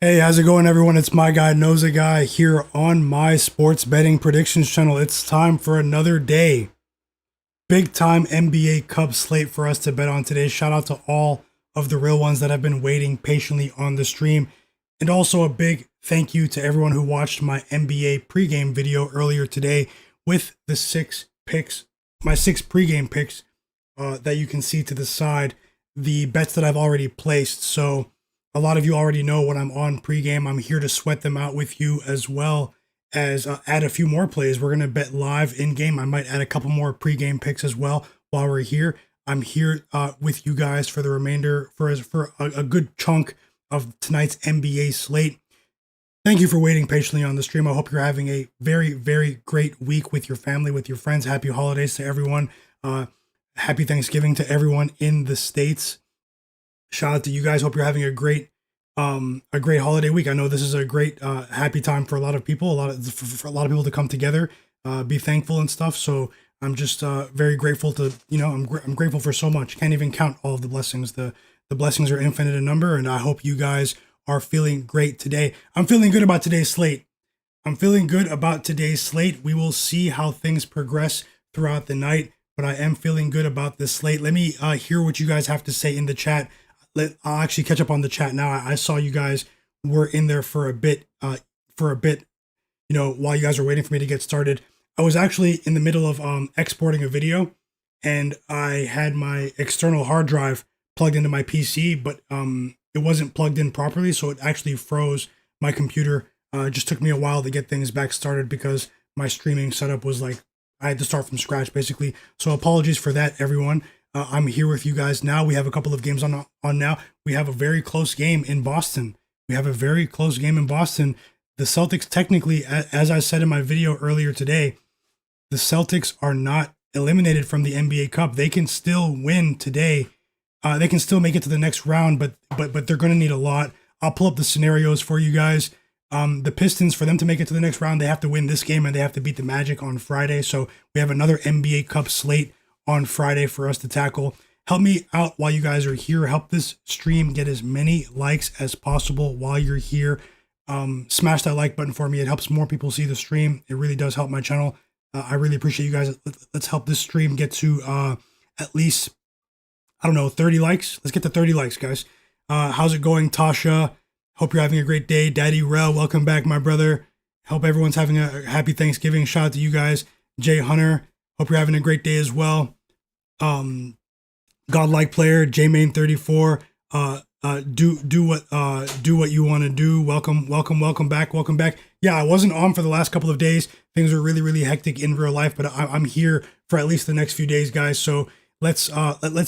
Hey, how's it going, everyone? It's Myguyknowsaguy here on my sports betting predictions channel. It's time for another day. Big time NBA Cup slate for us to bet on today. Shout out to all of the real ones that have been waiting patiently on the stream. And also a big thank you to everyone who watched my NBA pregame video earlier today with the my six pregame picks that you can see to the side, the bets that I've already placed. So a lot of you already know when I'm on pregame. I'm here to sweat them out with you as well as add a few more plays. We're going to bet live in game. I might add a couple more pregame picks as well while we're here. I'm here with you guys for the remainder, for a good chunk of tonight's NBA slate. Thank you for waiting patiently on the stream. I hope you're having a very, very great week with your family, with your friends. Happy holidays to everyone. Happy Thanksgiving to everyone in the States. Shout out to you guys. Hope you're having a great holiday week. I know this is a great happy time for a lot of people, for a lot of people to come together, be thankful and stuff. So I'm just very grateful to, I'm grateful for so much. Can't even count all of the blessings. The blessings are infinite in number, and I hope you guys are feeling great today. I'm feeling good about today's slate. We will see how things progress throughout the night, but I am feeling good about this slate. Let me hear what you guys have to say in the chat. I'll actually catch up on the chat now. I saw you guys were in there for a bit, while you guys were waiting for me to get started. I was actually in the middle of exporting a video, and I had my external hard drive plugged into my PC, but it wasn't plugged in properly, so it actually froze my computer. It just took me a while to get things back started because my streaming setup was like, I had to start from scratch basically. So apologies for that, everyone. I'm here with you guys now. We have a couple of games on now. We have a very close game in Boston. The Celtics, technically, as I said in my video earlier today, the Celtics are not eliminated from the NBA Cup. They can still win today. They can still make it to the next round, but they're going to need a lot. I'll pull up the scenarios for you guys. The Pistons, for them to make it to the next round, they have to win this game and they have to beat the Magic on Friday. So we have another NBA Cup slate on Friday for us to tackle. Help me out while you guys are here. Help this stream get as many likes as possible while you're here. Smash that like button for me. It helps more people see the stream. It really does help my channel. I really appreciate you guys. Let's help this stream get to at least, 30 likes. Let's get to 30 likes, guys. How's it going, Tasha? Hope you're having a great day. Daddy Rel, welcome back, my brother. Hope everyone's having a happy Thanksgiving. Shout out to you guys. Jay Hunter, hope you're having a great day as well. Godlike player, J-Main34, do what you want to do. Welcome back. Yeah, I wasn't on for the last couple of days. Things are really, really hectic in real life, but I'm here for at least the next few days, guys. So let's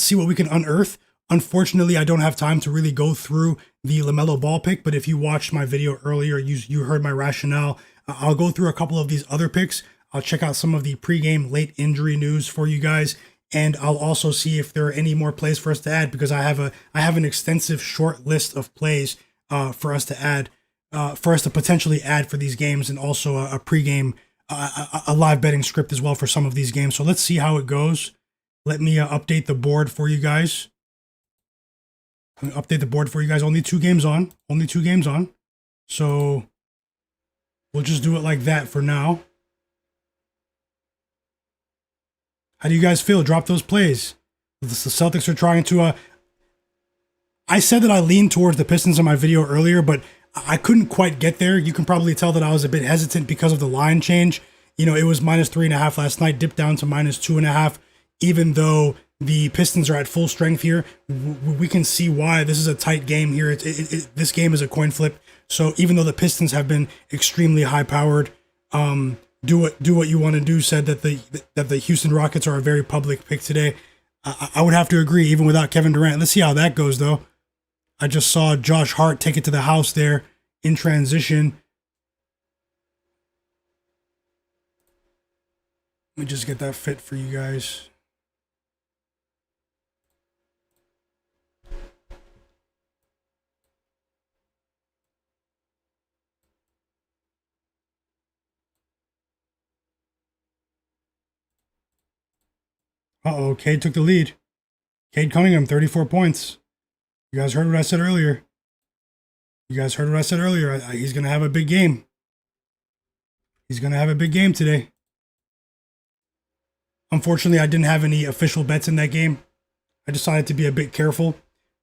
see what we can unearth. Unfortunately, I don't have time to really go through the LaMelo Ball pick, but if you watched my video earlier, you heard my rationale. I'll go through a couple of these other picks. I'll check out some of the pregame late injury news for you guys, and I'll also see if there are any more plays for us to add, because I have an extensive short list of plays for us to add, for us to potentially add for these games, and also a pregame, a live betting script as well for some of these games. So let's see how it goes. Let me update the board for you guys. Only two games on. So we'll just do it like that for now. How do you guys feel? Drop those plays. The Celtics are trying to... I said that I leaned towards the Pistons in my video earlier, but I couldn't quite get there. You can probably tell that I was a bit hesitant because of the line change. It was -3.5 last night, dipped down to -2.5. Even though the Pistons are at full strength here, we can see why. This is a tight game here. This game is a coin flip. So even though the Pistons have been extremely high-powered, do what you want to do said that the Houston Rockets are a very public pick today. I would have to agree, even without Kevin Durant. Let's see how that goes, though. I just saw Josh Hart take it to the house there in transition. Let me just get that fit for you guys. Cade took the lead. Cade Cunningham, 34 points. You guys heard what I said earlier. You guys heard what I said earlier. He's going to have a big game. He's going to have a big game today. Unfortunately, I didn't have any official bets in that game. I decided to be a bit careful.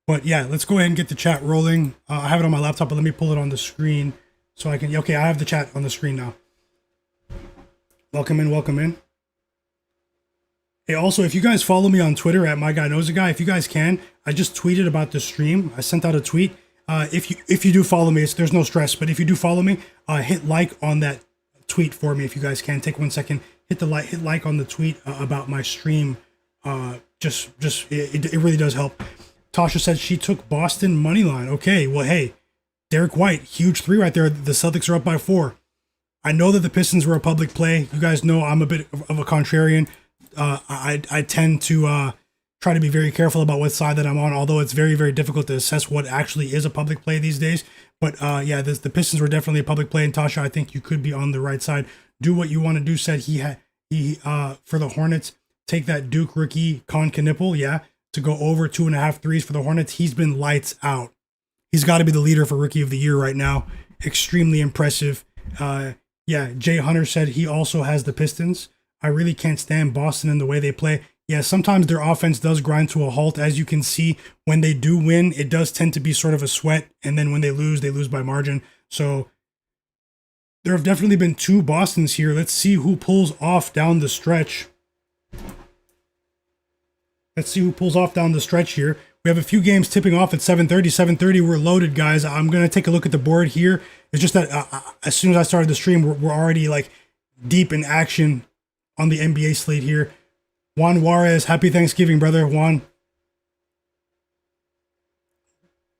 But yeah, let's go ahead and get the chat rolling. I have it on my laptop, but let me pull it on the screen so I can... Okay, I have the chat on the screen now. Welcome in, welcome in. Hey, also, if you guys follow me on Twitter at Myguyknowsaguy, if you guys can, I just tweeted about the stream. I sent out a tweet. If you do follow me, there's no stress, but if you do follow me, hit like on that tweet for me if you guys can. Take 1 second, hit like on the tweet about my stream. It really does help. Tasha said she took Boston money line. Okay, well, hey, Derek White, huge three right there. The Celtics are up by 4. I know that the Pistons were a public play. You guys know I'm a bit of a contrarian. I tend to try to be very careful about what side that I'm on, although it's very, very difficult to assess what actually is a public play these days. But yeah, the Pistons were definitely a public play, and Tasha, I think you could be on the right side. Do what you want to do, said he for the Hornets, take that Duke rookie, Con Knipple, yeah, to go over 2.5 threes for the Hornets. He's been lights out. He's got to be the leader for Rookie of the Year right now. Extremely impressive. Yeah, Jay Hunter said he also has the Pistons. I really can't stand Boston and the way they play. Yeah, sometimes their offense does grind to a halt. As you can see, when they do win, it does tend to be sort of a sweat. And then when they lose by margin. So there have definitely been 2 Bostons here. Let's see who pulls off down the stretch. Let's see who pulls off down the stretch here. We have a few games tipping off at 7:30. 7:30, we're loaded, guys. I'm going to take a look at the board here. It's just that as soon as I started the stream, we're already like deep in action on the NBA slate here. Juan Juarez, happy Thanksgiving, brother. Juan.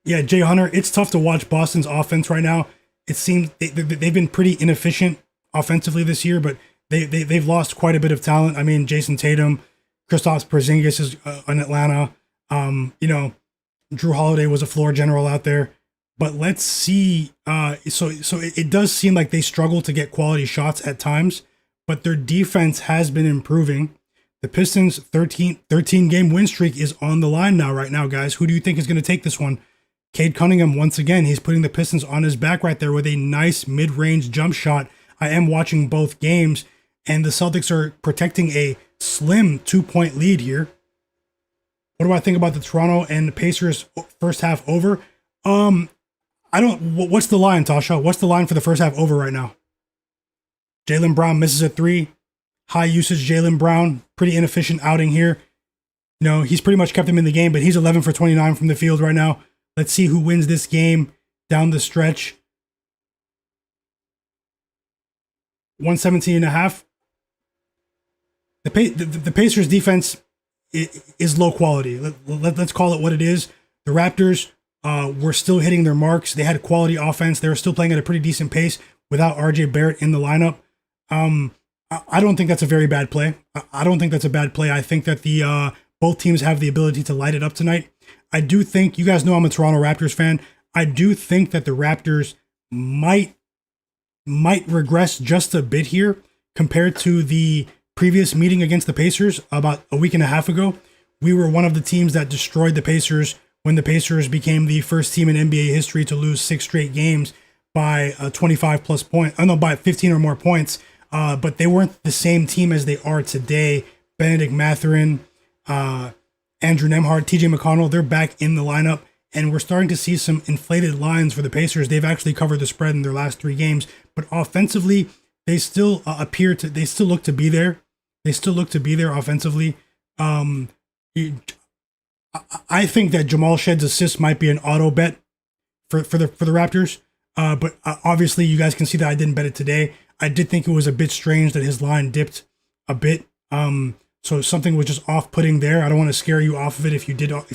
Yeah, Jay Hunter, it's tough to watch Boston's offense right now. It seems they've been pretty inefficient offensively this year, but they've lost quite a bit of talent. I mean, Jason Tatum, Kristaps Porzingis is in Atlanta. You know, Drew Holiday was a floor general out there. But let's see. So it does seem like they struggle to get quality shots at times, but their defense has been improving. The Pistons' 13-game win streak is on the line right now, guys. Who do you think is going to take this one? Cade Cunningham, once again, he's putting the Pistons on his back right there with a nice mid-range jump shot. I am watching both games, and the Celtics are protecting a slim 2-point lead here. What do I think about the Toronto and the Pacers first half over? What's the line, Tasha? What's the line for the first half over right now? Jaylen Brown misses a 3. High usage Jaylen Brown. Pretty inefficient outing here. You know, he's pretty much kept him in the game, but he's 11 for 29 from the field right now. Let's see who wins this game down the stretch. 117.5. The Pacers defense is low quality. Let's call it what it is. The Raptors were still hitting their marks. They had quality offense. They were still playing at a pretty decent pace without RJ Barrett in the lineup. I don't think that's a very bad play. I don't think that's a bad play. I think that the both teams have the ability to light it up tonight. I do think, you guys know I'm a Toronto Raptors fan. I do think that the Raptors might regress just a bit here compared to the previous meeting against the Pacers about a week and a half ago. We were one of the teams that destroyed the Pacers when the Pacers became the first team in NBA history to lose 6 straight games by 25 plus points. I know, by 15 or more points. But they weren't the same team as they are today. Benedict Mathurin, Andrew Nembhard, TJ McConnell, they're back in the lineup, and we're starting to see some inflated lines for the Pacers. They've actually covered the spread in their last 3 games, but offensively, they still they still look to be there. They still look to be there offensively. I think that Jamal Shedd's assist might be an auto bet for the Raptors. But obviously, you guys can see that I didn't bet it today. I did think it was a bit strange that his line dipped a bit. So something was just off-putting there. I don't want to scare you off of it if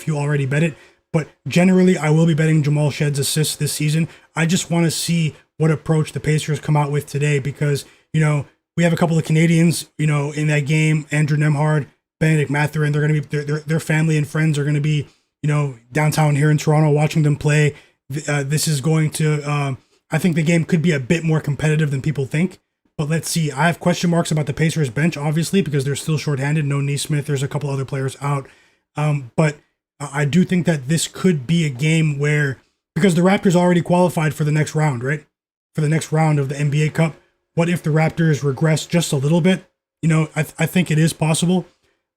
you already bet it. But generally, I will be betting Jamal Shedd's assists this season. I just want to see what approach the Pacers come out with today because, you know, we have a couple of Canadians, you know, in that game. Andrew Nembhard, Benedict Mathurin. They're going to be their family and friends are going to be, you know, downtown here in Toronto watching them play. This is going to. I think the game could be a bit more competitive than people think. But let's see. I have question marks about the Pacers bench, obviously, because they're still shorthanded. No Nesmith. There's a couple other players out. But I do think that this could be a game where, because the Raptors already qualified for the next round, right? For the next round of the NBA Cup. What if the Raptors regress just a little bit? You know, I think it is possible.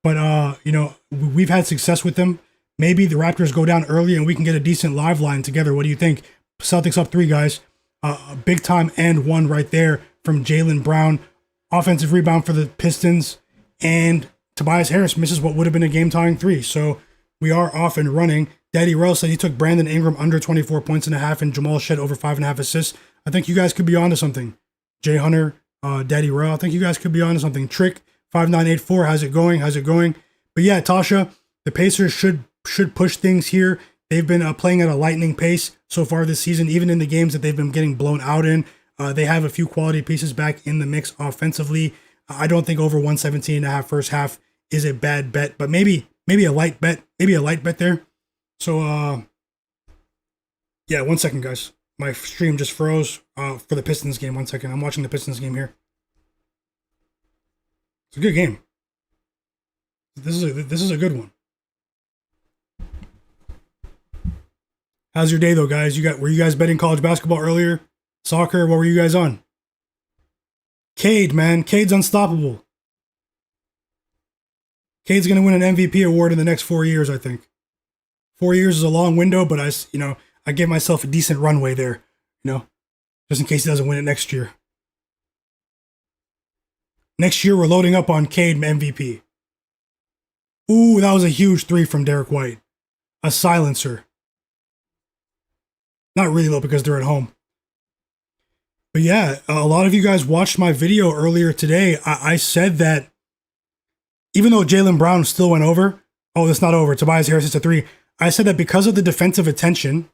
But, you know, we've had success with them. Maybe the Raptors go down early and we can get a decent live line together. What do you think? Celtics up 3, guys. Big time and 1 right there from Jaylen Brown. Offensive rebound for the Pistons. And Tobias Harris misses what would have been a game-tying 3. So we are off and running. Daddy Rell said he took Brandon Ingram under 24 points and a half and Jamal Shed over 5.5 assists. I think you guys could be onto something. Jay Hunter, Daddy Rell, I think you guys could be onto something. Trick 5984, how's it going? How's it going? But yeah, Tasha, the Pacers should push things here. They've been playing at a lightning pace so far this season, even in the games that they've been getting blown out in. They have a few quality pieces back in the mix offensively. I don't think over 117.5 first half is a bad bet, but maybe a light bet, there. So, yeah, 1 second, guys. My stream just froze for the Pistons game. 1 second. I'm watching the Pistons game here. It's a good game. This is a good one. How's your day though, guys? Were you guys betting college basketball earlier? Soccer? What were you guys on? Cade, man. Cade's unstoppable. Cade's gonna win an MVP award in the next 4 years, I think. 4 years is a long window, but I give myself a decent runway there, just in case he doesn't win it next year. Next year, we're loading up on Cade MVP. Ooh, that was a huge 3 from Derek White. A silencer. Not really, though, because they're at home. But yeah, a lot of you guys watched my video earlier today. I said that even though Jaylen Brown still went over, that's not over. Tobias Harris is a 3. I said that because of the defensive attention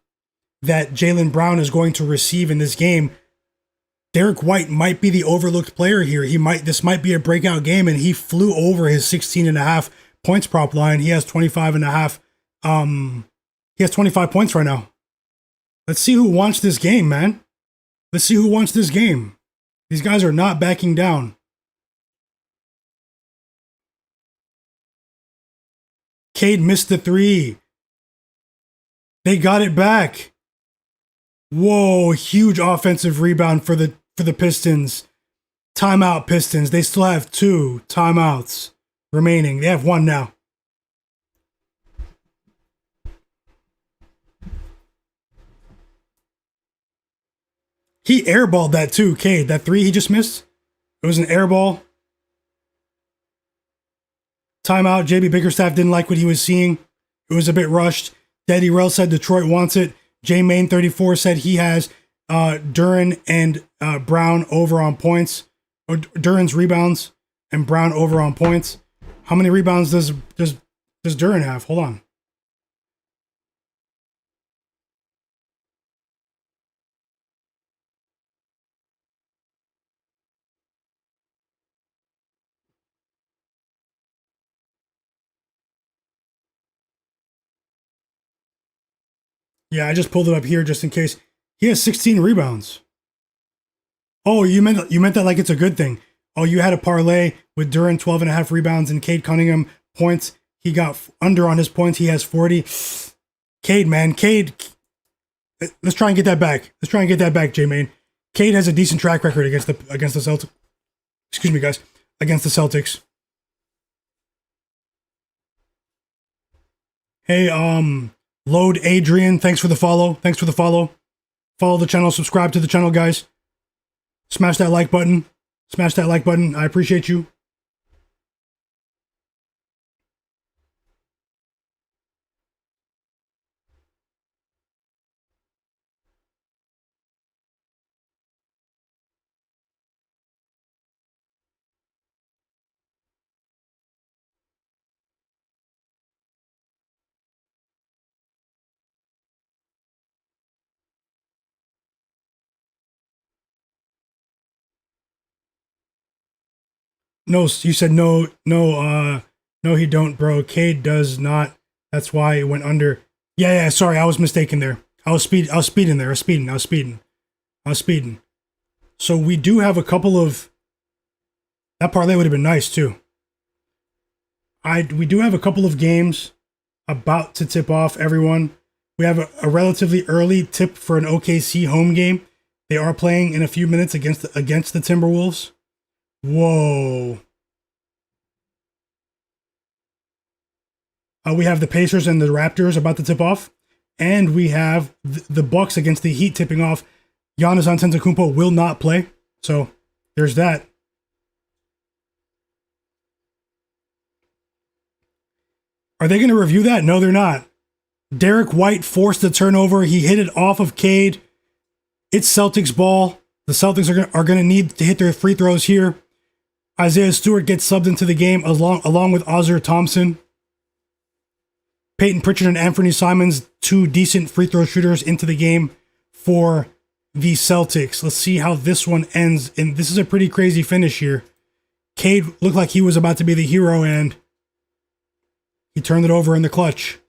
that Jaylen Brown is going to receive in this game, Derek White might be the overlooked player here. This might be a breakout game, and he flew over his 16.5 points prop line. He has 25.5. He has 25 points right now. Let's see who wants this game, man. Let's see who wants this game. These guys are not backing down. Cade missed the 3. They got it back. Whoa, huge offensive rebound for the Pistons. Timeout, Pistons. They still have 2 timeouts remaining. They have 1 now. He airballed that too, Cade. That 3 he just missed. It was an airball. Timeout. JB Bickerstaff didn't like what he was seeing. It was a bit rushed. Daddy Rell said Detroit wants it. J Main 34 said he has Durant and Brown over on points. Or Durant's rebounds and Brown over on points. How many rebounds does Durant have? Hold on. Yeah, I just pulled it up here just in case. He has 16 rebounds. Oh, you meant that like it's a good thing. Oh, you had a parlay with Durant 12.5 rebounds and Cade Cunningham points. He got under on his points. He has 40. Cade, man. Cade. Let's try and get that back. J-Main. Cade has a decent track record against the Celtics. Excuse me, guys. Against the Celtics. Hey, Load Adrian, thanks for the follow. Follow the channel, subscribe to the channel, guys. Smash that like button. I appreciate you. No, you said no, he don't, bro. Cade does not. That's why it went under. Yeah, sorry, I was mistaken there. I was speeding. So we do have a couple of. That parlay would have been nice too. We do have a couple of games about to tip off, everyone. We have a relatively early tip for an OKC home game. They are playing in a few minutes against the Timberwolves. Whoa. We have the Pacers and the Raptors about to tip off. And we have the Bucks against the Heat tipping off. Giannis Antetokounmpo will not play. So there's that. Are they going to review that? No, they're not. Derek White forced the turnover. He hit it off of Cade. It's Celtics ball. The Celtics are going to need to hit their free throws here. Isaiah Stewart gets subbed into the game along with Ozzer Thompson. Peyton Pritchard and Anthony Simons, two decent free throw shooters into the game for the Celtics. Let's see how this one ends. And this is a pretty crazy finish here. Cade looked like he was about to be the hero, and he turned it over in the clutch.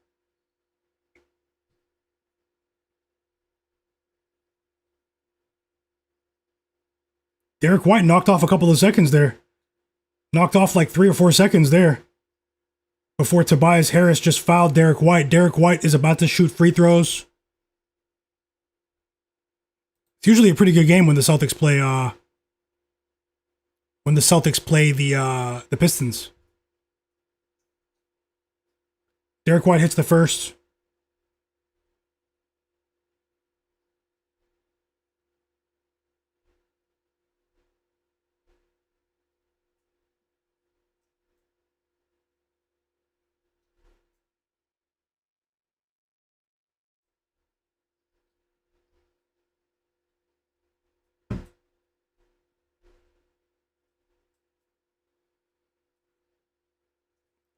Derek White knocked off a couple of seconds there. Knocked off like 3 or 4 seconds there. Before Tobias Harris just fouled Derek White. Derek White is about to shoot free throws. It's usually a pretty good game when the Celtics play the Pistons. Derek White hits the first.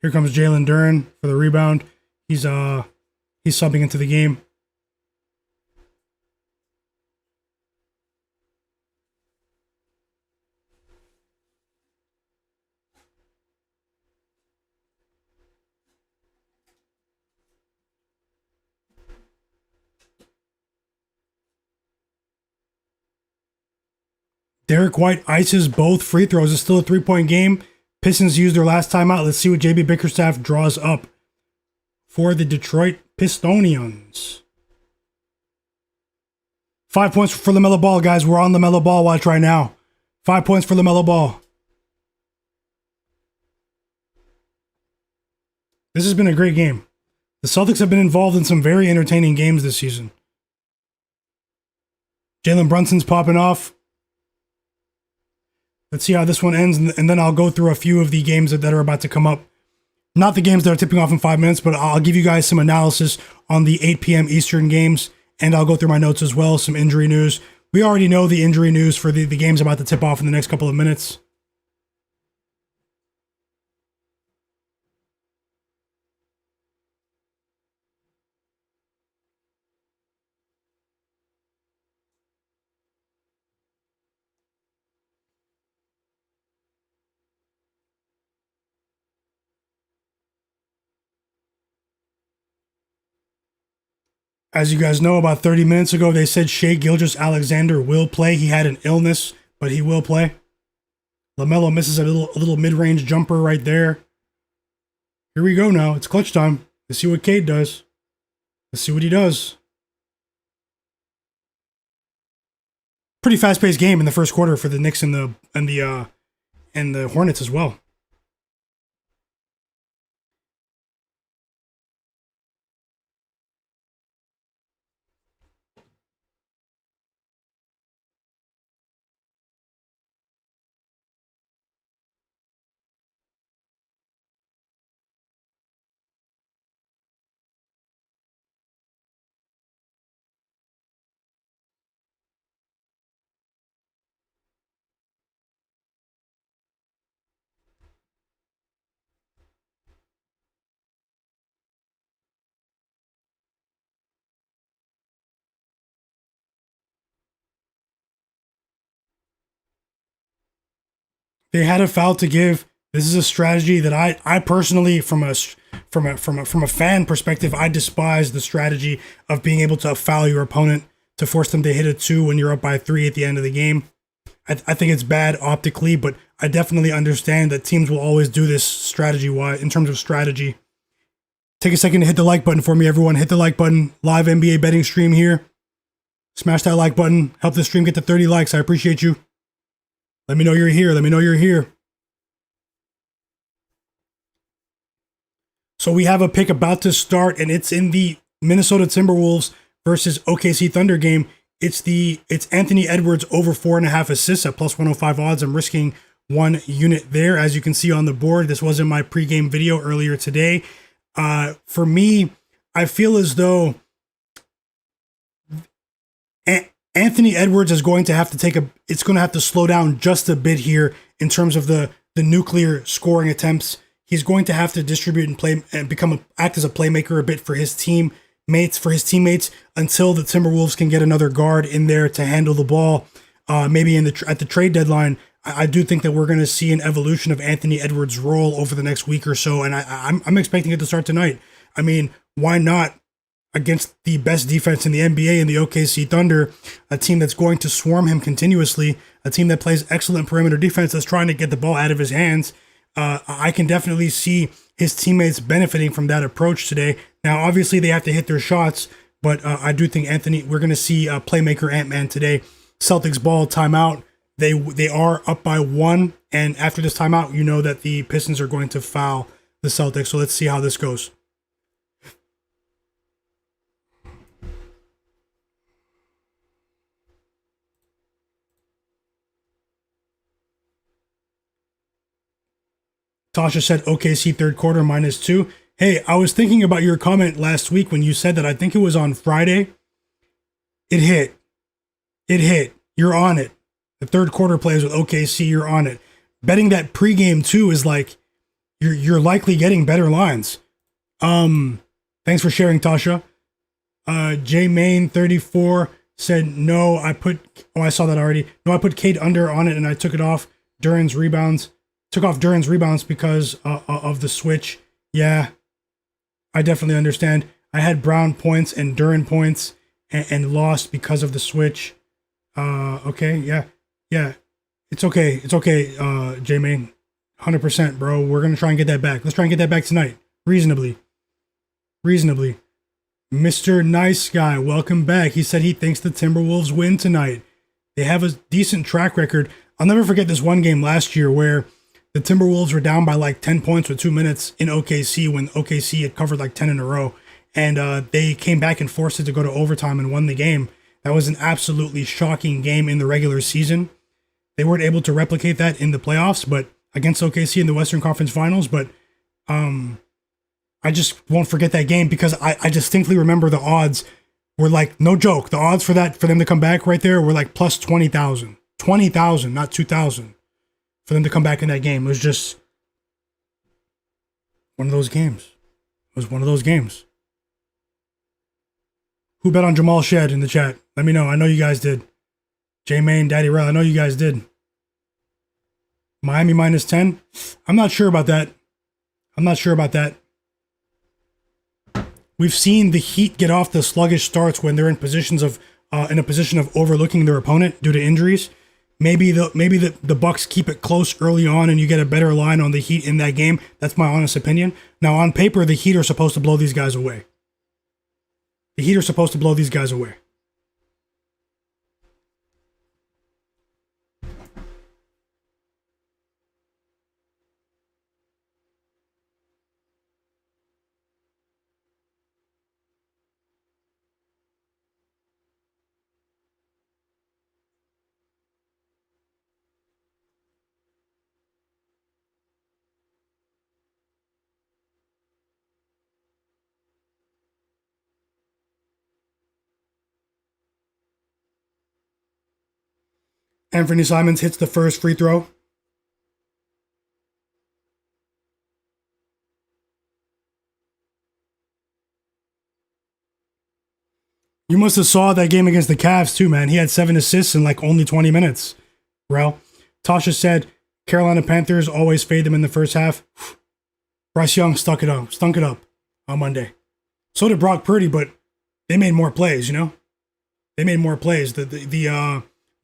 Here comes Jalen Duran for the rebound. He's subbing into the game. Derek White ices both free throws. It's still a 3-point game. Pistons used their last timeout. Let's see what JB Bickerstaff draws up for the Detroit Pistonians. 5 points for LaMelo Ball, guys. We're on LaMelo Ball watch right now. 5 points for LaMelo Ball. This has been a great game. The Celtics have been involved in some very entertaining games this season. Jalen Brunson's popping off. Let's see how this one ends, and then I'll go through a few of the games that are about to come up. Not the games that are tipping off in 5 minutes, but I'll give you guys some analysis on the 8 p.m. Eastern games, and I'll go through my notes as well, some injury news. We already know the injury news for the games about to tip off in the next couple of minutes. As you guys know, about 30 minutes ago, they said Shai Gilgeous-Alexander will play. He had an illness, but he will play. LaMelo misses a little mid-range jumper right there. Here we go now. It's clutch time. Let's see what Cade does. Let's see what he does. Pretty fast-paced game in the first quarter for the Knicks and the Hornets as well. They had a foul to give. This is a strategy that I personally, from a fan perspective, I despise the strategy of being able to foul your opponent to force them to hit a 2 when you're up by 3 at the end of the game. I think it's bad optically, but I definitely understand that teams will always do this strategy-wise in terms of strategy. Take a second to hit the like button for me, everyone. Hit the like button. Live NBA betting stream here. Smash that like button. Help the stream get to 30 likes. I appreciate you. Let me know you're here. Let me know you're here. So we have a pick about to start, and it's in the Minnesota Timberwolves versus OKC Thunder game. It's Anthony Edwards over 4.5 assists at plus 105 odds. I'm risking 1 unit there, as you can see on the board. This was in my pregame video earlier today. For me, I feel as though Anthony Edwards is going to have to it's going to have to slow down just a bit here in terms of the nuclear scoring attempts. He's going to have to distribute and play and act as a playmaker a bit for his teammates until the Timberwolves can get another guard in there to handle the ball. Maybe at the trade deadline, I do think that we're going to see an evolution of Anthony Edwards' role over the next week or so, and I'm expecting it to start tonight. I mean, why not against the best defense in the NBA and the OKC Thunder, a team that's going to swarm him continuously, a team that plays excellent perimeter defense that's trying to get the ball out of his hands. I can definitely see his teammates benefiting from that approach today. Now, obviously, they have to hit their shots, but I do think we're going to see playmaker Ant-Man today. Celtics ball, timeout. They are up by 1, and after this timeout, you know that the Pistons are going to foul the Celtics. So let's see how this goes. Tasha said OKC third quarter -2. Hey, I was thinking about your comment last week when you said that. I think it was on Friday. It hit. You're on it. The third quarter plays with OKC, you're on it. Betting that pregame too is like you're likely getting better lines. Thanks for sharing, Tasha. J Main 34 said no. I saw that already. No, I put Cade under on it and I took off Duran's rebounds because of the switch. Yeah, I definitely understand. I had Brown points and Durant points and lost because of the switch. Okay, yeah. It's okay, J-Main. 100%, bro. We're going to try and get that back. Let's try and get that back tonight. Reasonably. Mr. Nice Guy, welcome back. He said he thinks the Timberwolves win tonight. They have a decent track record. I'll never forget this one game last year where the Timberwolves were down by like 10 points with 2 minutes in OKC when OKC had covered like 10 in a row. And they came back and forced it to go to overtime and won the game. That was an absolutely shocking game in the regular season. They weren't able to replicate that in the playoffs, but against OKC in the Western Conference Finals. But I just won't forget that game because I distinctly remember the odds were like, no joke. The odds for them to come back right there were like plus 20,000. 20,000, not 2,000. For them to come back in that game. It was just one of those games. It was one of those games. Who bet on Jamal Shed in the chat? Let me know. I know you guys did. J-Main, Daddy Rel, I know you guys did. Miami -10? I'm not sure about that. We've seen the Heat get off the sluggish starts when they're in a position of overlooking their opponent due to injuries. Maybe the Bucks keep it close early on and you get a better line on the Heat in that game. That's my honest opinion. Now, on paper, the Heat are supposed to blow these guys away. Anthony Simons hits the first free throw. You must have saw that game against the Cavs too, man. He had 7 assists in like only 20 minutes. Rel. Tasha said, Carolina Panthers always fade them in the first half. Bryce Young stunk it up on Monday. So did Brock Purdy, but they made more plays, you know? They made more plays.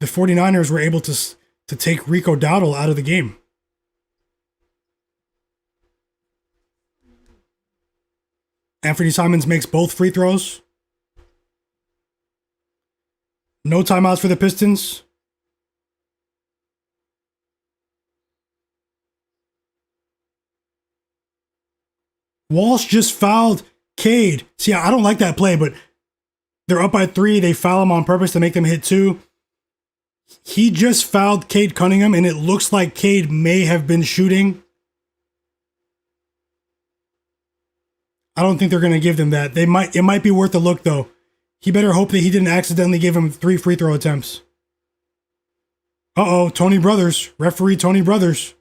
The 49ers were able to take Rico Dowdle out of the game. Anthony Simons makes both free throws. No timeouts for the Pistons. Walsh just fouled Cade. See, I don't like that play, but they're up by 3. They foul him on purpose to make them hit 2. He just fouled Cade Cunningham, and it looks like Cade may have been shooting. I don't think they're going to give them that. It might be worth a look, though. He better hope that he didn't accidentally give him 3 free throw attempts. Uh-oh, Tony Brothers. Referee Tony Brothers.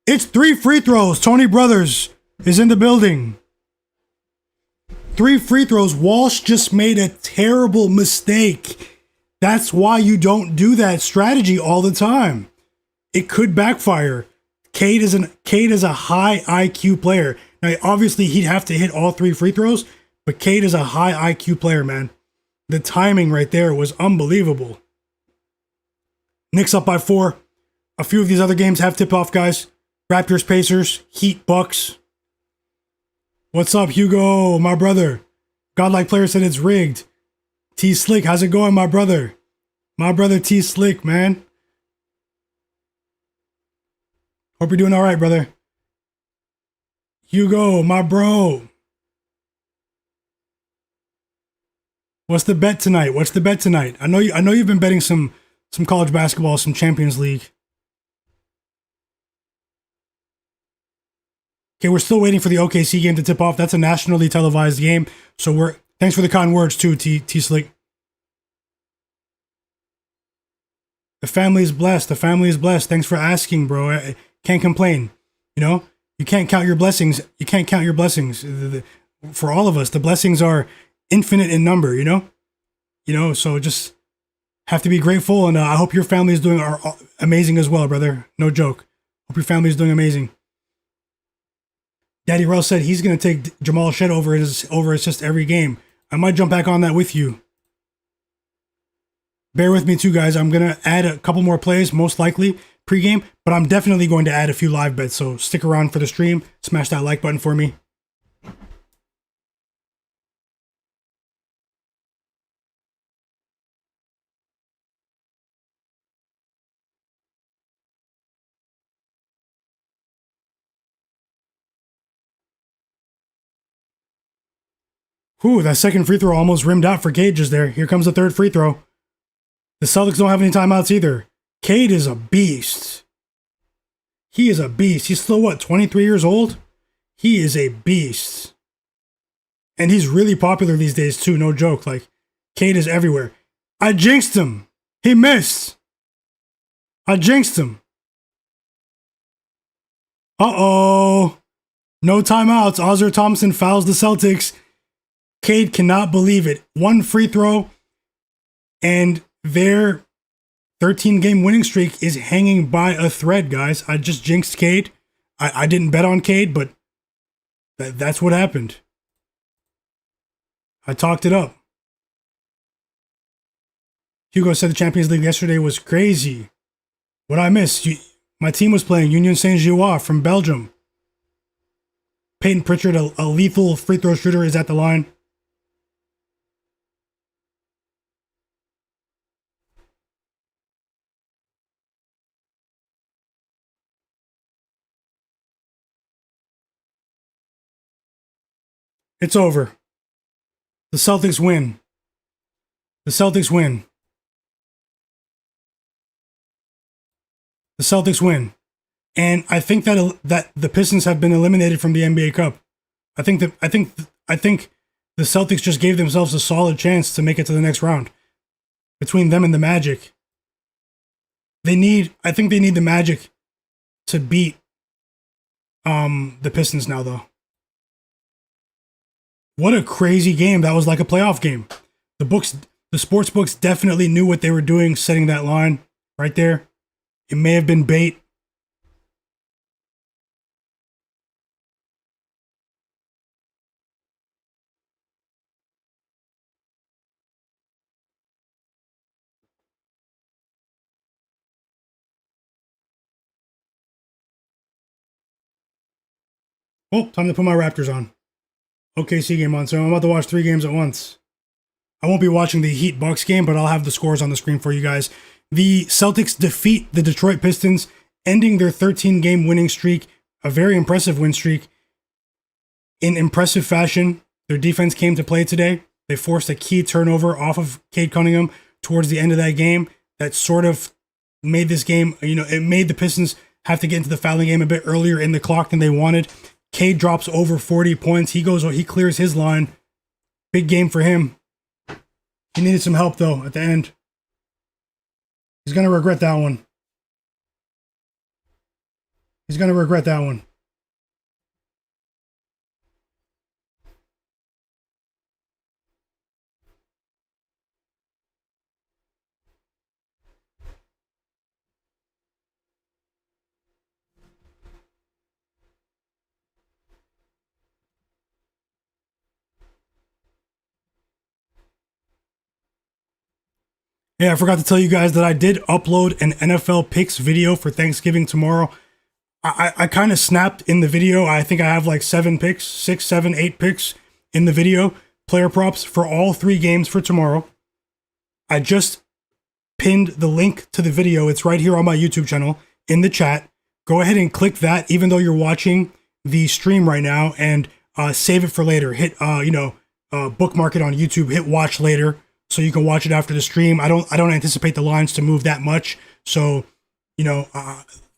It's 3 free throws. Tony Brothers is in the building. 3 free throws. Walsh just made a terrible mistake. That's why you don't do that strategy all the time. It could backfire. Cade is a high IQ player. Now, obviously, he'd have to hit all 3 free throws, but Cade is a high IQ player, man. The timing right there was unbelievable. Knicks up by 4. A few of these other games have tip-off, guys. Raptors, Pacers, Heat, Bucks. What's up, Hugo, my brother? Godlike player said it's rigged. T Slick, how's it going, my brother? My brother T Slick, man. Hope you're doing all right, brother. Hugo, my bro. What's the bet tonight? I know you've been betting some college basketball, some Champions League. Okay, we're still waiting for the OKC game to tip off. That's a nationally televised game. So thanks for the kind words too, T Slick. The family is blessed. Thanks for asking, bro. I can't complain. You know, you can't count your blessings. For all of us, the blessings are infinite in number, you know, so just have to be grateful. And I hope your family is doing amazing as well, brother. No joke. Hope your family is doing amazing. Daddy Rel said he's going to take Jamal Shed over assist every game. I might jump back on that with you. Bear with me too, guys. I'm going to add a couple more plays, most likely pregame, but I'm definitely going to add a few live bets. So stick around for the stream. Smash that like button for me. Whew, that second free throw almost rimmed out for Cade just there. Here comes the third free throw. The Celtics don't have any timeouts either. Cade is a beast. He is a beast. He's still, 23 years old? He is a beast. And he's really popular these days too, no joke. Like, Cade is everywhere. I jinxed him. He missed. I jinxed him. Uh-oh. No timeouts. Ozzer Thompson fouls the Celtics. Cade cannot believe it. 1 free throw, and their 13-game winning streak is hanging by a thread, guys. I just jinxed Cade. I didn't bet on Cade, but that's what happened. I talked it up. Hugo said the Champions League yesterday was crazy. What I missed? My team was playing Union Saint-Gilloise from Belgium. Peyton Pritchard, a lethal free throw shooter, is at the line. It's over. The Celtics win. The Celtics win. The Celtics win. And I think that the Pistons have been eliminated from the NBA Cup. I think the Celtics just gave themselves a solid chance to make it to the next round. Between them and the Magic. I think they need the Magic to beat the Pistons now, though. What a crazy game. That was like a playoff game. The sports books definitely knew what they were doing, setting that line right there. It may have been bait. Oh, time to put my Raptors on. OKC game on, so I'm about to watch 3 games at once. I won't be watching the Heat Bucks game, but I'll have the scores on the screen for you guys. The Celtics defeat the Detroit Pistons, ending their 13-game winning streak, a very impressive win streak. In impressive fashion, their defense came to play today. They forced a key turnover off of Cade Cunningham towards the end of that game. That sort of made this game, it made the Pistons have to get into the fouling game a bit earlier in the clock than they wanted. Cade drops over 40 points. He clears his line. Big game for him. He needed some help, though, at the end. He's going to regret that one. He's going to regret that one. Yeah, I forgot to tell you guys that I did upload an NFL picks video for Thanksgiving tomorrow. I kind of snapped in the video. I think I have like 7 picks, 6, 7, 8 picks in the video. Player props for all 3 games for tomorrow. I just pinned the link to the video. It's right here on my YouTube channel in the chat. Go ahead and click that, even though you're watching the stream right now, and save it for later. Hit, bookmark it on YouTube. Hit watch later, so you can watch it after the stream. I don't anticipate the lines to move that much. So,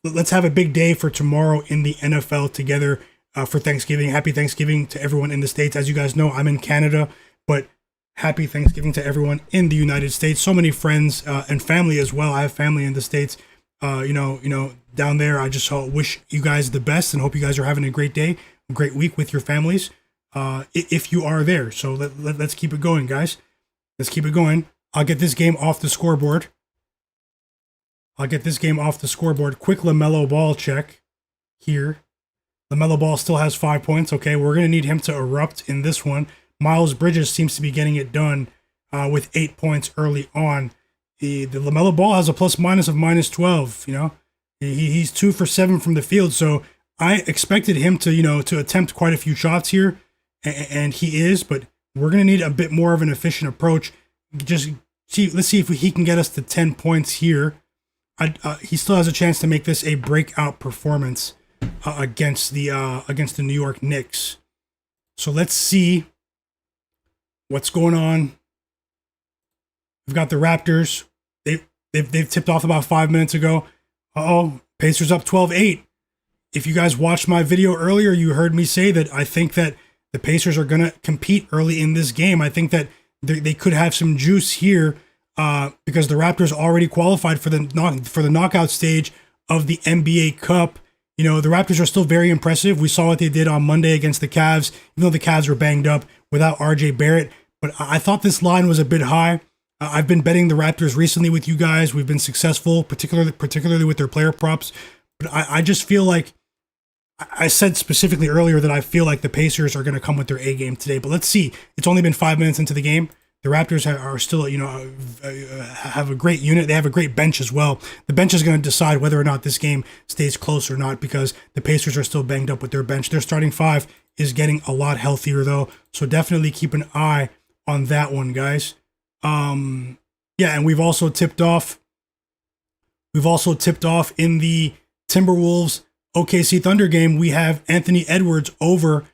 let's have a big day for tomorrow in the NFL together for Thanksgiving. Happy Thanksgiving to everyone in the States. As you guys know, I'm in Canada, but happy Thanksgiving to everyone in the United States. So many friends and family as well. I have family in the States, down there. I just wish you guys the best and hope you guys are having a great day, a great week with your families, if you are there. So let's keep it going, guys. Let's keep it going. I'll get this game off the scoreboard. Quick LaMelo Ball check here. LaMelo Ball still has 5 points. Okay, we're going to need him to erupt in this one. Miles Bridges seems to be getting it done with 8 points early on. The LaMelo Ball has a plus-minus of -12, He's 2 for 7 from the field, so I expected him to attempt quite a few shots here, and he is, but we're going to need a bit more of an efficient approach. Let's see if he can get us to 10 points here. He still has a chance to make this a breakout performance against the New York Knicks. So let's see what's going on. We've got the Raptors. They've tipped off about 5 minutes ago. Pacers up 12-8. If you guys watched my video earlier, you heard me say that I think that the Pacers are going to compete early in this game. I think that they could have some juice here because the Raptors already qualified for the knockout stage of the NBA Cup. The Raptors are still very impressive. We saw what they did on Monday against the Cavs, even though the Cavs were banged up without RJ Barrett. But I thought this line was a bit high. I've been betting the Raptors recently with you guys. We've been successful, particularly with their player props. But I just feel like, I said specifically earlier that I feel like the Pacers are going to come with their A game today. But let's see. It's only been 5 minutes into the game. The Raptors are still, have a great unit. They have a great bench as well. The bench is going to decide whether or not this game stays close or not because the Pacers are still banged up with their bench. Their starting 5 is getting a lot healthier though. So definitely keep an eye on that one, guys. And we've also tipped off in the Timberwolves OKC Thunder game. We have Anthony Edwards over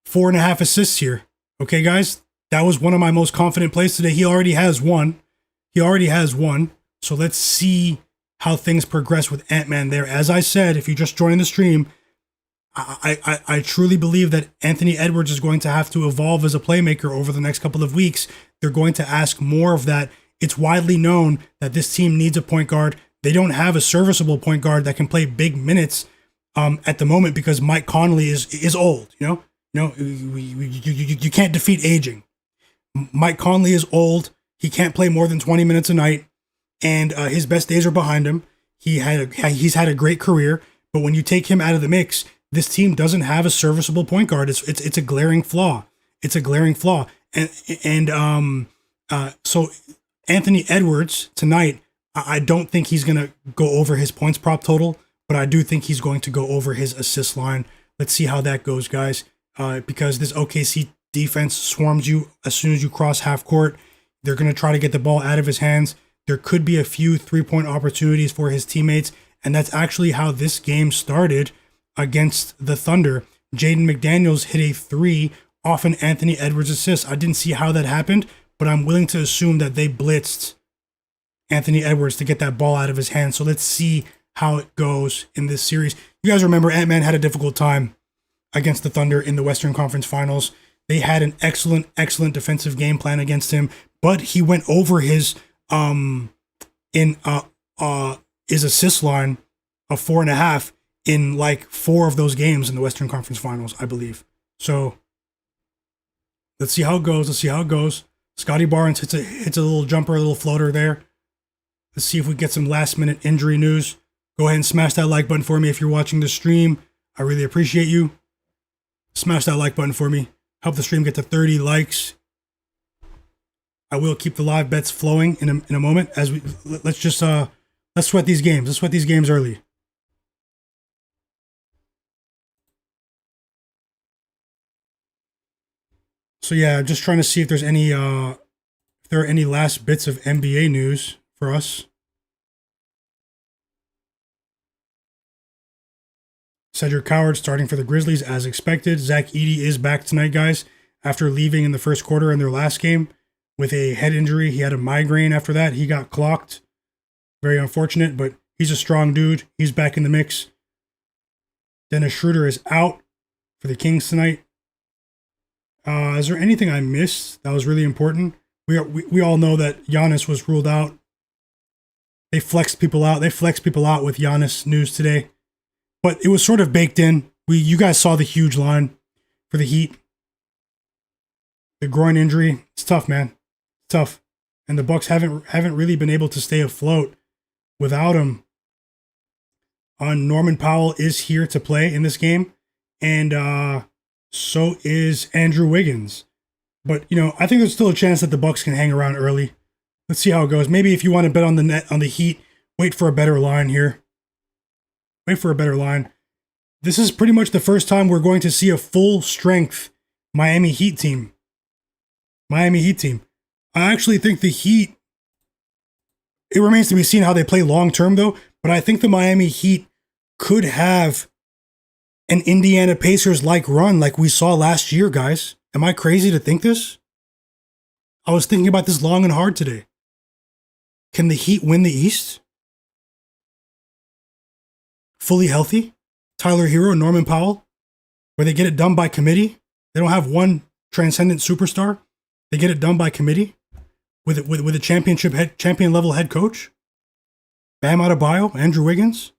4.5 assists here. Okay, guys, that was one of my most confident plays today. He already has one. So let's see how things progress with Ant-Man there. As I said, if you just joined the stream, I truly believe that Anthony Edwards is going to have to evolve as a playmaker over the next couple of weeks. They're going to ask more of that. It's widely known that this team needs a point guard. They don't have a serviceable point guard that can play big minutes at the moment because Mike Conley is old. You can't defeat aging. Mike Conley is old. He can't play more than 20 minutes a night, and his best days are behind him. He's had a great career, but when you take him out of the mix, this team doesn't have a serviceable point guard. It's a glaring flaw. So Anthony Edwards tonight, I don't think he's going to go over his points prop total, but I do think he's going to go over his assist line. Let's see how that goes, guys. Because this OKC defense swarms you as soon as you cross half court. They're going to try to get the ball out of his hands. There could be a few three-point opportunities for his teammates, and that's actually how this game started against the Thunder. Jaden McDaniels hit a three off an Anthony Edwards assist. I didn't see how that happened, but I'm willing to assume that they blitzed Anthony Edwards to get that ball out of his hands. So let's see how it goes in this series. You guys remember Ant-Man had a difficult time against the Thunder in the Western Conference Finals. They had an excellent defensive game plan against him, but he went over his assist line of 4.5 in like 4 of those games in the Western Conference Finals, I believe. So let's see how it goes. Scottie Barnes hits a little jumper, a little floater there. Let's see if we get some last minute injury news. Go ahead and smash that like button for me if you're watching the stream. I really appreciate you. Smash that like button for me. Help the stream get to 30 likes. I will keep the live bets flowing in a moment as let's sweat these games. Let's sweat these games early. So yeah, just trying to see if there's any if there are any last bits of NBA news for us. Cedric Coward starting for the Grizzlies as expected. Zach Edey is back tonight, guys, after leaving in the first quarter in their last game with a head injury. He had a migraine after that. He got clocked. Very unfortunate, but he's a strong dude. He's back in the mix. Dennis Schroeder is out for the Kings tonight. Is there anything I missed that was really important? We all know that Giannis was ruled out. They flexed people out. They flexed people out with Giannis news today. But it was sort of baked in. You guys saw the huge line for the Heat. The groin injury, it's tough, man. It's tough. And the Bucks haven't really been able to stay afloat without him. Norman Powell is here to play in this game. And so is Andrew Wiggins. But, I think there's still a chance that the Bucks can hang around early. Let's see how it goes. Maybe if you want to bet on the Heat, wait for a better line here. Wait for a better line. This is pretty much the first time we're going to see a full strength Miami Heat team. I actually think the Heat, it remains to be seen how they play long term though, but I think the Miami Heat could have an Indiana Pacers-like run like we saw last year, guys. Am I crazy to think this? I was thinking about this long and hard today. Can the Heat win the East? Fully healthy? Tyler Herro, Norman Powell? Where they get it done by committee? They don't have one transcendent superstar? They get it done by committee? With a champion level head coach? Bam Adebayo? Andrew Wiggins?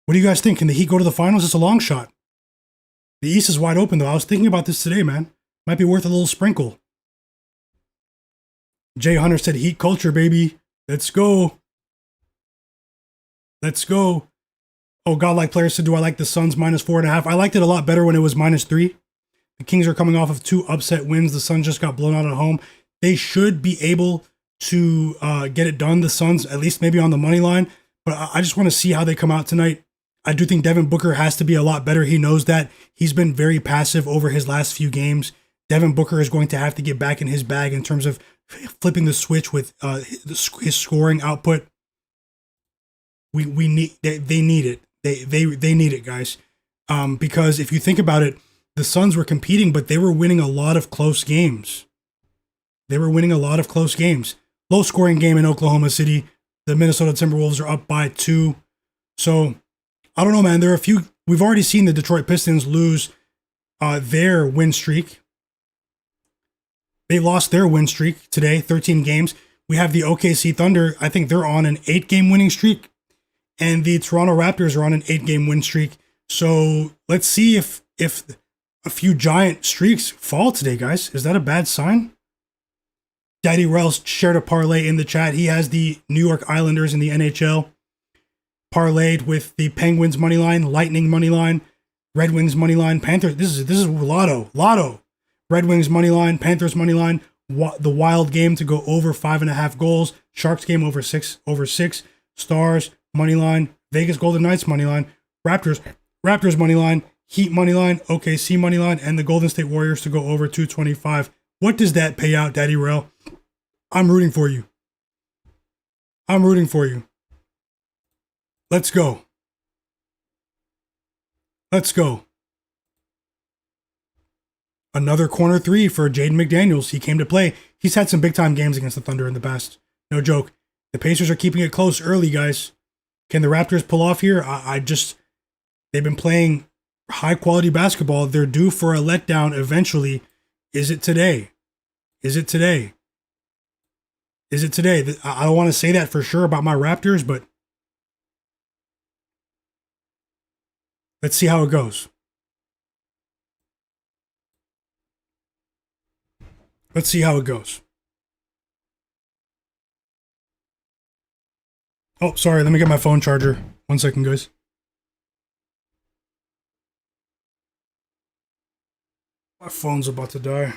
What do you guys think? Can the Heat go to the finals? It's a long shot. The East is wide open though. I was thinking about this today, man. Might be worth a little sprinkle. Jay Hunter said Heat culture, baby. Let's go. Let's go. Oh, Godlike Player said, do I like the Suns minus 4.5? I liked it a lot better when it was -3. The Kings are coming off of 2 upset wins. The Suns just got blown out at home. They should be able to get it done, the Suns, at least maybe on the money line. But I just want to see how they come out tonight. I do think Devin Booker has to be a lot better. He knows that. He's been very passive over his last few games. Devin Booker is going to have to get back in his bag in terms of flipping the switch with his scoring output. They need it. They need it, guys. Because if you think about it, the Suns were competing, but they were winning a lot of close games. Low scoring game in Oklahoma City. The Minnesota Timberwolves are up by 2. So I don't know, man. There are a few. We've already seen the Detroit Pistons lose their win streak. They lost their win streak today, 13 games. We have the OKC Thunder. I think they're on an 8-game winning streak. And the Toronto Raptors are on an 8-game win streak. So let's see if a few giant streaks fall today, guys. Is that a bad sign? Daddy Rels shared a parlay in the chat. He has the New York Islanders in the NHL parlayed with the Penguins money line, Lightning money line, Red Wings money line, Panthers. This is lotto. Red Wings money line, Panthers money line, the Wild game to go over 5.5 goals, Sharks game over 6, Stars money line, Vegas Golden Knights money line, Raptors Raptors money line, Heat money line, OKC money line, and the Golden State Warriors to go over 225. What does that pay out, Daddy Rail? I'm rooting for you. I'm rooting for you. Let's go. Let's go. Another corner three for Jaden McDaniels. He came to play. He's had some big-time games against the Thunder in the past. No joke. The Pacers are keeping it close early, guys. Can the Raptors pull off here? They've been playing high-quality basketball. They're due for a letdown eventually. Is it today? Is it today? Is it today? I don't want to say that for sure about my Raptors, but let's see how it goes. Let's see how it goes. Oh, sorry. Let me get my phone charger. 1 second, guys. My phone's about to die.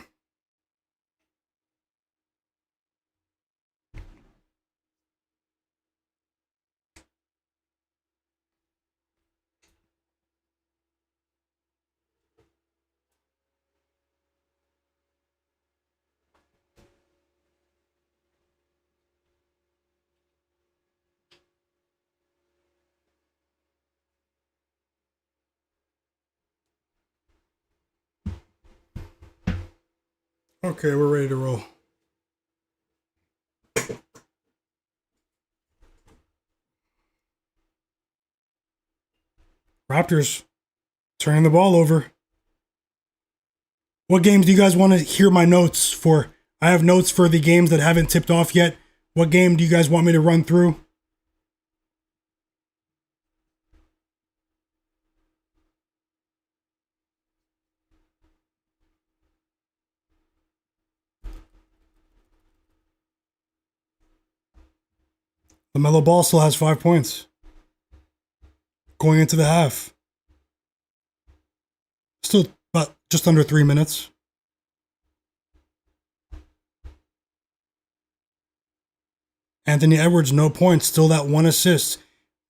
Okay, we're ready to roll. Raptors turning the ball over. What games do you guys want to hear my notes for? I have notes for the games that haven't tipped off yet. What game do you guys want me to run through? LaMelo Ball still has 5 points. Going into the half. Still about just under 3 minutes. Anthony Edwards, no points. Still that 1 assist.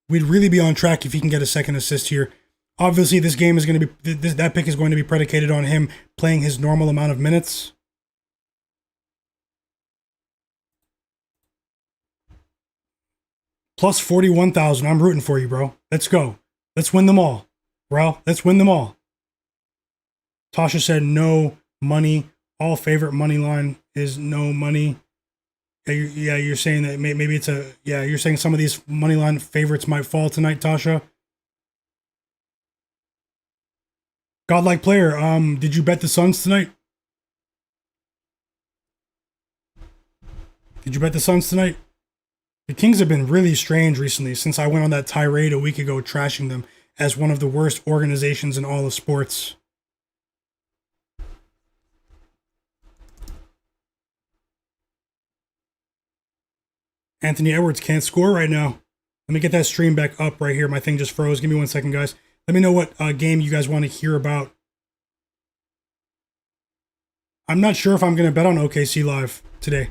We'd really be on track if he can get a second assist here. Obviously, this game is going to be... that pick is going to be predicated on him playing his normal amount of minutes. Plus 41,000. I'm rooting for you, bro. Let's go. Let's win them all. Bro, let's win them all. Tasha said no money. All favorite money line is no money. Yeah, you're saying that maybe it's a... Yeah, you're saying some of these money line favorites might fall tonight, Tasha. Godlike player, did you bet the Suns tonight? Did you bet the Suns tonight? The Kings have been really strange recently since I went on that tirade a week ago trashing them as one of the worst organizations in all of sports. Anthony Edwards can't score right now. Let me get that stream back up right here. My thing just froze. Give me 1 second, guys. Let me know what game you guys want to hear about. I'm not sure if I'm going to bet on OKC Live today.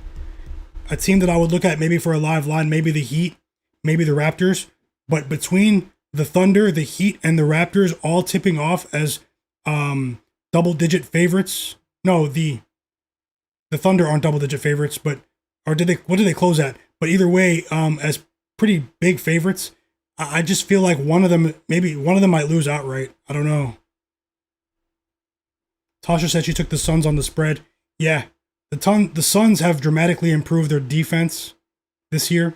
A team that I would look at maybe for a live line, maybe the Heat, maybe the Raptors. But between the Thunder, the Heat, and the Raptors all tipping off as double-digit favorites. No, the Thunder aren't double-digit favorites, but what did they close at? But either way, as pretty big favorites, I just feel like maybe one of them might lose outright. I don't know. Tasha said she took the Suns on the spread. Yeah, the Suns have dramatically improved their defense this year.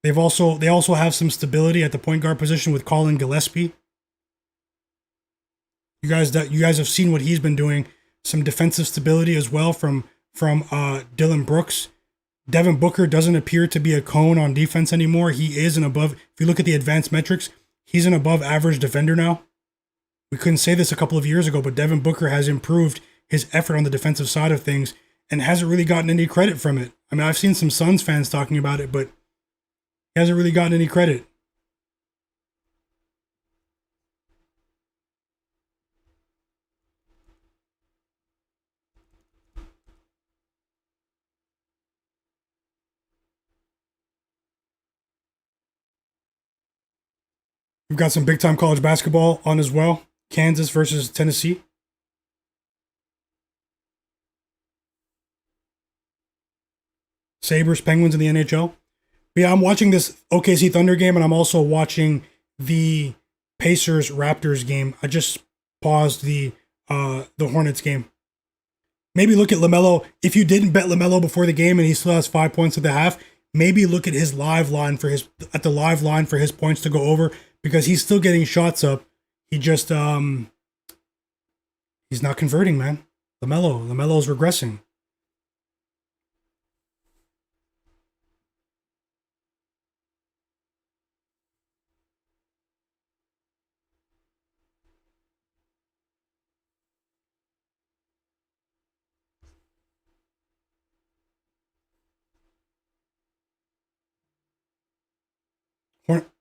They also have some stability at the point guard position with Colin Gillespie. You guys have seen what he's been doing. Some defensive stability as well from Dillon Brooks. Devin Booker doesn't appear to be a cone on defense anymore. He is an above. If you look at the advanced metrics, he's an above average defender now. We couldn't say this a couple of years ago, but Devin Booker has improved his effort on the defensive side of things and hasn't really gotten any credit from it. I mean, I've seen some Suns fans talking about it, but he hasn't really gotten any credit. We've got some big time college basketball on as well. Kansas versus Tennessee. Sabres, Penguins in the NHL. But yeah, I'm watching this OKC Thunder game, and I'm also watching the Pacers Raptors game. I just paused the Hornets game. Maybe look at LaMelo. If you didn't bet LaMelo before the game and he still has 5 points at the half, maybe look at his live line for his points to go over, because he's still getting shots up. He just he's not converting, man. LaMelo's regressing.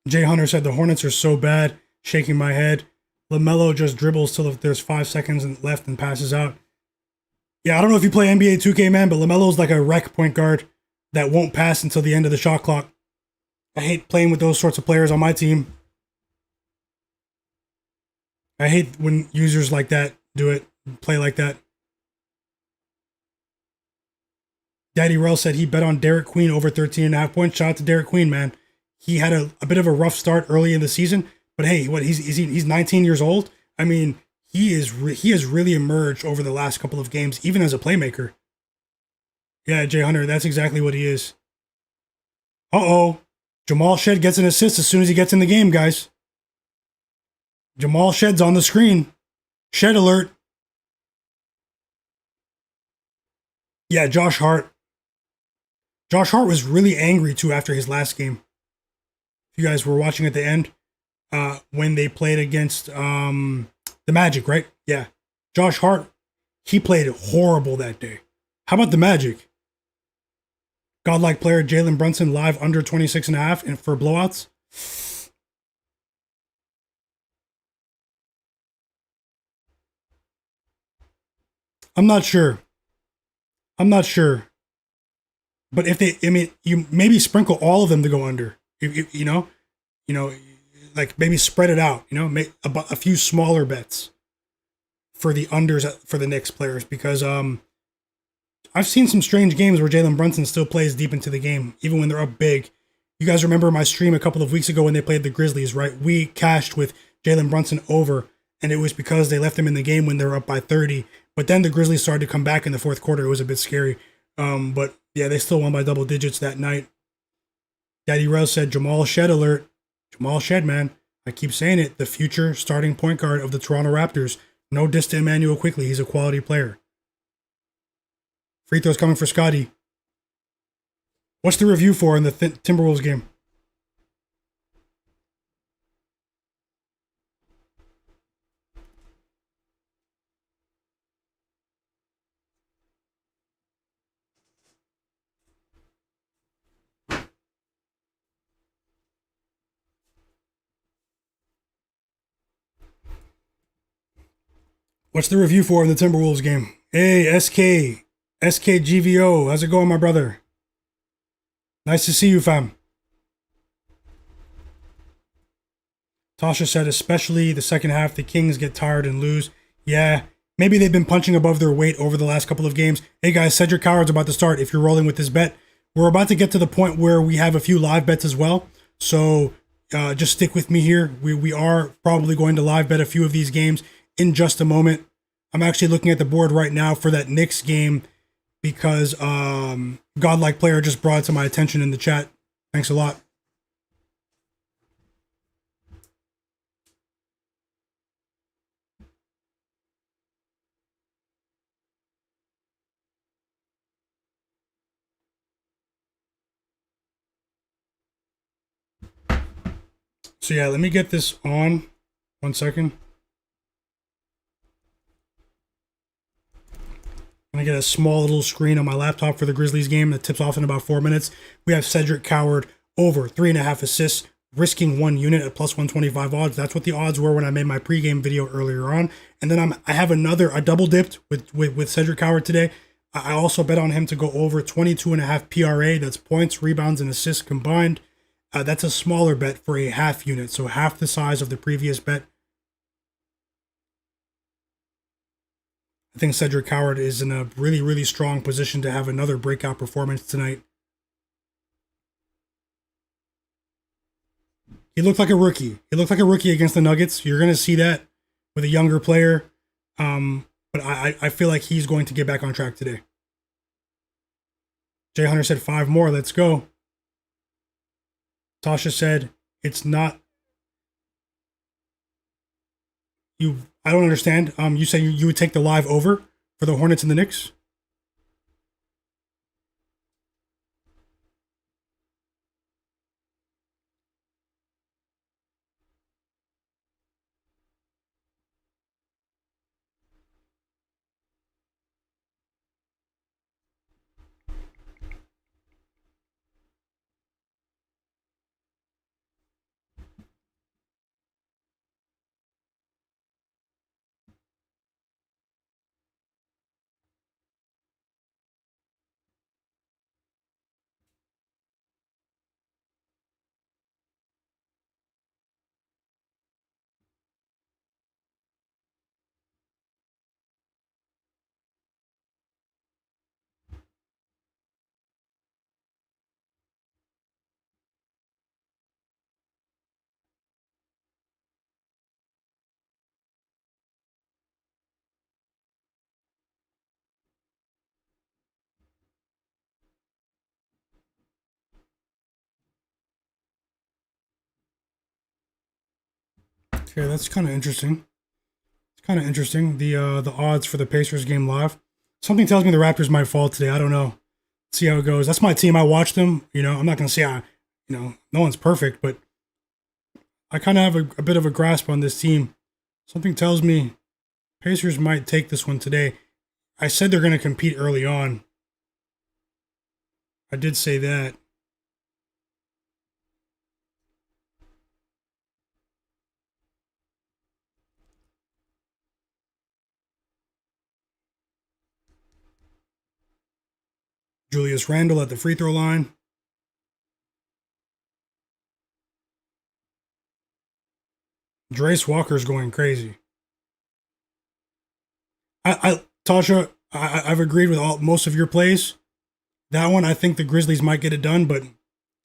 Jay Hunter said the Hornets are so bad, shaking my head. LaMelo just dribbles till there's 5 seconds left and passes out. Yeah, I don't know if you play NBA 2K, man, but LaMelo's like a wreck point guard that won't pass until the end of the shot clock. I hate playing with those sorts of players on my team. I hate when users like that do it, play like that. Daddy Rel said he bet on Derek Queen over 13.5 points. Shout out to Derek Queen, man. He had a bit of a rough start early in the season, but hey, he's 19 years old. I mean, he has really emerged over the last couple of games, even as a playmaker. Yeah, Jay Hunter, that's exactly what he is. Jamal Shed gets an assist as soon as he gets in the game, guys. Jamal Shed's on the screen. Shed alert. Yeah, Josh Hart. Josh Hart was really angry too after his last game. If you guys were watching at the end, when they played against the Magic, right? Yeah. Josh Hart, he played horrible that day. How about the Magic? Godlike player Jalen Brunson live under 26.5 and for blowouts. I'm not sure. But if you maybe sprinkle all of them to go under. You know, like maybe spread it out. Make a few smaller bets for the unders for the Knicks players, because I've seen some strange games where Jalen Brunson still plays deep into the game, even when they're up big. You guys remember my stream a couple of weeks ago when they played the Grizzlies, right? We cashed with Jalen Brunson over, and it was because they left him in the game when they were up by 30. But then the Grizzlies started to come back in the fourth quarter. It was a bit scary. But yeah, they still won by double digits that night. Daddy Rose said, Jamal Shed alert. Jamal Shed, man. I keep saying it. The future starting point guard of the Toronto Raptors. No diss to Emmanuel Quickly. He's a quality player. Free throws coming for Scottie. What's the review for in the Timberwolves game? What's the review for in the Timberwolves game? Hey, SKGVO. How's it going, my brother? Nice to see you, fam. Tasha said, especially the second half, the Kings get tired and lose. Yeah, maybe they've been punching above their weight over the last couple of games. Hey, guys, Cedric Coward's about to start if you're rolling with this bet. We're about to get to the point where we have a few live bets as well. So just stick with me here. We are probably going to live bet a few of these games in just a moment. I'm actually looking at the board right now for that Knicks game because Godlike Player just brought it to my attention in the chat. Thanks a lot. So yeah, let me get this on. 1 second. I'm going to get a small little screen on my laptop for the Grizzlies game that tips off in about 4 minutes. We have Cedric Coward over 3.5 assists, risking 1 unit at plus 125 odds. That's what the odds were when I made my pregame video earlier on. And then I have I double dipped with Cedric Coward today. I also bet on him to go over 22.5 PRA. That's points, rebounds, and assists combined. That's a smaller bet for a half unit, so half the size of the previous bet. I think Cedric Howard is in a really, really strong position to have another breakout performance tonight. He looked like a rookie. He looked like a rookie against the Nuggets. You're going to see that with a younger player. But I feel like he's going to get back on track today. Jay Hunter said 5 more. Let's go. Tasha said it's not. I don't understand. You said you would take the live over for the Hornets and the Knicks? Okay, that's kind of interesting. It's kind of interesting. The odds for the Pacers game live. Something tells me the Raptors might fall today. I don't know. See how it goes. That's my team. I watch them. I'm not gonna say no one's perfect, but I kind of have a bit of a grasp on this team. Something tells me Pacers might take this one today. I said they're gonna compete early on. I did say that. Julius Randle at the free throw line. Drace Walker's going crazy. Tasha, I've agreed with most of your plays. That one, I think the Grizzlies might get it done, but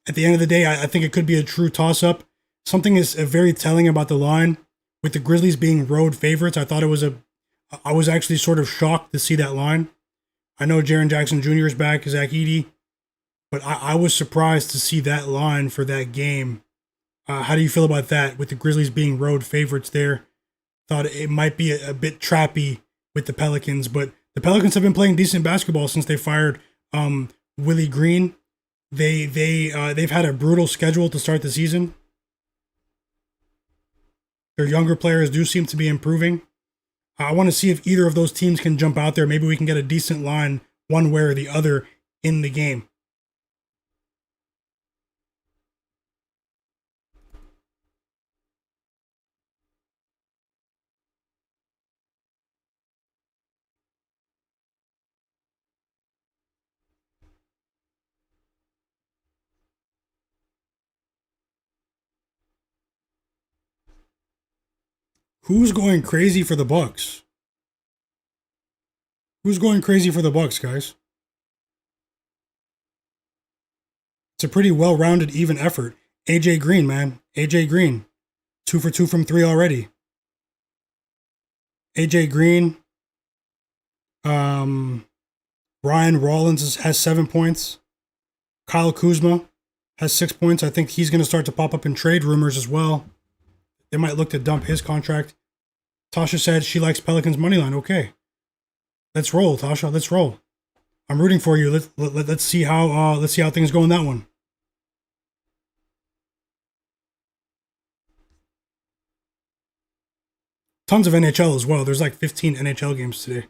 at the end of the day, I think it could be a true toss-up. Something is very telling about the line with the Grizzlies being road favorites. I was actually sort of shocked to see that line. I know Jaren Jackson Jr. is back, Zach Edey, but I was surprised to see that line for that game. How do you feel about that with the Grizzlies being road favorites there? Thought it might be a bit trappy with the Pelicans, but the Pelicans have been playing decent basketball since they fired Willie Green. They've had a brutal schedule to start the season. Their younger players do seem to be improving. I want to see if either of those teams can jump out there. Maybe we can get a decent line one way or the other in the game. Who's going crazy for the Bucks? Who's going crazy for the Bucks, guys? It's a pretty well-rounded, even effort. AJ Green, man. AJ Green. 2 for 2 from 3 already. AJ Green. Ryan Rollins has 7 points. Kyle Kuzma has 6 points. I think he's going to start to pop up in trade rumors as well. They might look to dump his contract. Tasha said she likes Pelicans money line. Okay, let's roll, Tasha. Let's roll. I'm rooting for you. Let's see how things go in that one. Tons of NHL as well. There's like 15 NHL games today.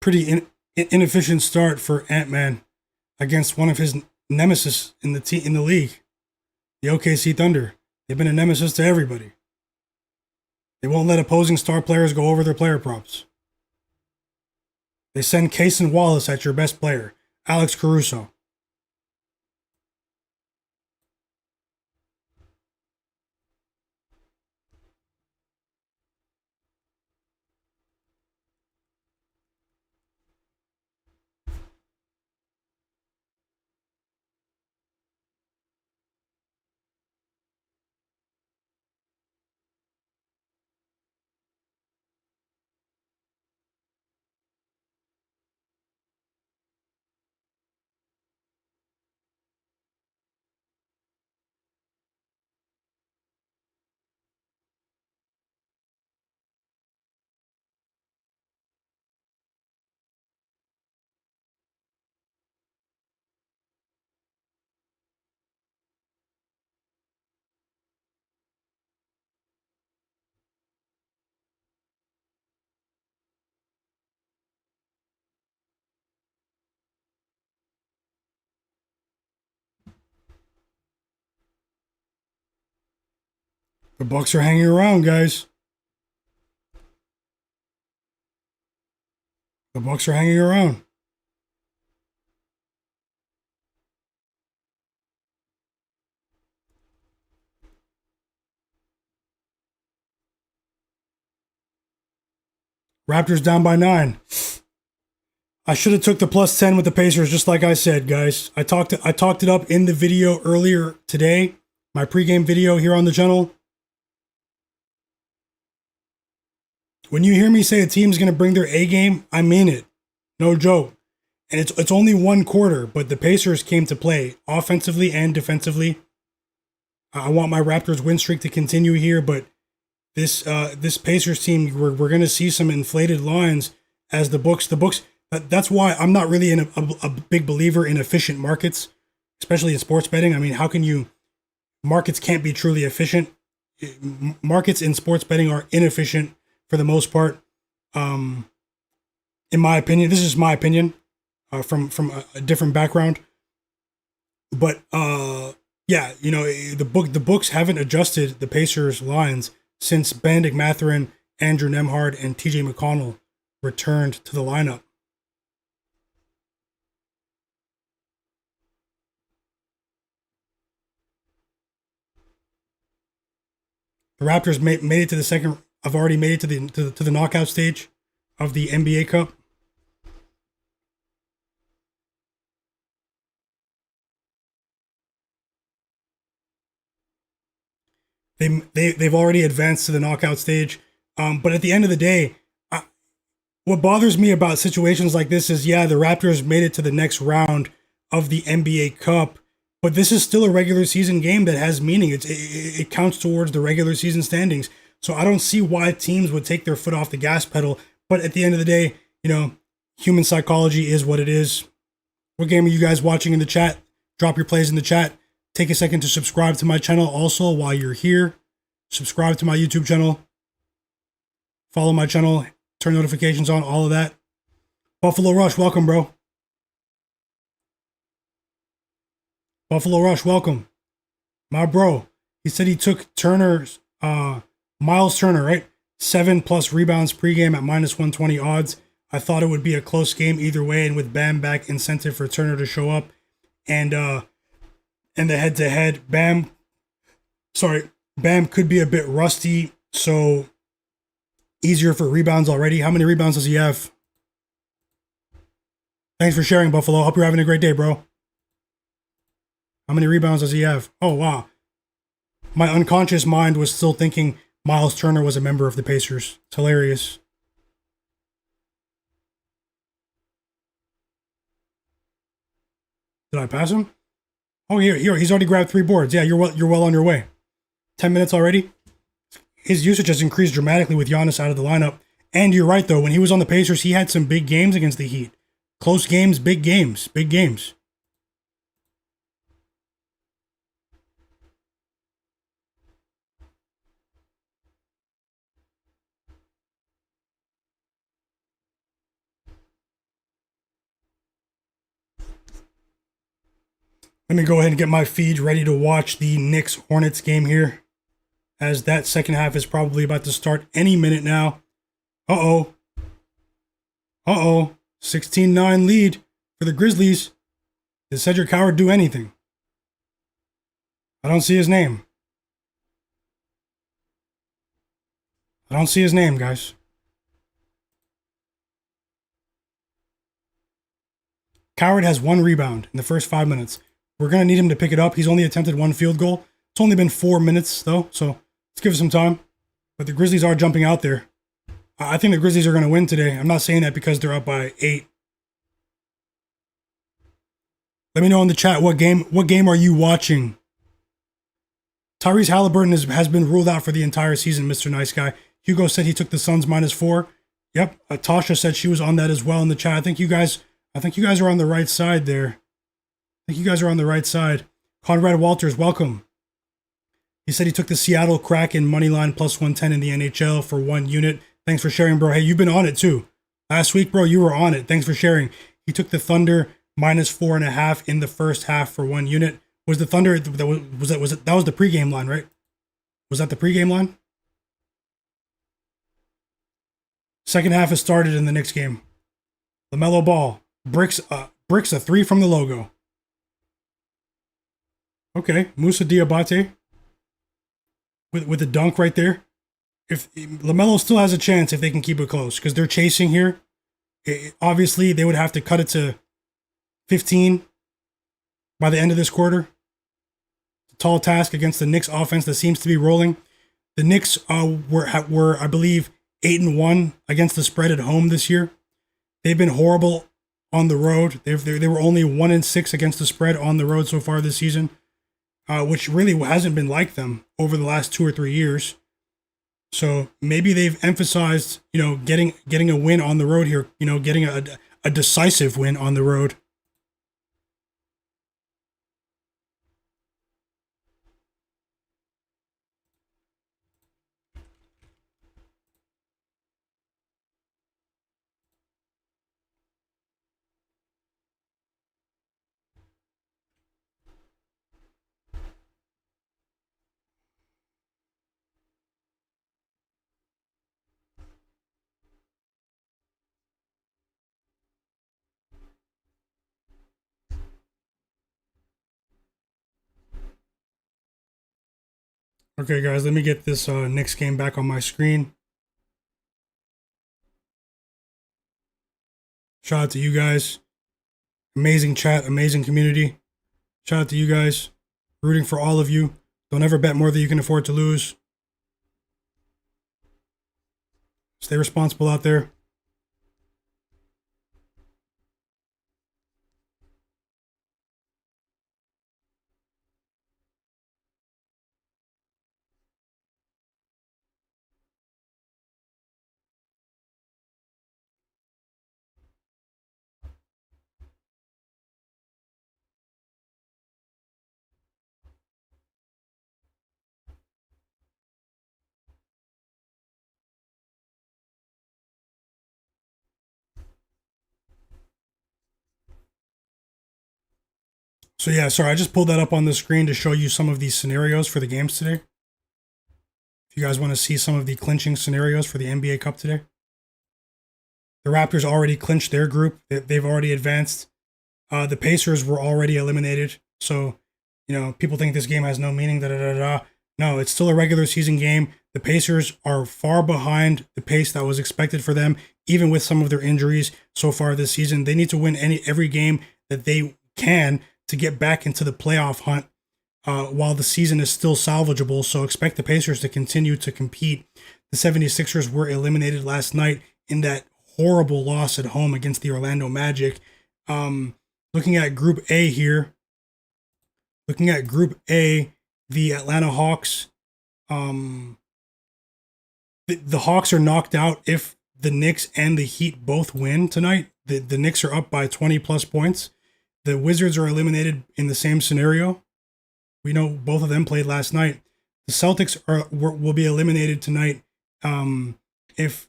pretty inefficient start for Ant-Man against one of his nemesis in the league, the OKC Thunder. They've been a nemesis to everybody. They won't let opposing star players go over their player props. They send Cason Wallace at your best player, Alex Caruso. The Bucks are hanging around, guys. The Bucks are hanging around. Raptors down by 9. I should have took the +10 with the Pacers, just like I said, guys. I talked it up in the video earlier today, my pregame video here on the channel. When you hear me say a team's going to bring their A game, I mean it. No joke. And it's only one quarter, but the Pacers came to play offensively and defensively. I want my Raptors win streak to continue here, but this Pacers team, we're going to see some inflated lines as the books. That's why I'm not really a big believer in efficient markets, especially in sports betting. I mean, markets can't be truly efficient. Markets in sports betting are inefficient for the most part. In my opinion, this is my opinion from a different background. But yeah, the books haven't adjusted the Pacers lines since Benedict Mathurin, Andrew Nembhard, and TJ McConnell returned to the lineup. The Raptors made it to the second. I've already made it to the knockout stage of the NBA Cup. They've already advanced to the knockout stage. But at the end of the day, what bothers me about situations like this is, yeah, the Raptors made it to the next round of the NBA Cup, but this is still a regular season game that has meaning. It counts towards the regular season standings. So I don't see why teams would take their foot off the gas pedal. But at the end of the day, human psychology is what it is. What game are you guys watching in the chat? Drop your plays in the chat. Take a second to subscribe to my channel also while you're here. Subscribe to my YouTube channel. Follow my channel. Turn notifications on, all of that. Buffalo Rush, welcome, bro. Buffalo Rush, welcome. My bro, he said he took Turner's, Miles Turner, right? 7+ rebounds pregame at -120 odds. I thought it would be a close game either way, and with Bam back, incentive for Turner to show up. And the head-to-head, Bam could be a bit rusty, so easier for rebounds already. How many rebounds does he have? Thanks for sharing, Buffalo. Hope you're having a great day, bro. How many rebounds does he have? Oh, wow. My unconscious mind was still thinking Miles Turner was a member of the Pacers. It's hilarious. Did I pass him? Oh, here. He's already grabbed 3 boards. Yeah, you're well on your way. 10 minutes already. His usage has increased dramatically with Giannis out of the lineup. And you're right, though. When he was on the Pacers, he had some big games against the Heat. Close games, big games. Big games. Let me go ahead and get my feed ready to watch the Knicks Hornets game here, as that second half is probably about to start any minute now. Uh-oh. Uh-oh. 16-9 lead for the Grizzlies. Did Cedric Howard do anything? I don't see his name. I don't see his name, guys. Coward has 1 rebound in the first 5 minutes. We're going to need him to pick it up. He's only attempted 1 field goal. It's only been 4 minutes, though, so let's give it some time. But the Grizzlies are jumping out there. I think the Grizzlies are going to win today. I'm not saying that because they're up by 8. Let me know in the chat what game are you watching? Tyrese Halliburton has been ruled out for the entire season, Mr. Nice Guy. Hugo said he took the Suns -4. Yep, Tasha said she was on that as well in the chat. I think you guys are on the right side there. I think you guys are on the right side. Conrad Walters, welcome. He said he took the Seattle Kraken moneyline +110 in the NHL for 1 unit. Thanks for sharing, bro. Hey, you've been on it too. Last week, bro, you were on it. Thanks for sharing. He took the Thunder -4.5 in the first half for 1 unit. Was the Thunder, that was the pregame line, right? Was that the pregame line? Second half has started in the Knicks game. LaMelo Ball bricks a 3 from the logo. Okay, Musa Diabate with the dunk right there. If LaMelo still has a chance if they can keep it close, because they're chasing here. Obviously, they would have to cut it to 15 by the end of this quarter. It's a tall task against the Knicks offense that seems to be rolling. The Knicks were I believe 8-1 against the spread at home this year. They've been horrible on the road. They were only 1-6 against the spread on the road so far this season, which really hasn't been like them over the last 2 or 3 years. So maybe they've emphasized, getting a win on the road here, getting a decisive win on the road. Okay, guys, let me get this Knicks game back on my screen. Shout out to you guys. Amazing chat, amazing community. Shout out to you guys. Rooting for all of you. Don't ever bet more than you can afford to lose. Stay responsible out there. So yeah, sorry, I just pulled that up on the screen to show you some of these scenarios for the games today. If you guys want to see some of the clinching scenarios for the NBA Cup today. The Raptors already clinched their group. They've already advanced. The Pacers were already eliminated. So, people think this game has no meaning. No, it's still a regular season game. The Pacers are far behind the pace that was expected for them, even with some of their injuries so far this season. They need to win every game that they can to get back into the playoff hunt while the season is still salvageable. So expect the Pacers to continue to compete. The 76ers were eliminated last night in that horrible loss at home against the Orlando Magic. Looking at Group A here. Looking at Group A, the Atlanta Hawks. The Hawks are knocked out if the Knicks and the Heat both win tonight. The Knicks are up by 20 plus points. The Wizards are eliminated in the same scenario. We know both of them played last night. The Celtics will be eliminated tonight if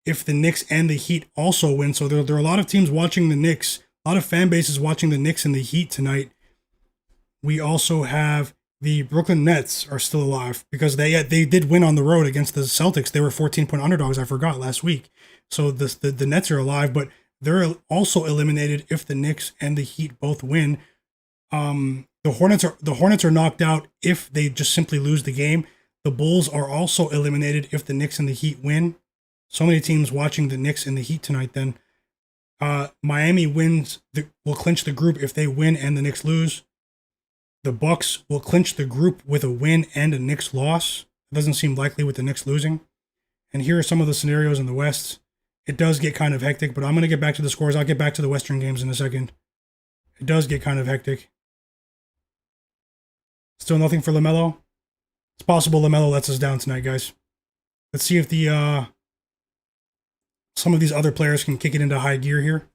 the Knicks and the Heat also win. So there are a lot of teams watching the Knicks. A lot of fan bases watching the Knicks and the Heat tonight. we also have the Brooklyn Nets are still alive because they did win on the road against the Celtics. They were 14-point underdogs, I forgot, last week. So the Nets are alive, but they're also eliminated if the Knicks and the Heat both win. The Hornets are knocked out if they just simply lose the game. The Bulls are also eliminated if the Knicks and the Heat win. So many teams watching the Knicks and the Heat tonight then. Miami will clinch the group if they win and the Knicks lose. The Bucks will clinch the group with a win and a Knicks loss. It doesn't seem likely with the Knicks losing. And here are some of the scenarios in the West. It does get kind of hectic, but I'm going to get back to the scores. I'll get back to the Western games in a second. It does get kind of hectic. Still nothing for LaMelo. It's possible LaMelo lets us down tonight, guys. Let's see if some of these other players can kick it into high gear here.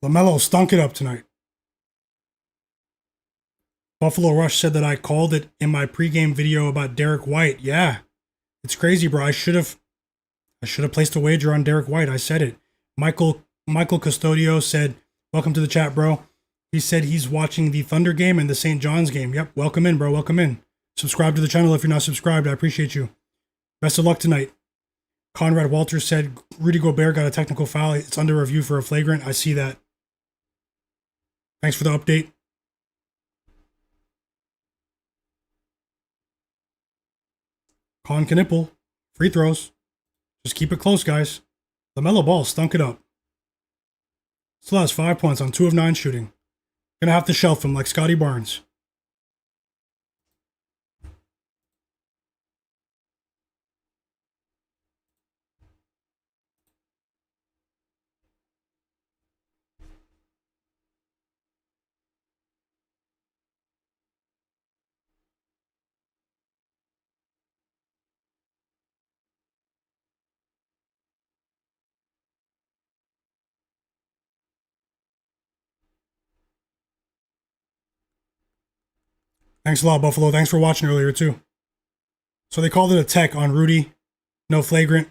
LaMelo stunk it up tonight. Buffalo Rush said that I called it in my pregame video about Derek White. Yeah, it's crazy, bro. I should have placed a wager on Derek White. I said it. Michael Custodio said, "Welcome to the chat, bro." He said he's watching the Thunder game and the St. John's game. Yep, welcome in, bro. Welcome in. Subscribe to the channel if you're not subscribed. I appreciate you. Best of luck tonight. Conrad Walters said Rudy Gobert got a technical foul. It's under review for a flagrant. I see that. Thanks for the update. Con Knipple, free throws. Just keep it close, guys. LaMelo Ball stunk it up. Still has 5 points on 2 of 9 shooting. Gonna have to shelf him like Scottie Barnes. Thanks a lot, Buffalo. Thanks for watching earlier, too. So they called it a tech on Rudy. No flagrant.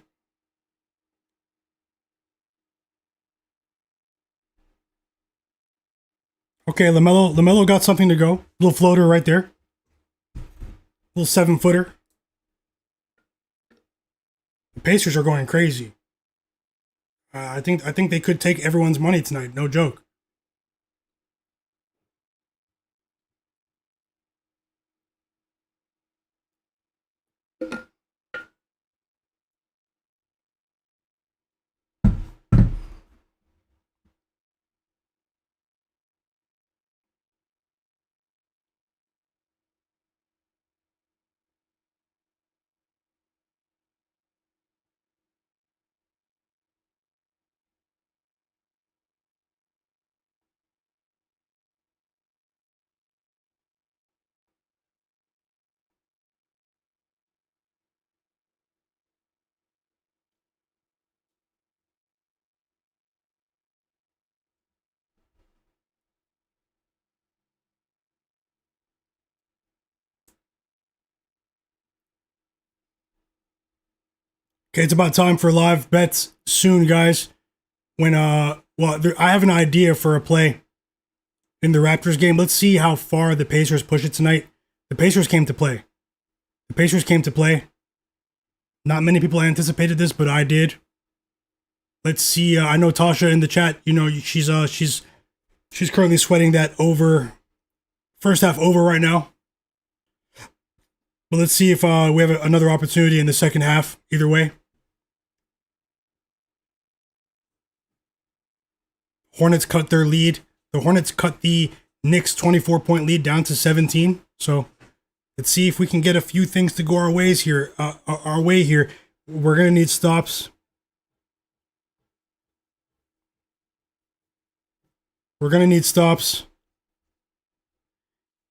Okay, LaMelo got something to go. Little floater right there. Little 7-footer. The Pacers are going crazy. I think they could take everyone's money tonight. No joke. Okay, it's about time for live bets soon, guys. When I have an idea for a play in the Raptors game. Let's see how far the Pacers push it tonight. The Pacers came to play. The Pacers came to play. Not many people anticipated this, but I did. Let's see. I know Tasha in the chat. You know, she's currently sweating that over first half over right now. But let's see if we have another opportunity in the second half. Either way. Hornets cut their lead. The Hornets cut the Knicks 24-point lead down to 17. So let's see if we can get a few things to go our way here. We're gonna need stops.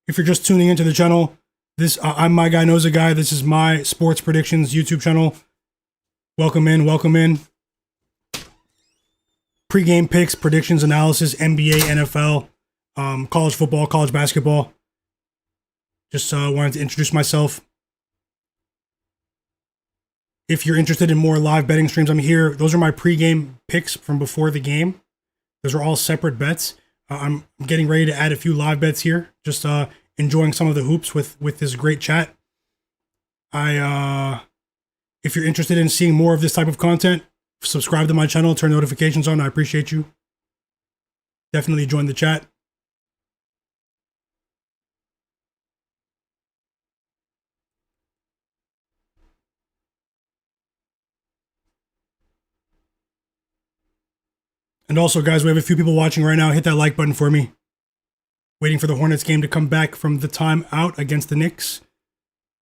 If you're just tuning into the channel, I'm Myguyknowsaguy. This is my sports predictions YouTube channel. Welcome in, welcome in. Pre-game picks, predictions, analysis, NBA, NFL, college football, college basketball. Just wanted to introduce myself. If you're interested in more live betting streams, I'm here. Those are my pre-game picks from before the game. Those are all separate bets. I'm getting ready to add a few live bets here. Just enjoying some of the hoops with this great chat. If you're interested in seeing more of this type of content, subscribe to my channel, turn notifications on. I appreciate you. Definitely join the chat. And also, guys, we have a few people watching right now. Hit that like button for me. Waiting for the Hornets game to come back from the timeout against the Knicks.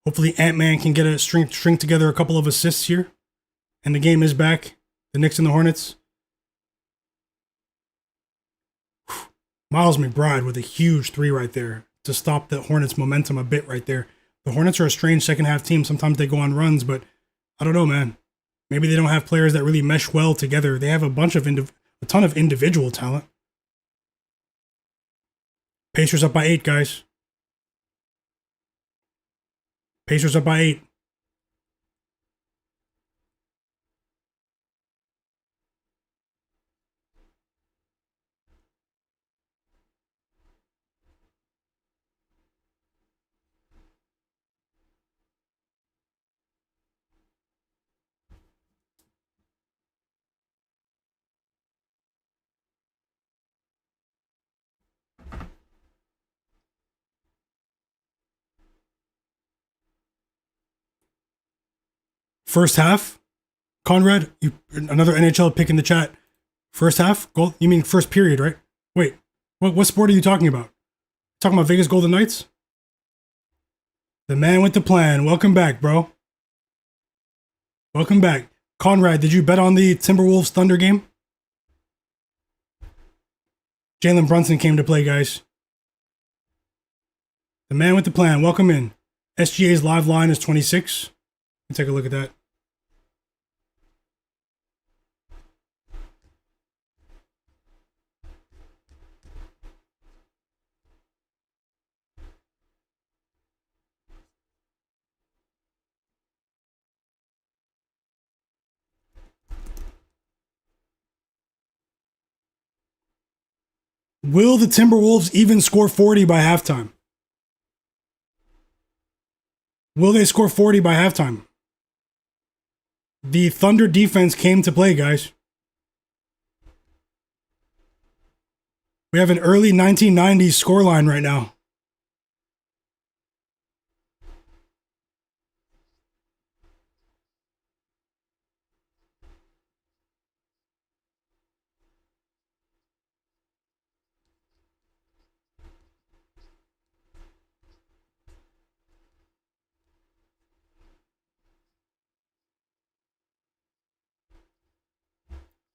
Hopefully Ant-Man can get a string together a couple of assists here. And the game is back. The Knicks and the Hornets. Miles McBride with a huge three right there to stop the Hornets' momentum a bit right there. The Hornets are a strange second half team. Sometimes they go on runs, but I don't know, man. Maybe they don't have players that really mesh well together. They have a ton of individual talent. Pacers up by 8, guys. Pacers up by 8. First half, Conrad, another NHL pick in the chat. First half, goal? You mean first period, right? Wait, what sport are you talking about? Talking about Vegas Golden Knights? The man with the plan. Welcome back, bro. Welcome back. Conrad, did you bet on the Timberwolves Thunder game? Jalen Brunson came to play, guys. The man with the plan. Welcome in. SGA's live line is 26. Let's take a look at that. Will the Timberwolves even score 40 by halftime? Will they score 40 by halftime? The Thunder defense came to play, guys. We have an early 1990s scoreline right now.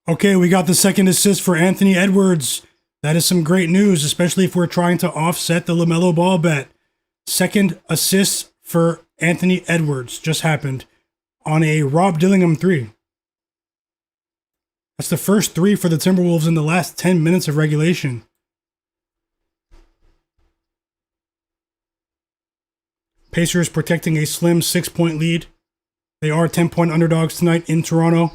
Okay, we got the second assist for Anthony Edwards. That is some great news, especially if we're trying to offset the LaMelo Ball bet. Second assist for Anthony Edwards just happened on a Rob Dillingham 3. That's the first 3 for the Timberwolves in the last 10 minutes of regulation. Pacers protecting a slim 6-point lead. They are 10-point underdogs tonight in Toronto.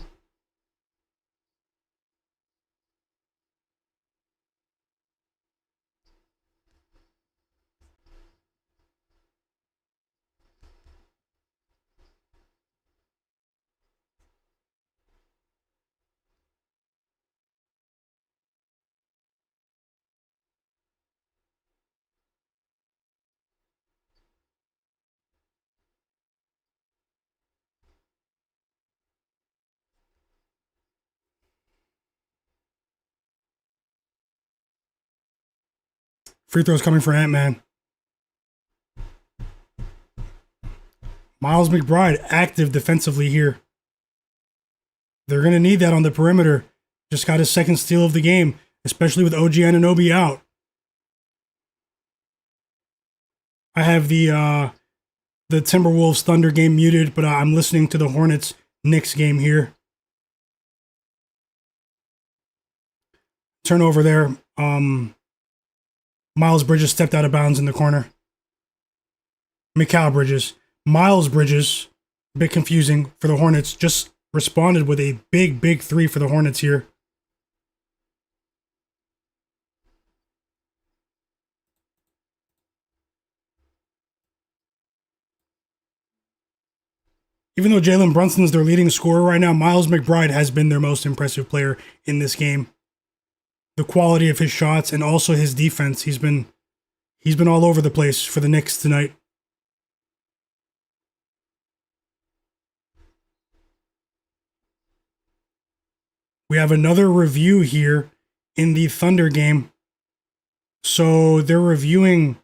Free throws coming for Ant-Man. Miles McBride active defensively here. They're going to need that on the perimeter. Just got his second steal of the game, especially with OG Anunoby out. I have the Timberwolves Thunder game muted, but I'm listening to the Hornets Knicks game here. Turnover there. Miles Bridges stepped out of bounds in the corner. Mikal Bridges. Miles Bridges, a bit confusing for the Hornets, just responded with a big three for the Hornets here. Even though Jalen Brunson is their leading scorer right now, Miles McBride has been their most impressive player in this game. The quality of his shots and also his defense, he's been all over the place for the Knicks tonight. We have another review here in the Thunder game. So they're reviewing.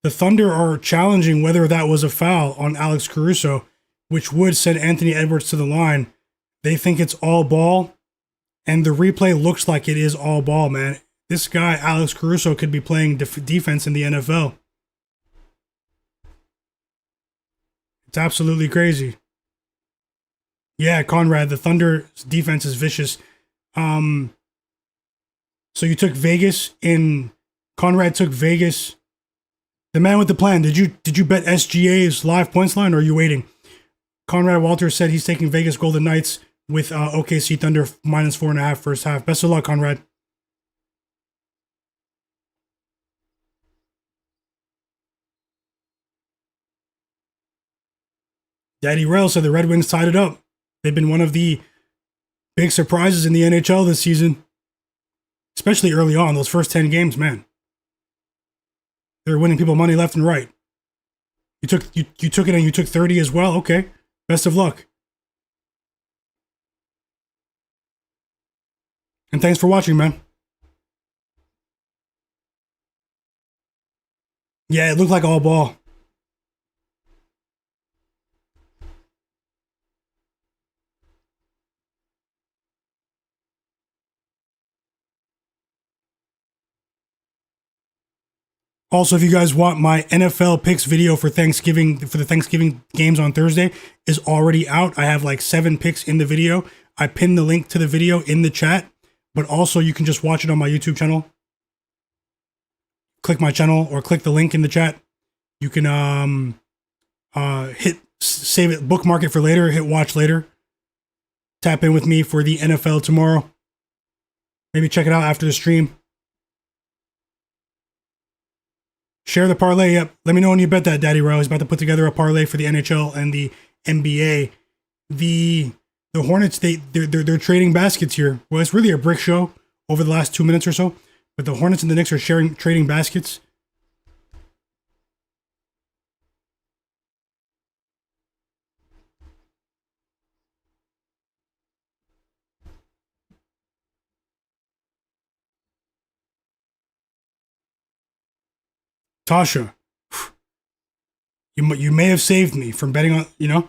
The Thunder are challenging whether that was a foul on Alex Caruso, which would send Anthony Edwards to the line. They think it's all ball, and the replay looks like it is all ball, man. This guy, Alex Caruso, could be playing defense in the NFL. It's absolutely crazy. Yeah, Conrad, the Thunder's defense is vicious. So you took Vegas in. Conrad took Vegas. The man with the plan. Did you bet SGA's live points line, or are you waiting? Conrad Walters said he's taking Vegas Golden Knights with OKC Thunder -4.5 first half. Best of luck, Conrad. Daddy Rail said the Red Wings tied it up. They've been one of the big surprises in the NHL this season, especially early on. Those first 10 games, man. They're winning people money left and right. You took it and you took 30 as well. Okay. Best of luck. And thanks for watching, man. Yeah, it looked like all ball. Also, if you guys want my NFL picks video for Thanksgiving, for the Thanksgiving games on Thursday, is already out. I have like 7 picks in the video. I pinned the link to the video in the chat, but also you can just watch it on my YouTube channel. Click my channel or click the link in the chat. You can save it, bookmark it for later, hit watch later. Tap in with me for the NFL tomorrow. Maybe check it out after the stream. Share the parlay. Yep. Let me know when you bet that, Daddy Row. He's about to put together a parlay for the NHL and the NBA. The Hornets, they're trading baskets here. Well, it's really a brick show over the last 2 minutes or so. But the Hornets and the Knicks are trading baskets. Tasha, you may have saved me from betting on, you know.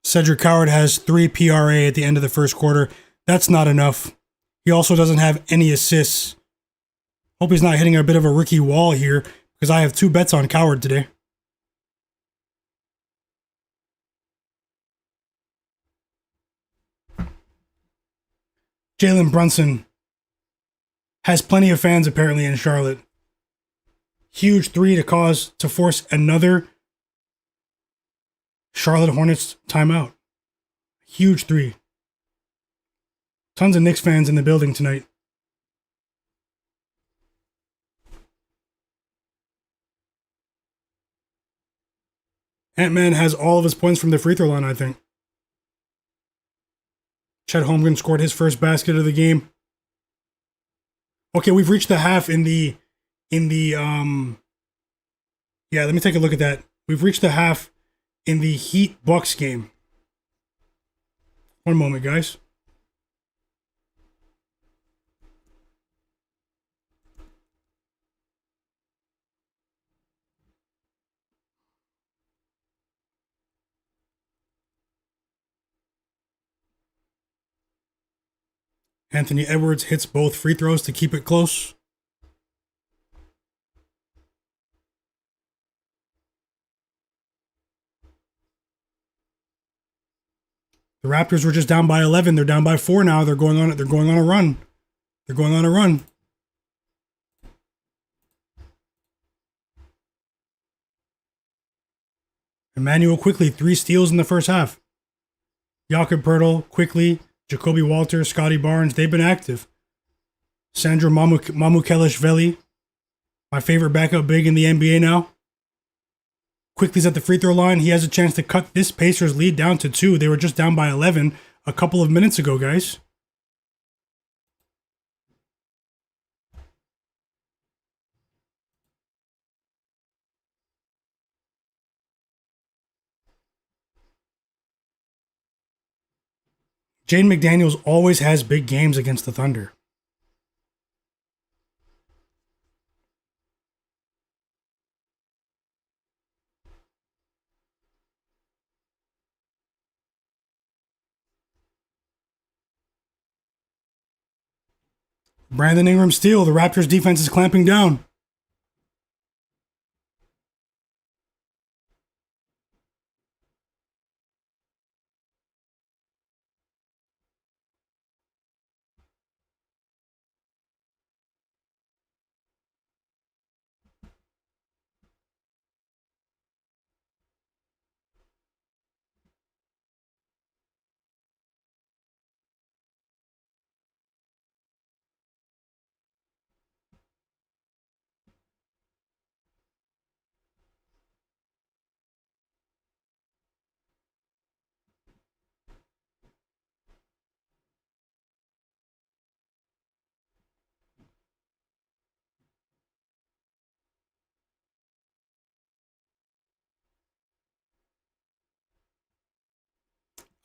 Cedric Howard has 3 PRA at the end of the first quarter. That's not enough. He also doesn't have any assists. Hope he's not hitting a bit of a rookie wall here, because I have 2 bets on Coward today. Jalen Brunson has plenty of fans apparently in Charlotte. Huge 3 to force another Charlotte Hornets timeout. Huge 3. Tons of Knicks fans in the building tonight. Ant-Man has all of his points from the free throw line, I think. Chet Holmgren scored his first basket of the game. Okay, we've reached the half yeah, let me take a look at that. We've reached the half in the Heat Bucks game. One moment, guys. Anthony Edwards hits both free throws to keep it close. The Raptors were just down by 11. They're down by 4 now. They're going on a run. They're going on a run. Emmanuel quickly, 3 steals in the first half. Jakob Poeltl, quickly, Jacoby Walter, Scottie Barnes, they've been active. Sandro Mamukelashvili, my favorite backup big in the NBA now. Quickly's at the free throw line. He has a chance to cut this Pacers lead down to 2. They were just down by 11 a couple of minutes ago, guys. Jaden McDaniels always has big games against the Thunder. Brandon Ingram steal. The Raptors defense is clamping down.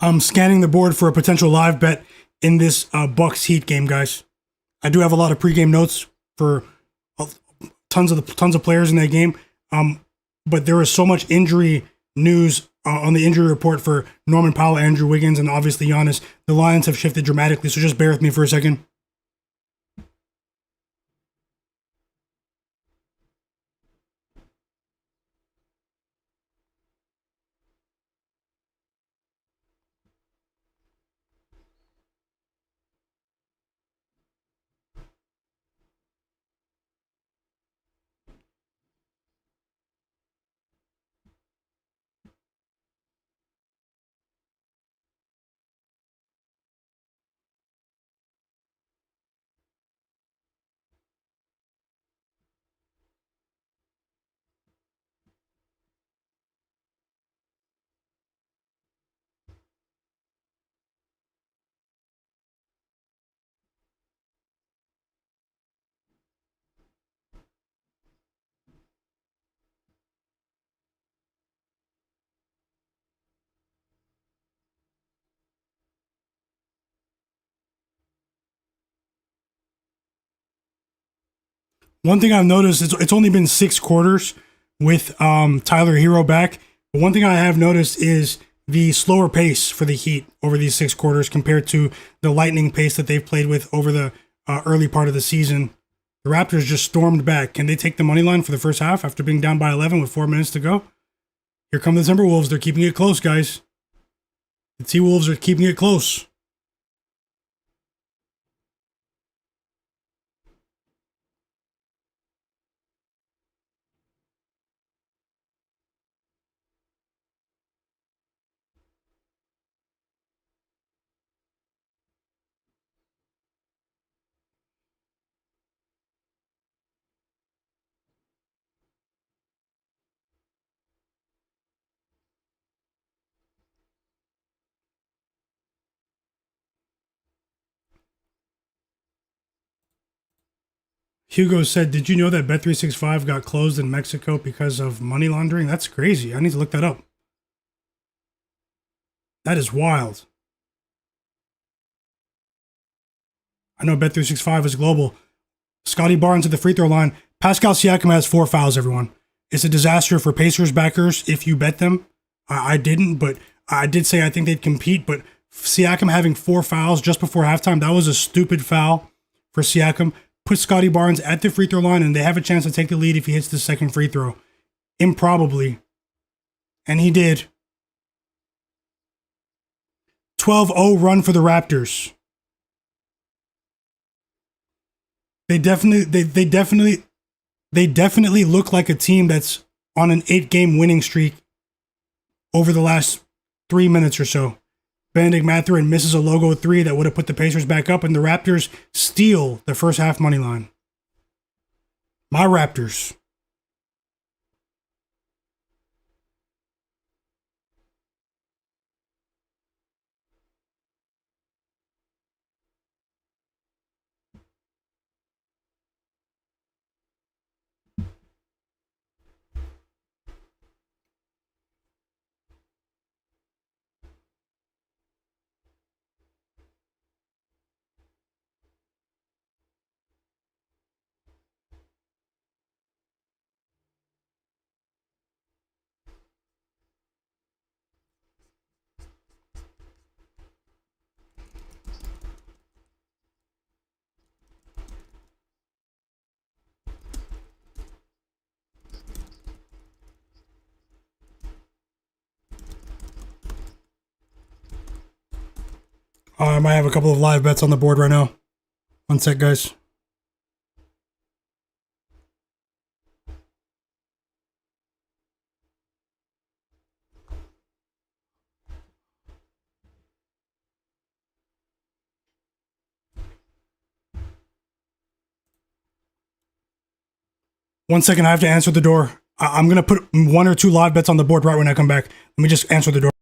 I'm scanning the board for a potential live bet in this Bucks Heat game, guys. I do have a lot of pregame notes for tons of players in that game. But there is so much injury news on the injury report for Norman Powell, Andrew Wiggins, and obviously Giannis. The lines have shifted dramatically, so just bear with me for a second. One thing I've noticed is it's only been 6 quarters with Tyler Herro back. But one thing I have noticed is the slower pace for the Heat over these 6 quarters compared to the lightning pace that they've played with over the early part of the season. The Raptors just stormed back. Can they take the money line for the first half after being down by 11 with 4 minutes to go? Here come the Timberwolves. They're keeping it close, guys. The T-Wolves are keeping it close. Hugo said, did you know that Bet365 got closed in Mexico because of money laundering? That's crazy. I need to look that up. That is wild. I know Bet365 is global. Scottie Barnes at the free throw line. Pascal Siakam has 4 fouls, everyone. It's a disaster for Pacers backers if you bet them. I didn't, but I did say I think they'd compete, but Siakam having 4 fouls just before halftime. That was a stupid foul for Siakam. Put Scottie Barnes at the free throw line, and they have a chance to take the lead if he hits the second free throw. Improbably. And he did. 12-0 run for the Raptors. They definitely look like a team that's on an 8-game winning streak over the last 3 minutes or so. Benedict Mathurin misses a logo 3 that would have put the Pacers back up, and the Raptors steal the first half money line. My Raptors. I might have a couple of live bets on the board right now. One sec, guys. One second, I have to answer the door. I'm going to put 1 or 2 live bets on the board right when I come back. Let me just answer the door.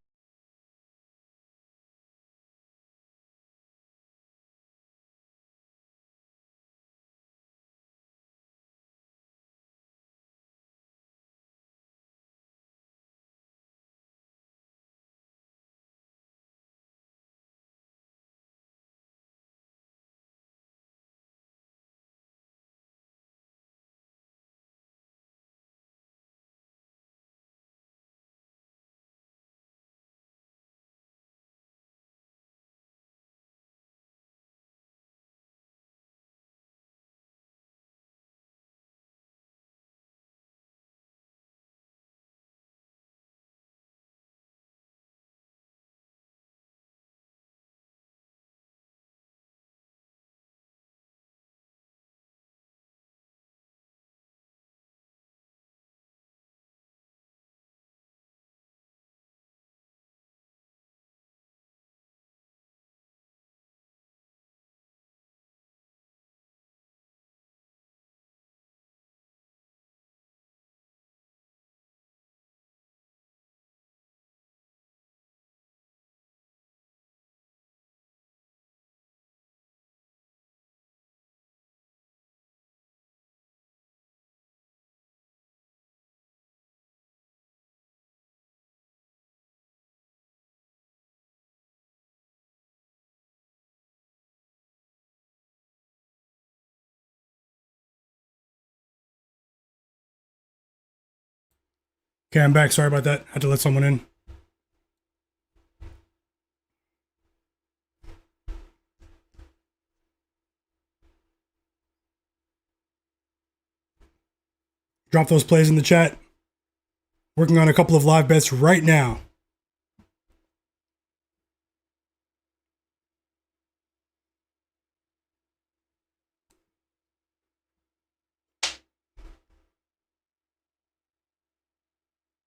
Okay, I'm back. Sorry about that. I had to let someone in. Drop those plays in the chat. Working on a couple of live bets right now.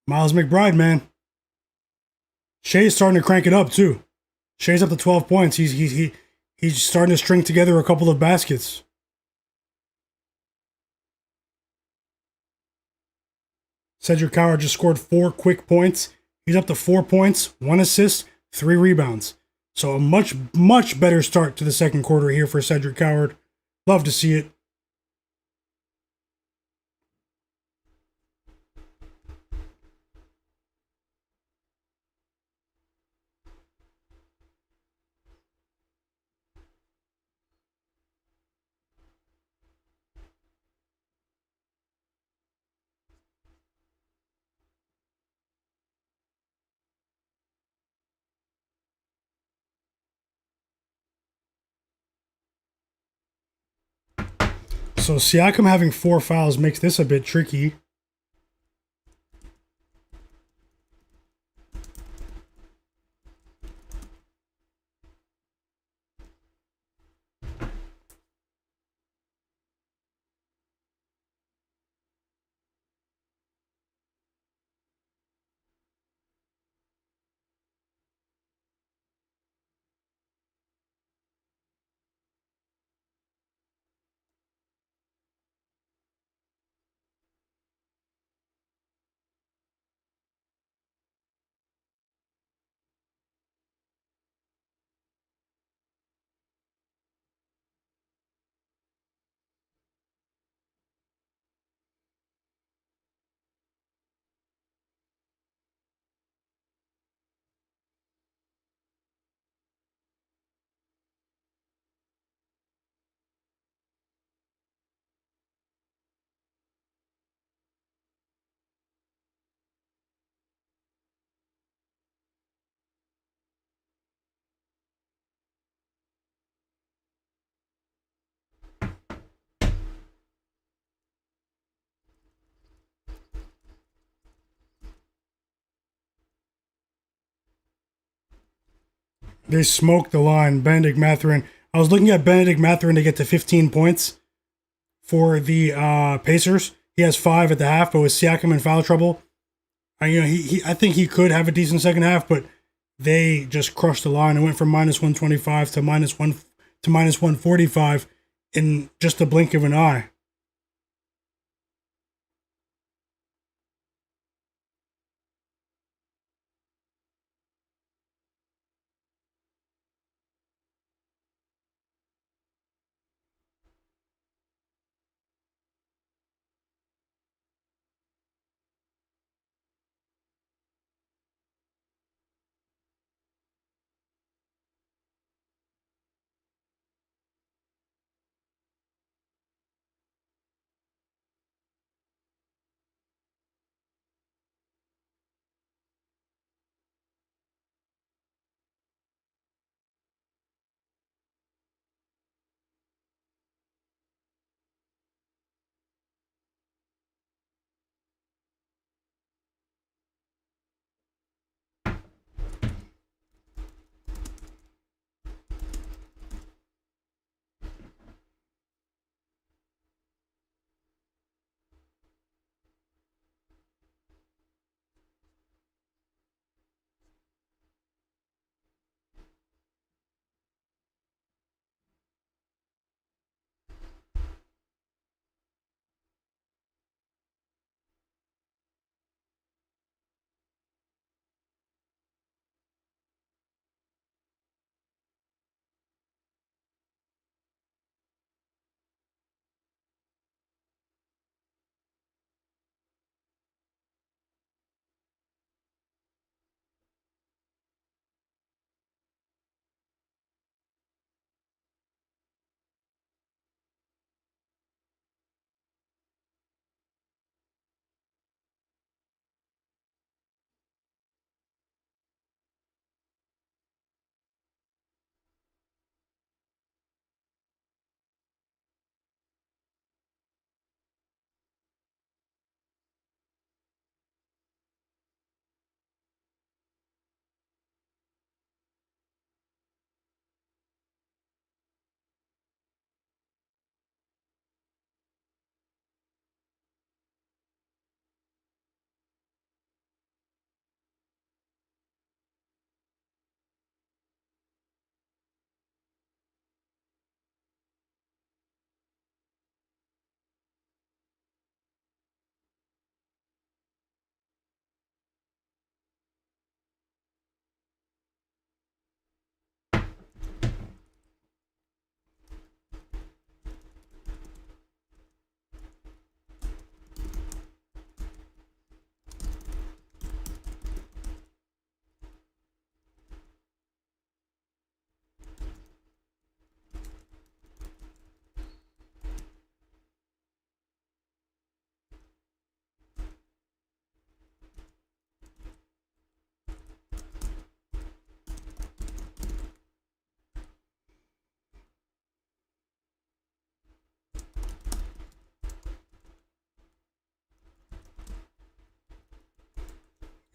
Miles McBride, man. Shai's starting to crank it up too. Shai's up to 12 points. He's starting to string together a couple of baskets. Cedric Howard just scored 4 quick points. He's up to 4 points, 1 assist, 3 rebounds. So a much, much better start to the second quarter here for Cedric Howard. Love to see it. So Siakam having 4 fouls makes this a bit tricky. They smoked the line. Benedict Mathurin. I was looking at Benedict Mathurin to get to 15 points for the Pacers. He has 5 at the half, but with Siakam in foul trouble, I think he could have a decent second half, but they just crushed the line and went from minus 125 to minus 145 in just a blink of an eye.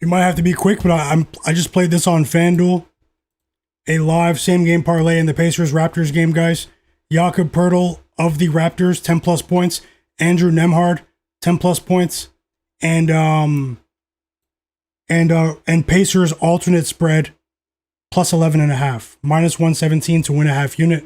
You might have to be quick, but I just played this on FanDuel. A live same game parlay in the Pacers Raptors game, guys. Jakob Poeltl of the Raptors, 10 plus points. Andrew Nembhard, 10 plus points. And Pacers alternate spread plus 11.5. Minus 117 to win a half unit.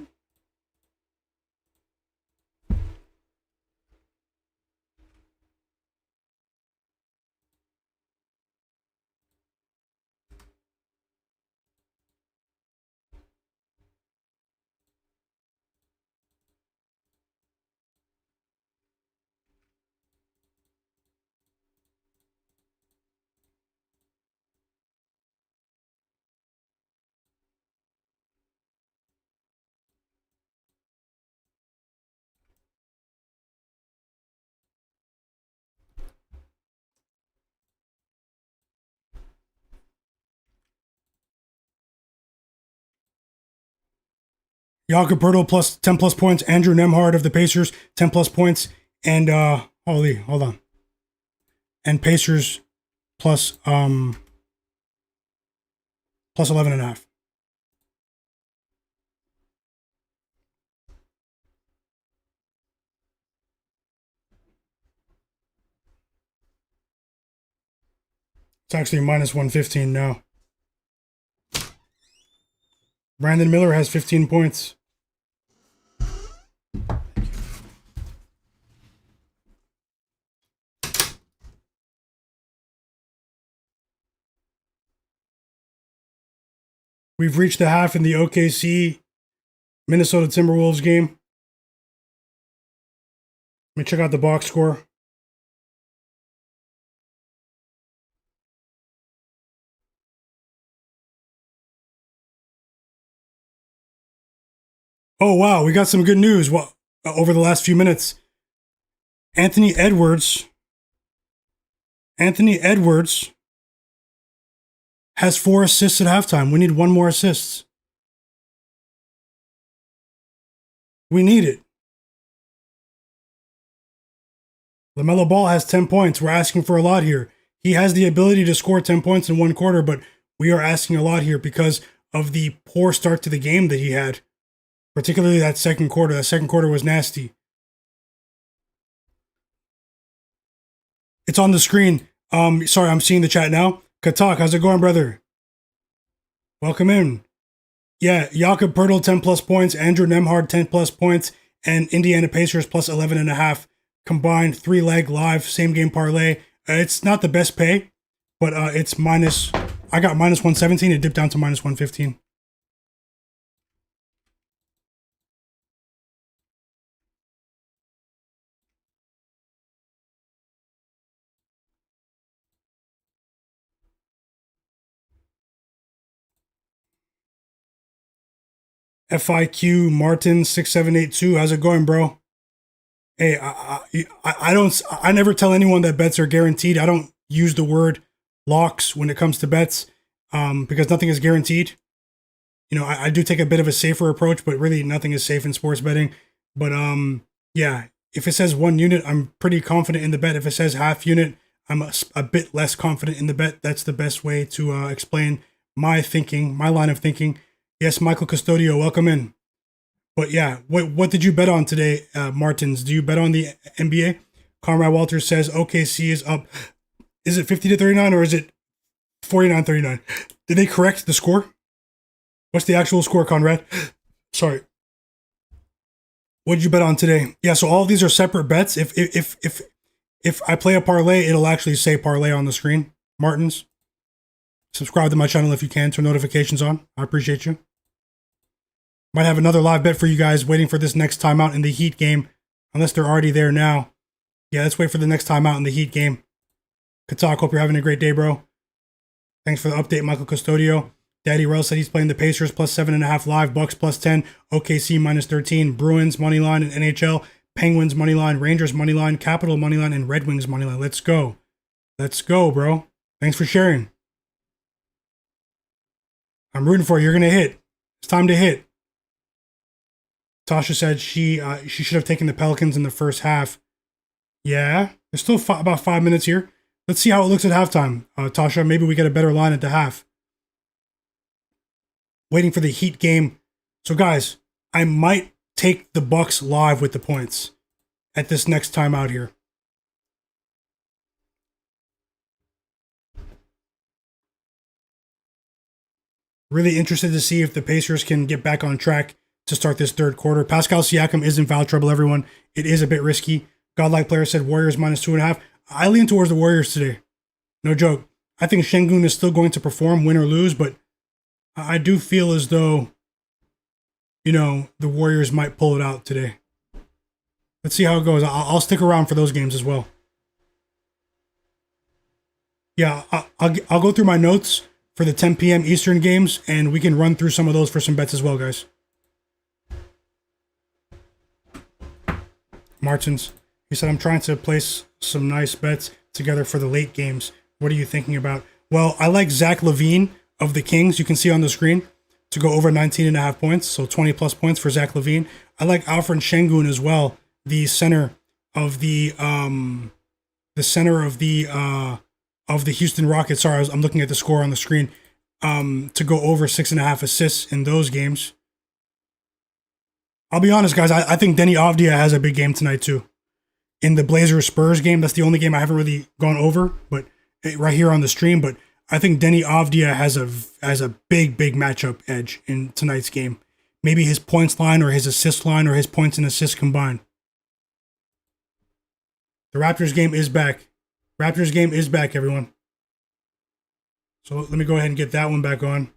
Jakob Poeltl plus 10 plus points. Andrew Nembhard of the Pacers, 10 plus points. And hold on. And Pacers plus 11.5. It's actually minus 115 now. Brandon Miller has 15 points. We've reached the half in the OKC Minnesota Timberwolves game. Let me check out the box score. Oh, wow. We got some good news over the last few minutes. Anthony Edwards has 4 assists at halftime. We need 1 more assist. We need it. LaMelo Ball has 10 points. We're asking for a lot here. He has the ability to score 10 points in 1 quarter, but we are asking a lot here because of the poor start to the game that he had. Particularly that second quarter. That second quarter was nasty. It's on the screen. Sorry, I'm seeing the chat now. Katak, how's it going, brother? Welcome in. Yeah, Jakob Poeltl, 10 plus points. Andrew Nembhard, 10 plus points. And Indiana Pacers plus 11.5. Combined 3-leg live same game parlay. It's not the best pay, but it's minus. I got minus 117. It dipped down to minus 115. FIQ Martin 6782. How's it going, bro? Hey, I never tell anyone that bets are guaranteed. I don't use the word locks when it comes to bets, because nothing is guaranteed. You know, I do take a bit of a safer approach, but really nothing is safe in sports betting. But yeah, if it says 1 unit, I'm pretty confident in the bet. If it says half unit, I'm a bit less confident in the bet. That's the best way to explain my thinking, my line of thinking. Yes, Michael Custodio, welcome in. But yeah, what did you bet on today, Martins? Do you bet on the NBA? Conrad Walters says OKC is up. Is it 50-39 or is it 49-39? Did they correct the score? What's the actual score, Conrad? Sorry. What did you bet on today? Yeah, so all of these are separate bets. If I play a parlay, it'll actually say parlay on the screen. Martins, subscribe to my channel if you can. Turn notifications on. I appreciate you. Might have another live bet for you guys waiting for this next timeout in the Heat game. Unless they're already there now. Yeah, let's wait for the next timeout in the Heat game. Katak, hope you're having a great day, bro. Thanks for the update, Michael Custodio. Daddy Rel said he's playing the Pacers plus 7.5 live, Bucks plus 10, OKC minus 13, Bruins moneyline and NHL, Penguins moneyline, Rangers moneyline, Capital moneyline, and Red Wings moneyline. Let's go. Let's go, bro. Thanks for sharing. I'm rooting for you. You're going to hit. It's time to hit. Tasha said she should have taken the Pelicans in the first half. Yeah, there's still about 5 minutes here. Let's see how it looks at halftime. Tasha, maybe we get a better line at the half. Waiting for the Heat game. So guys, I might take the Bucks live with the points at this next time out here. Really interested to see if the Pacers can get back on track to start this third quarter. Pascal Siakam is in foul trouble, everyone. It is a bit risky. Godlike player said Warriors -2.5. I lean towards the Warriors today. No joke. I think Sengun is still going to perform, win or lose, but I do feel as though, the Warriors might pull it out today. Let's see how it goes. I'll stick around for those games as well. Yeah, I'll go through my notes for the 10 p.m. Eastern games, and we can run through some of those for some bets as well, guys. Martins, he said, I'm trying to place some nice bets together for the late games. What are you thinking about? Well, I like Zach LaVine of the Kings. You can see on the screen to go over 19.5 points, so 20 plus points for Zach LaVine. I like Alperen Sengun as well, the center of the Houston Rockets. Sorry, I'm looking at the score on the screen. To go over 6.5 assists in those games. I'll be honest, guys. I think Deni Avdija has a big game tonight too. In the Blazers-Spurs game, that's the only game I haven't really gone over, but right here on the stream. But I think Deni Avdija has a big matchup edge in tonight's game. Maybe his points line or his assist line or his points and assists combined. The Raptors game is back. Raptors game is back, everyone. So let me go ahead and get that one back on.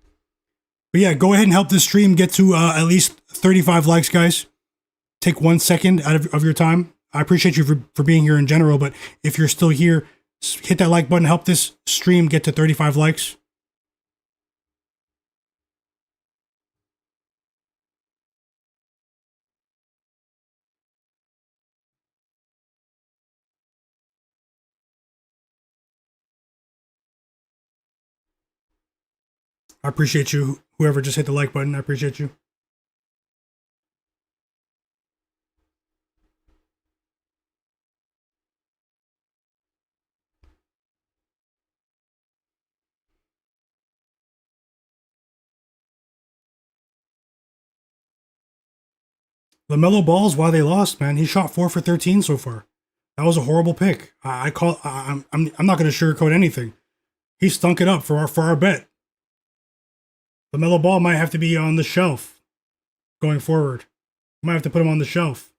But yeah, go ahead and help this stream get to at least 35 likes, guys. Take 1 second out of your time. I appreciate you for being here in general, but if you're still here, hit that like button. Help this stream get to 35 likes. I appreciate you. Whoever just hit the like button, I appreciate you. LaMelo Ball's why they lost, man. He shot 4 for 13 so far. That was a horrible pick. I'm not going to sugarcoat anything. He stunk it up for our bet. LaMelo Ball might have to be on the shelf going forward. Might have to put him on the shelf.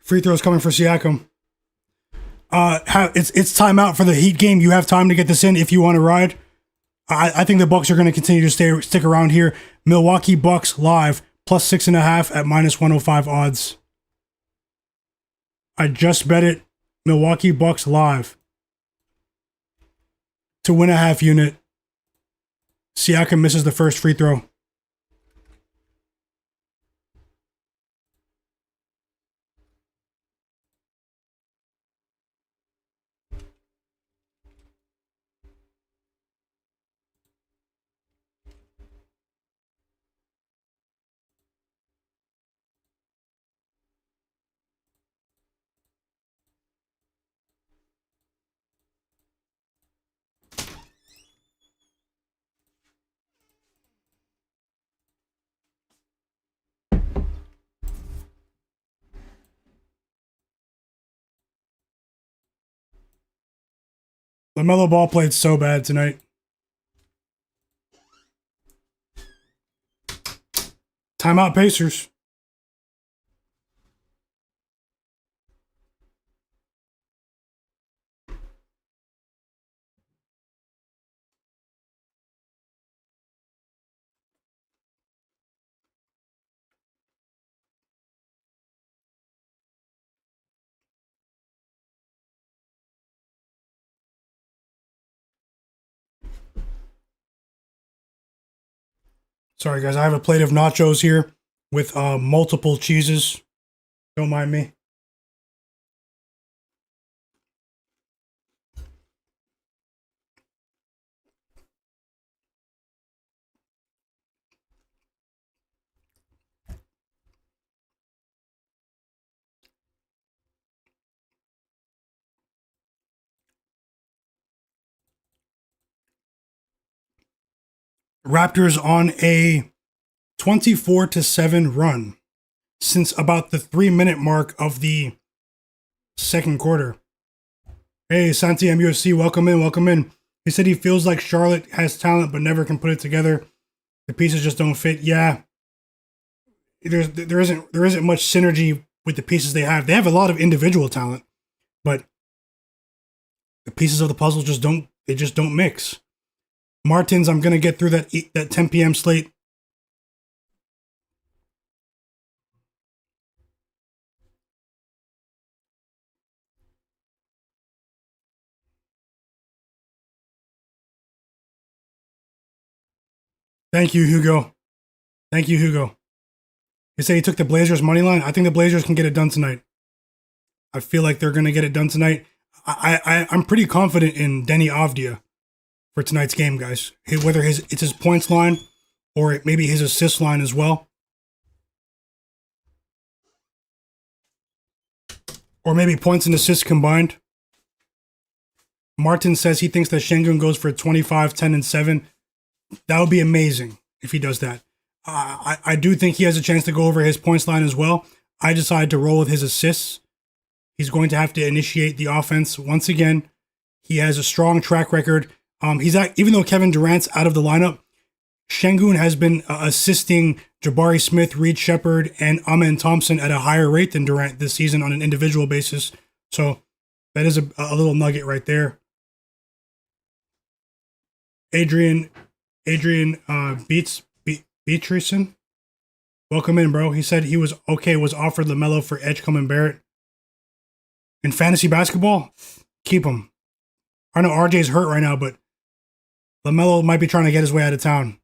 Free throws coming for Siakam. It's timeout for the Heat game. You have time to get this in if you want to ride. I think the Bucks are going to continue to stick around here. Milwaukee Bucks live plus 6.5 at -105 odds. I just bet it. Milwaukee Bucks live to win a half unit. Siakam misses the first free throw. LaMelo Ball played so bad tonight. Timeout Pacers. Sorry, guys. I have a plate of nachos here with multiple cheeses. Don't mind me. Raptors on a 24-7 run since about the 3-minute mark of the second quarter. Hey, Santi MUFC, welcome in, welcome in. He said he feels like Charlotte has talent but never can put it together. The pieces just don't fit. Yeah, there isn't much synergy with the pieces they have. They have a lot of individual talent, but the pieces of the puzzle just don't mix. Martins, I'm gonna get through that 10 p.m. slate. Thank you, Hugo. Thank you, Hugo. You say he took the Blazers money line. I think the Blazers can get it done tonight. I feel like they're gonna get it done tonight. I'm pretty confident in Denny Avdia for tonight's game, guys. Whether it's his points line or maybe his assist line as well, or maybe points and assists combined. Martin says he thinks that Sengun goes for 25, 10, and 7. That would be amazing if he does that. I do think he has a chance to go over his points line as well. I decided to roll with his assists. He's going to have to initiate the offense once again. He has a strong track record. Even though Kevin Durant's out of the lineup, Sengun has been assisting Jabari Smith, Reed Shepard, and Amen Thompson at a higher rate than Durant this season on an individual basis. So that is a little nugget right there. Adrian Beatriceson, welcome in, bro. He said he was offered LaMelo for Edgecombe Barrett. In fantasy basketball, keep him. I know RJ's hurt right now, but LaMelo might be trying to get his way out of town.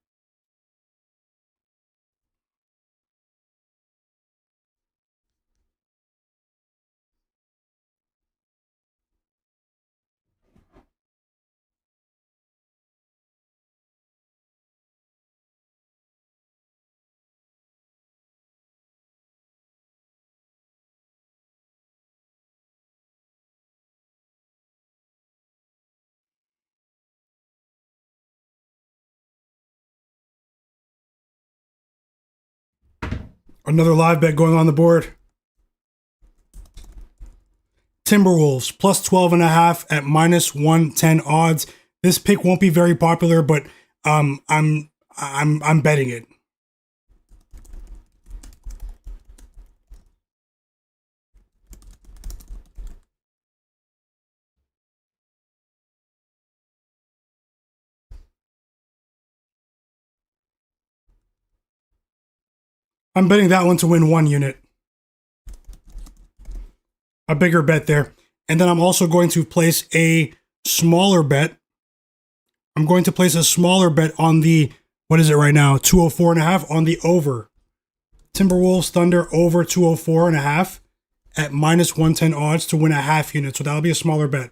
Another live bet going on the board. Timberwolves plus 12.5 at minus 110 odds. This pick won't be very popular, but I'm betting it. I'm betting that one to win 1 unit. A bigger bet there. And then I'm also going to place a smaller bet. I'm going to place a smaller bet on the, what is it right now? 204.5 on the over. Timberwolves Thunder over 204.5 at minus 110 odds to win a half unit. So that'll be a smaller bet.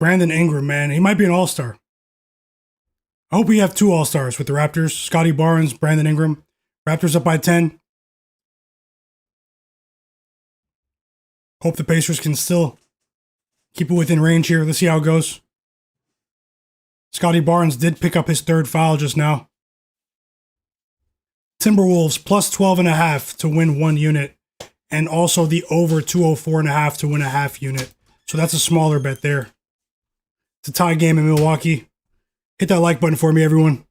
Brandon Ingram, man, he might be an all-star. I hope we have 2 all-stars with the Raptors. Scottie Barnes, Brandon Ingram. Raptors up by 10. Hope the Pacers can still keep it within range here. Let's see how it goes. Scottie Barnes did pick up his 3rd foul just now. Timberwolves plus 12.5 to win 1 unit. And also the over 204.5 to win a half unit. So that's a smaller bet there. It's a tie game in Milwaukee. Hit that like button for me, everyone.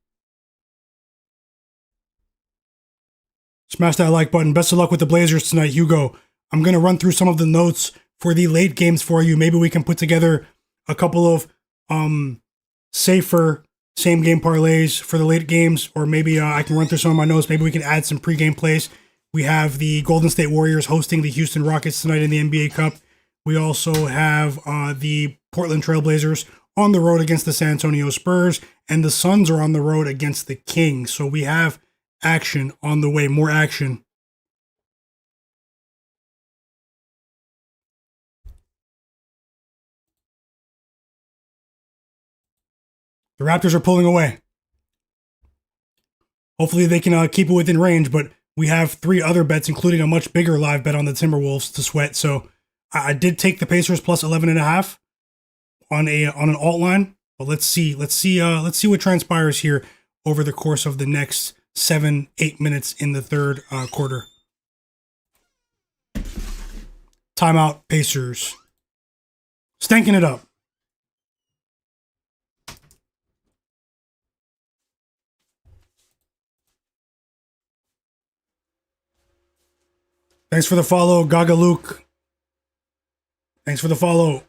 Smash that like button. Best of luck with the Blazers tonight, Hugo. I'm going to run through some of the notes for the late games for you. Maybe we can put together a couple of safer same game parlays for the late games, or maybe I can run through some of my notes. Maybe we can add some pregame plays. We have the Golden State Warriors hosting the Houston Rockets tonight in the NBA Cup. We also have the Portland Trailblazers on the road against the San Antonio Spurs, and the Suns are on the road against the Kings. So we have action on the way, more action. The Raptors are pulling away. Hopefully they can keep it within range, but we have 3 other bets, including a much bigger live bet on the Timberwolves to sweat. So I did take the Pacers plus 11.5 on an alt line, but let's see what transpires here over the course of the next 7-8 minutes in the 3rd quarter. Timeout, Pacers. Stanking it up. Thanks for the follow, Gaga Luke. Thanks for the follow.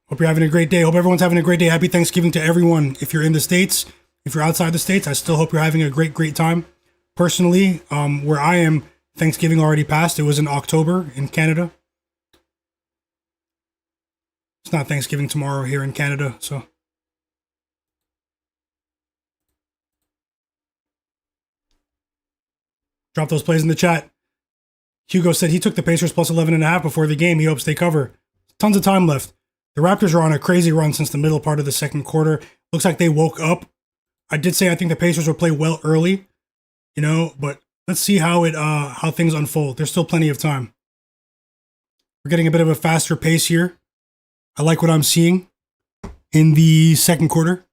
Hope you're having a great day. Hope everyone's having a great day. Happy Thanksgiving to everyone. If you're in the States, if you're outside the States, I still hope you're having a great time. Personally, where I am, Thanksgiving already passed. It was in October in Canada. It's not Thanksgiving tomorrow here in Canada, so. Drop those plays in the chat. Hugo said he took the Pacers plus 11.5 before the game. He hopes they cover. Tons of time left. The Raptors are on a crazy run since the middle part of the 2nd quarter. Looks like they woke up. I did say I think the Pacers will play well early, but let's see how things unfold. There's still plenty of time. We're getting a bit of a faster pace here. I like what I'm seeing in the 2nd quarter.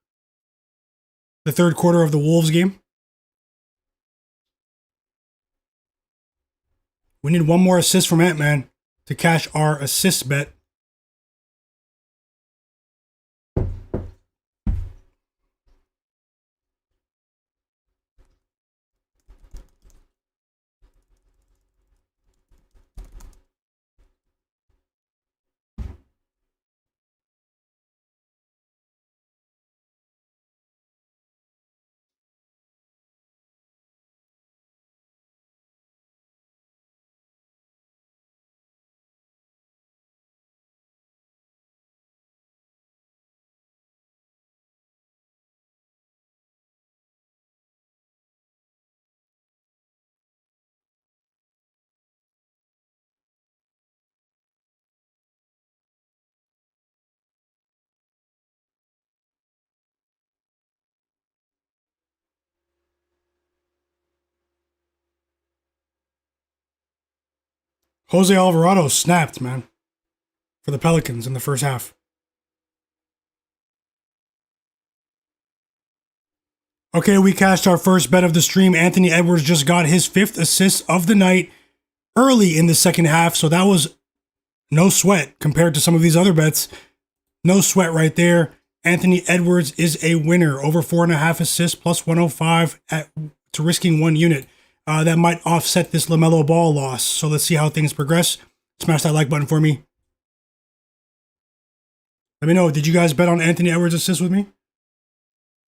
The 3rd quarter of the Wolves game. We need 1 more assist from Ant-Man to cash our assist bet. Jose Alvarado snapped, man, for the Pelicans in the first half. Okay, we cashed our first bet of the stream. Anthony Edwards just got his 5th assist of the night early in the 2nd half, so that was no sweat compared to some of these other bets. No sweat right there. Anthony Edwards is a winner. Over 4.5 assists plus 105 to risking 1 unit. That might offset this LaMelo Ball loss. So let's see how things progress. Smash that like button for me. Let me know. Did you guys bet on Anthony Edwards assist with me?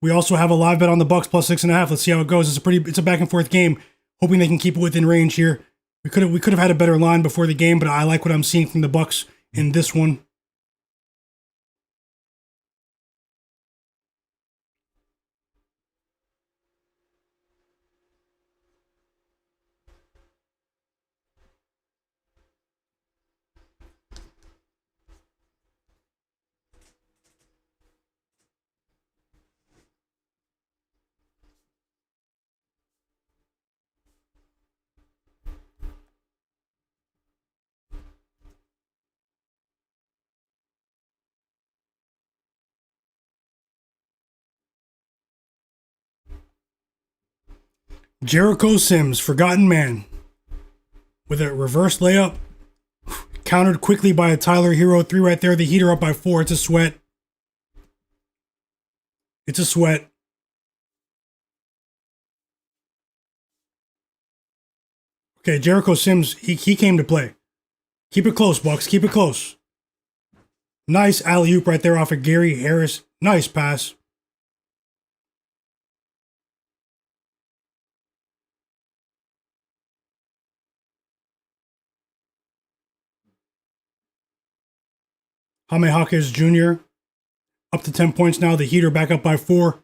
We also have a live bet on the Bucks plus 6.5. Let's see how it goes. It's a back and forth game. Hoping they can keep it within range here. We could have had a better line before the game, but I like what I'm seeing from the Bucks in this one. Jericho Sims, forgotten man, with a reverse layup, countered quickly by a Tyler Herro 3 right there. The Heat are up by 4. It's a sweat. It's a sweat. Okay, Jericho Sims, he came to play. Keep it close, Bucks. Keep it close. Nice alley-oop right there off of Gary Harris. Nice pass. Jaime Jaquez Jr. up to 10 points now. The Heat are back up by 4.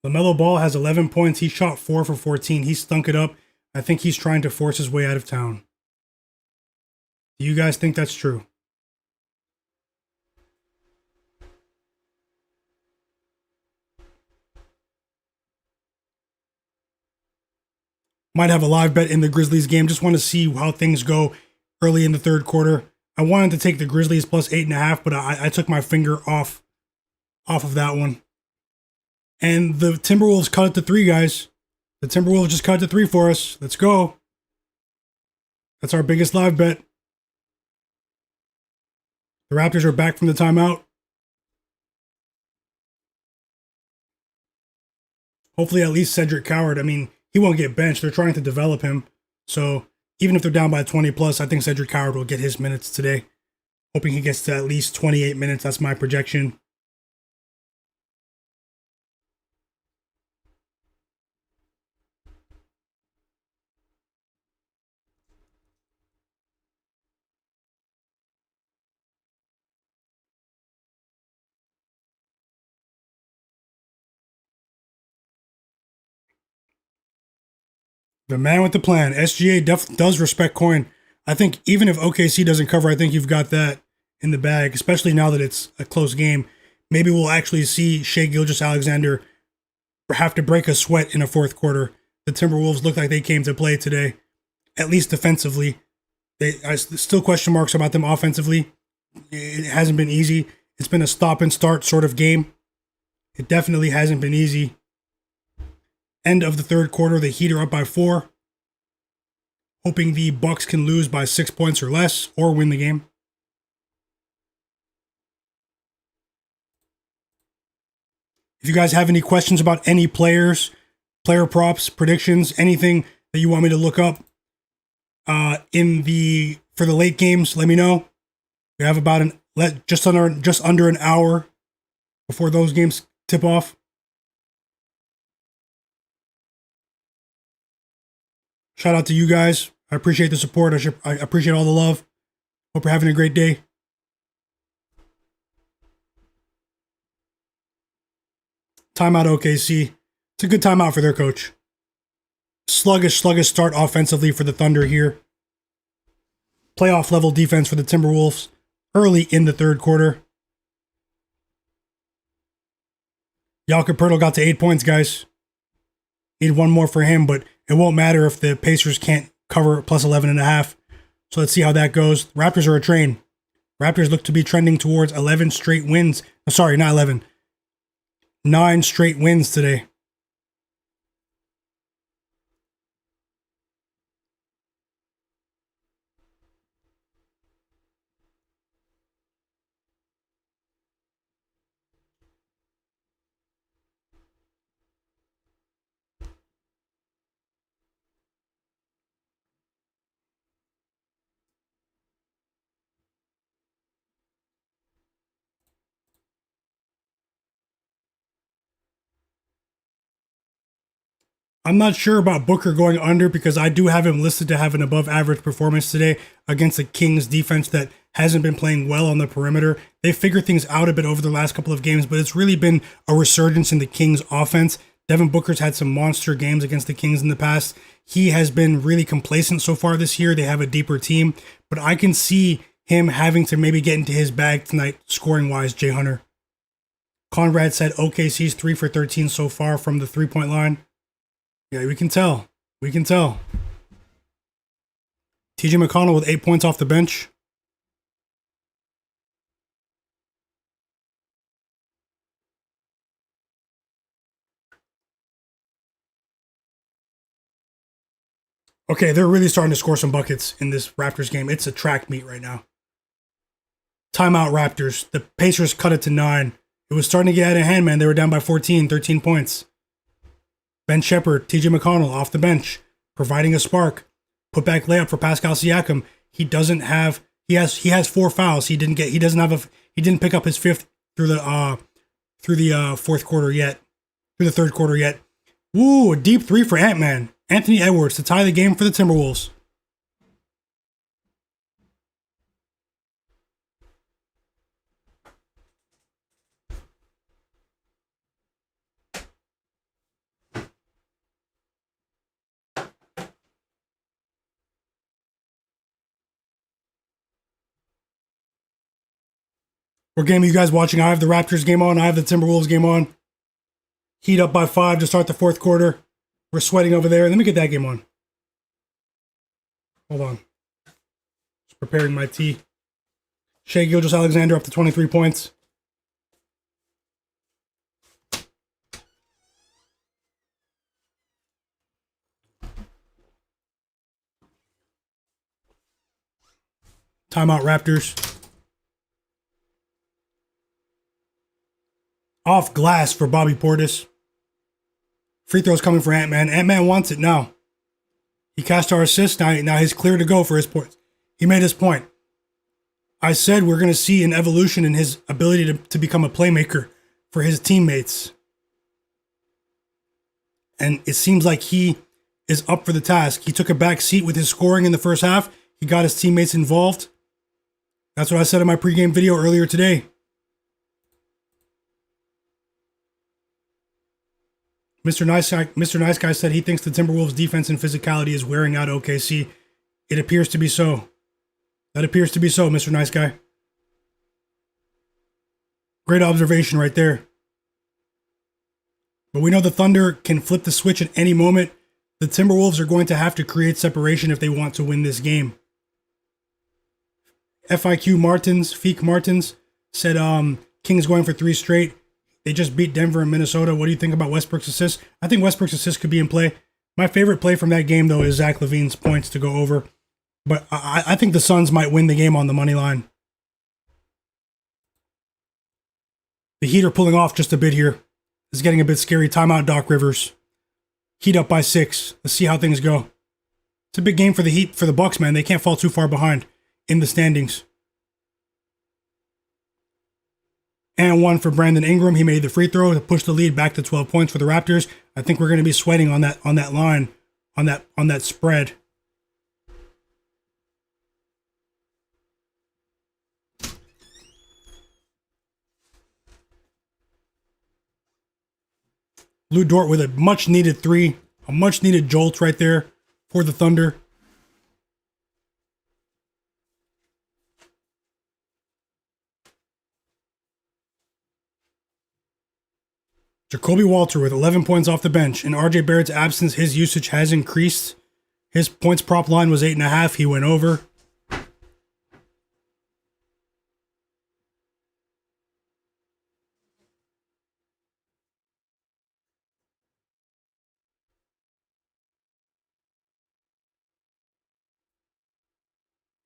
LaMelo Ball has 11 points. He shot 4 for 14. He stunk it up. I think he's trying to force his way out of town. Do you guys think that's true? Might have a live bet in the Grizzlies game. Just want to see how things go early in the third quarter. I wanted to take the Grizzlies plus 8.5, but I took my finger off of that one. And the Timberwolves cut it to 3, guys. The Timberwolves just cut it to 3 for us. Let's go. That's our biggest live bet. The Raptors are back from the timeout. Hopefully at least Cedric Coward. I mean, he won't get benched. They're trying to develop him. So even if they're down by 20 plus, I think Cedric Coward will get his minutes today. Hoping he gets to at least 28 minutes. That's my projection. The man with the plan. SGA does respect coin. I think even if OKC doesn't cover, I think you've got that in the bag, especially now that it's a close game. Maybe we'll actually see Shai Gilgeous-Alexander have to break a sweat in a fourth quarter. The Timberwolves look like they came to play today, at least defensively. I still question marks about them offensively. It hasn't been easy. It's been a stop and start sort of game. It definitely hasn't been easy. End of the third quarter, the Heat are up by 4. Hoping the Bucks can lose by 6 points or less or win the game. If you guys have any questions about any players, player props, predictions, anything that you want me to look up for the late games, let me know. We have about just under an hour before those games tip off. Shout out to you guys. I appreciate the support. I appreciate all the love. Hope you're having a great day. Timeout OKC. It's a good timeout for their coach. Sluggish start offensively for the Thunder here. Playoff level defense for the Timberwolves early in the third quarter. Jakob Poeltl got to 8 points, guys. Need one more for him, but it won't matter if the Pacers can't cover plus 11.5. So let's see how that goes. Raptors are a train. Raptors look to be trending towards 11 straight wins. Sorry, not 11. 9 straight wins today. I'm not sure about Booker going under because I do have him listed to have an above average performance today against the Kings defense that hasn't been playing well on the perimeter. They figured things out a bit over the last couple of games, but it's really been a resurgence in the Kings offense. Devin Booker's had some monster games against the Kings in the past. He has been really complacent so far this year. They have a deeper team, but I can see him having to maybe get into his bag tonight scoring wise, Jay Hunter. Conrad said OKC's 3 for 13 so far from the 3-point line. Yeah, we can tell. We can tell. TJ McConnell with 8 points off the bench. Okay, they're really starting to score some buckets in this Raptors game. It's a track meet right now. Timeout Raptors. The Pacers cut it to 9. It was starting to get out of hand, man. They were down by 14, 13 points. Ben Shepherd, TJ McConnell off the bench, providing a spark. Put back layup for Pascal Siakam. He has 4 fouls. He didn't pick up his 5th through the fourth quarter yet. Through the third quarter yet. Woo, a deep 3 for Ant-Man. Anthony Edwards to tie the game for the Timberwolves. What game are you guys watching? I have the Raptors game on. I have the Timberwolves game on. Heat up by 5 to start the fourth quarter. We're sweating over there. Let me get that game on. Hold on. Just preparing my tea. Shai Gilgeous-Alexander up to 23 points. Timeout Raptors. Off glass for Bobby Portis. Free throws coming for Ant-Man. Ant-Man wants it now. He cashed our assist. Now he's clear to go for his points. He made his point. I said we're going to see an evolution in his ability to become a playmaker for his teammates. And it seems like he is up for the task. He took a back seat with his scoring in the first half. He got his teammates involved. That's what I said in my pregame video earlier today. Mr. Nice Guy said he thinks the Timberwolves' defense and physicality is wearing out OKC. It appears to be so. That appears to be so, Mr. Nice Guy. Great observation right there. But we know the Thunder can flip the switch at any moment. The Timberwolves are going to have to create separation if they want to win this game. Feek Martins said Kings going for 3 straight. They just beat Denver and Minnesota. What do you think about Westbrook's assist? I think Westbrook's assist could be in play. My favorite play from that game, though, is Zach LaVine's points to go over. But I think the Suns might win the game on the money line. The Heat are pulling off just a bit here. It's getting a bit scary. Timeout, Doc Rivers. Heat up by 6. Let's see how things go. It's a big game for the Heat, for the Bucks, man. They can't fall too far behind in the standings. And 1 for Brandon Ingram. He made the free throw to push the lead back to 12 points for the Raptors. I think we're going to be sweating on that line, on that spread. Lou Dort with a much needed 3, a much needed jolt right there for the Thunder. Jacoby Walter with 11 points off the bench. In RJ Barrett's absence, his usage has increased. His points prop line was 8.5. He went over.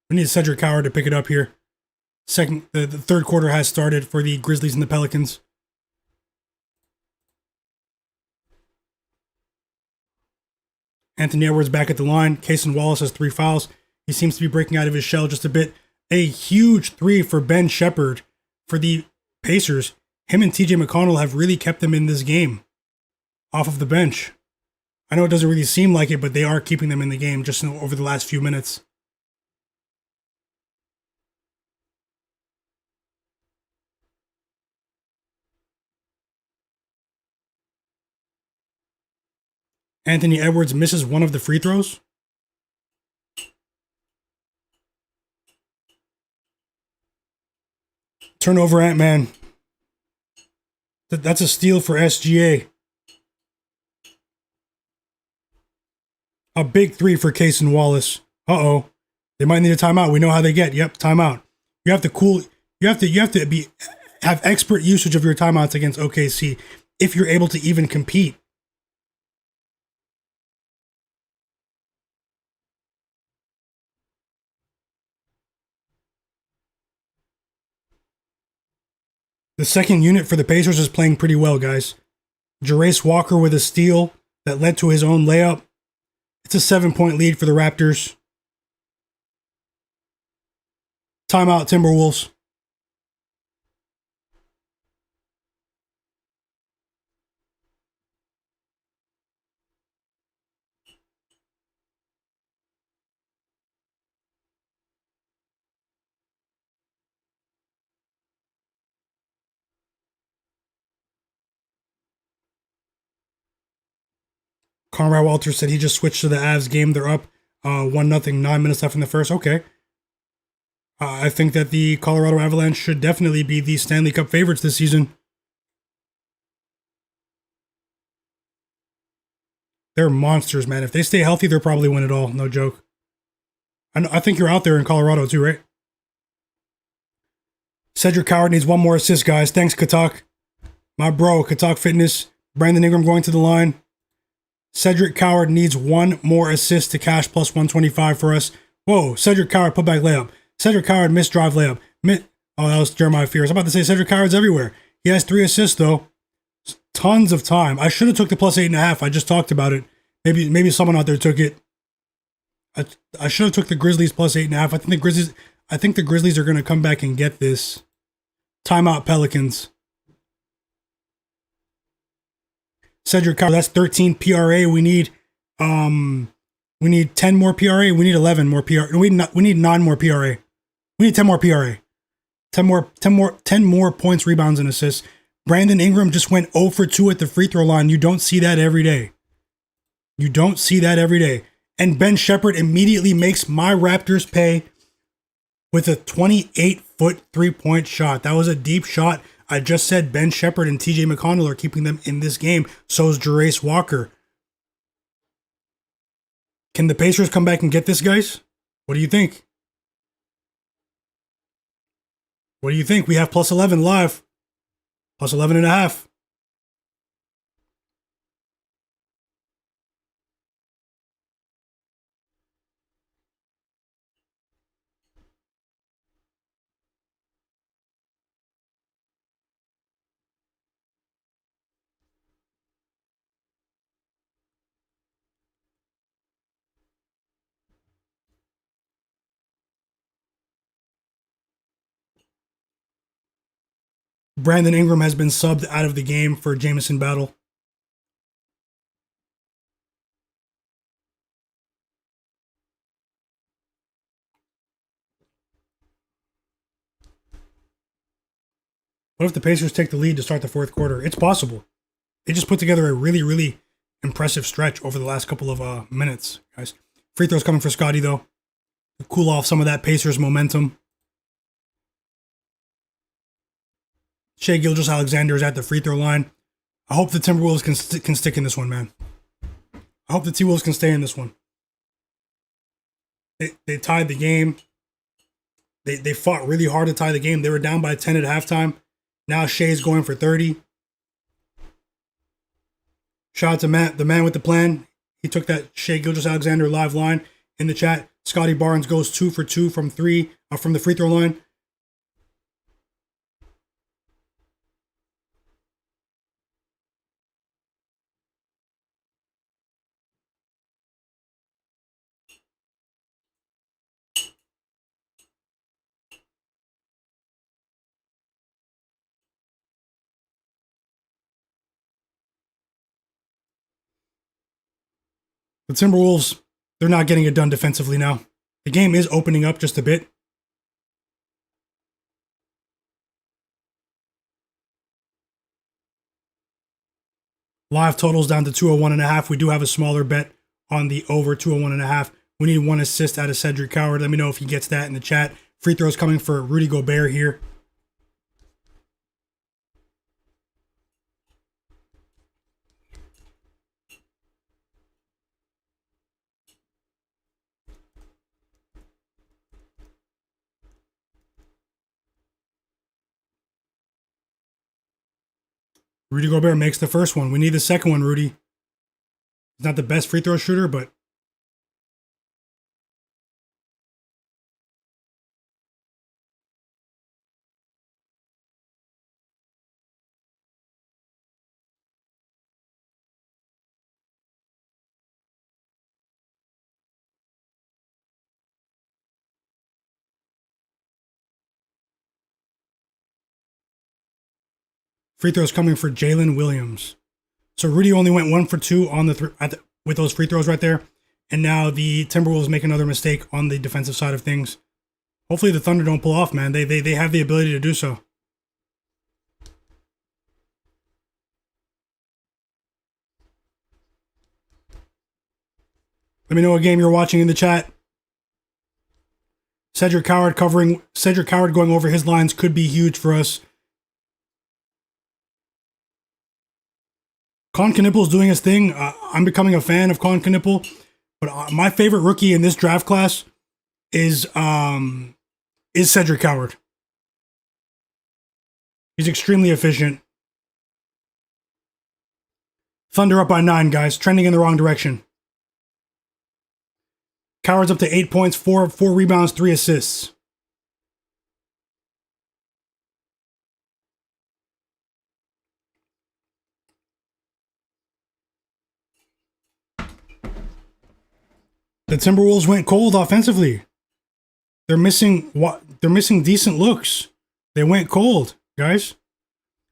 We need Cedric Howard to pick it up here. The third quarter has started for the Grizzlies and the Pelicans. Anthony Edwards back at the line. Cason Wallace has 3 fouls. He seems to be breaking out of his shell just a bit. A huge 3 for Ben Shepherd for the Pacers. Him and TJ McConnell have really kept them in this game off of the bench. I know it doesn't really seem like it, but they are keeping them in the game just over the last few minutes. Anthony Edwards misses one of the free throws. Turnover, Ant-Man. That's a steal for SGA. A big 3 for Cason Wallace. Uh-oh. They might need a timeout. We know how they get. Yep, timeout. You have to have expert usage of your timeouts against OKC if you're able to even compete. The second unit for the Pacers is playing pretty well, guys. Jarace Walker with a steal that led to his own layup. It's a 7-point lead for the Raptors. Timeout, Timberwolves. Conrad Walters said he just switched to the Avs game. They're up 1-0, 9 minutes left in the first. Okay. I think that the Colorado Avalanche should definitely be the Stanley Cup favorites this season. They're monsters, man. If they stay healthy, they'll probably win it all. No joke. I think you're out there in Colorado too, right? Cedric Coward needs one more assist, guys. Thanks, Katak. My bro, Katak Fitness. Brandon Ingram going to the line. Cedric Coward needs one more assist to cash plus 125 for us. Whoa, Cedric Coward, put back layup. Cedric Coward, missed drive layup. Oh, that was Jeremiah Fears. I'm about to say Cedric Coward's everywhere. He has 3 assists, though. Tons of time. I should have took the plus 8.5. I just talked about it. Maybe someone out there took it. I should have took the Grizzlies plus 8.5. I think the Grizzlies are going to come back and get this. Timeout, Pelicans. Cedric Coward, that's 13 PRA. We need 10 more PRA. We need 11 more PRA. We need 9 more PRA. We need 10 more PRA. 10 more points, rebounds, and assists. Brandon Ingram just went 0 for 2 at the free throw line. You don't see that every day. You don't see that every day. And Ben Shepherd immediately makes my Raptors pay with a 28-foot three-point shot. That was a deep shot. I just said Ben Shepherd and TJ McConnell are keeping them in this game. So is Jarace Walker. Can the Pacers come back and get this, guys? What do you think? What do you think? We have plus 11 live. Plus 11.5. Brandon Ingram has been subbed out of the game for Jamison Battle. What if the Pacers take the lead to start the fourth quarter? It's possible. They just put together a really, really impressive stretch over the last couple of minutes, guys. Free throws coming for Scottie, though. To cool off some of that Pacers momentum. Shai Gilgeous-Alexander is at the free throw line. I hope the Timberwolves can stick in this one, man. I hope the T-Wolves can stay in this one. They tied the game. They fought really hard to tie the game. They were down by 10 at halftime. Now Shai's going for 30. Shout out to Matt, the man with the plan. He took that Shai Gilgeous-Alexander live line in the chat. Scottie Barnes goes 2 for 2 from the free throw line. The Timberwolves, they're not getting it done defensively now. The game is opening up just a bit. Live totals down to 201.5. We do have a smaller bet on the over 201.5. We need one assist out of Cedric Coward. Let me know if he gets that in the chat. Free throws coming for Rudy Gobert here. Rudy Gobert makes the first one. We need the second one, Rudy. He's not the best free throw shooter, but Free throws coming for Jalen Williams. So Rudy only went 1 for 2 on with those free throws right there. And now the Timberwolves make another mistake on the defensive side of things. Hopefully the Thunder don't pull off, man. They have the ability to do so. Let me know what game you're watching in the chat. Cedric Howard going over his lines could be huge for us. Con Knippel's doing his thing. I'm becoming a fan of Con Knippel, but my favorite rookie in this draft class is Cedric Howard. He's extremely efficient. Thunder up by 9, guys. Trending in the wrong direction. Coward's up to 8 points, 4 rebounds, 3 assists. The Timberwolves went cold offensively. They're missing decent looks. They went cold, guys.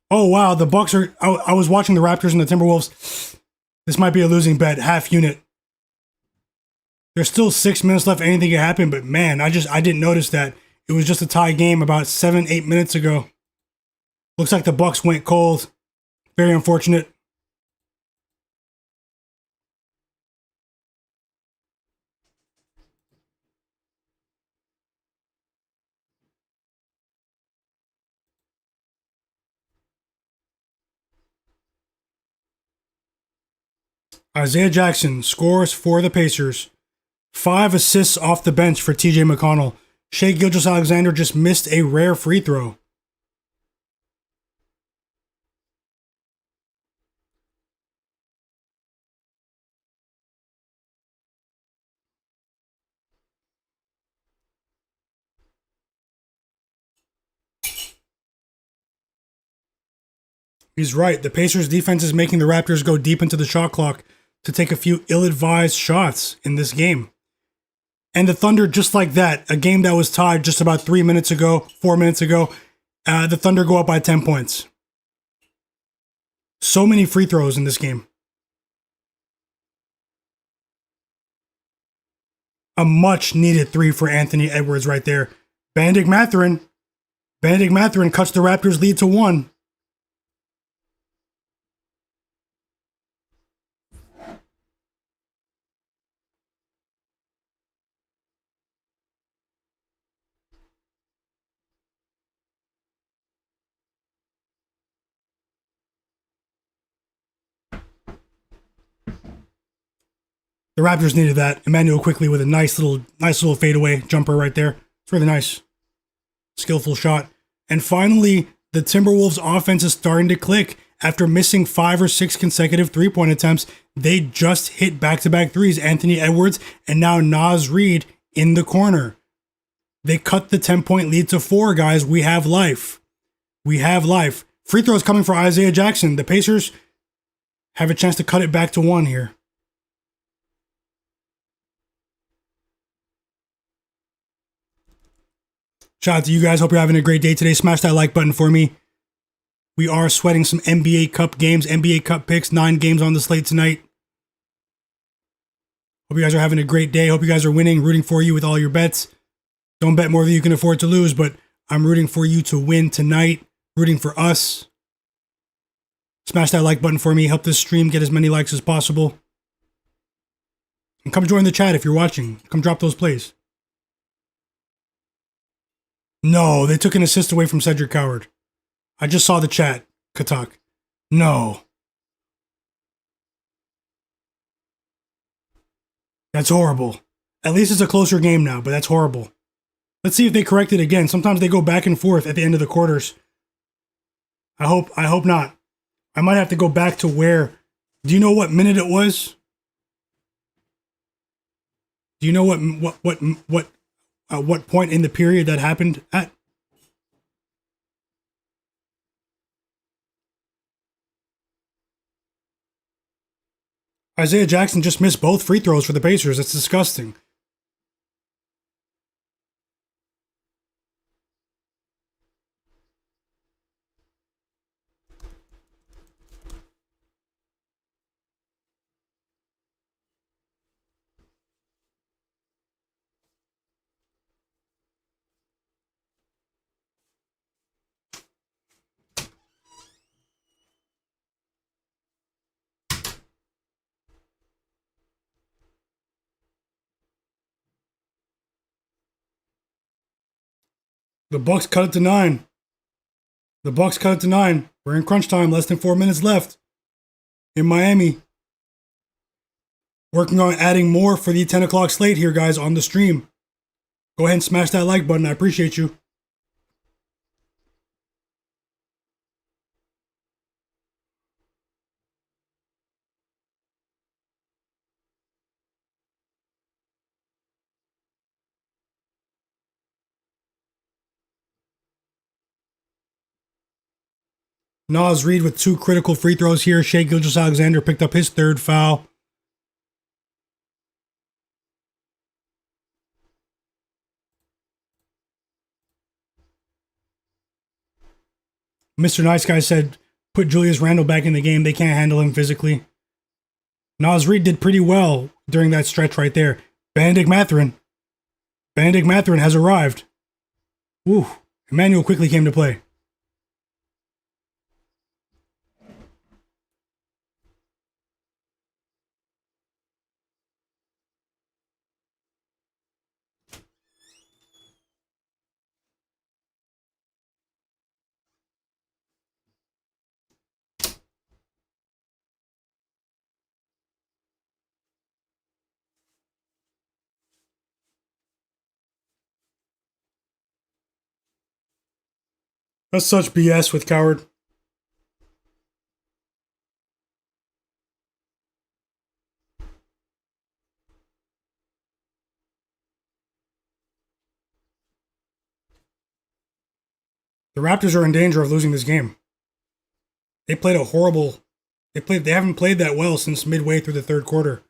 Oh wow, the Bucks are. I was watching the Raptors and the Timberwolves. This might be a losing bet. Half unit. There's still 6 minutes left. Anything can happen, but man, I didn't notice that. It was just a tie game about 7-8 minutes ago. Looks like the Bucks went cold. Very unfortunate. Isaiah Jackson scores for the Pacers. 5 assists off the bench for TJ McConnell. Shai Gilgeous-Alexander just missed a rare free throw. He's right. The Pacers defense is making the Raptors go deep into the shot clock to take a few ill-advised shots in this game. And the Thunder, just like that, a game that was tied just about 4 minutes ago, the Thunder go up by 10 points. So many free throws in this game. A much-needed 3 for Anthony Edwards right there. Bandic Mathurin cuts the Raptors' lead to 1. The Raptors needed that. Emmanuel quickly with a nice little fadeaway jumper right there. It's really nice. Skillful shot. And finally, the Timberwolves offense is starting to click. After missing 5 or 6 consecutive three-point attempts, they just hit back-to-back threes. Anthony Edwards and now Naz Reid in the corner. They cut the 10-point lead to 4, guys. We have life. We have life. Free throws coming for Isaiah Jackson. The Pacers have a chance to cut it back to 1 here. Shout out to you guys. Hope you're having a great day today. Smash that like button for me. We are sweating some NBA Cup games, NBA Cup picks, 9 games on the slate tonight. Hope you guys are having a great day. Hope you guys are winning, rooting for you with all your bets. Don't bet more than you can afford to lose, but I'm rooting for you to win tonight, rooting for us. Smash that like button for me. Help this stream get as many likes as possible. And come join the chat if you're watching. Come drop those plays. No, they took an assist away from Cedric Howard. I just saw the chat, Katak. No. That's horrible. At least it's a closer game now, but that's horrible. Let's see if they correct it again. Sometimes they go back and forth at the end of the quarters. I hope not. I might have to go back to where... Do you know what minute it was? Do you know what point in the period that happened at? Isaiah Jackson just missed both free throws for the Pacers. That's disgusting. The Bucks cut it to 9. The Bucks cut it to 9. We're in crunch time. Less than 4 minutes left in Miami. Working on adding more for the 10 o'clock slate here, guys, on the stream. Go ahead and smash that like button. I appreciate you. Naz Reid with 2 critical free throws here. Shai Gilgeous-Alexander picked up his 3rd foul. Mr. Nice Guy said, put Julius Randle back in the game. They can't handle him physically. Naz Reid did pretty well during that stretch right there. Benedict Mathurin. Benedict Mathurin has arrived. Woo. Emmanuel quickly came to play. That's such BS with Coward. The Raptors are in danger of losing this game. They played a horrible... They haven't played that well since midway through the 3rd quarter.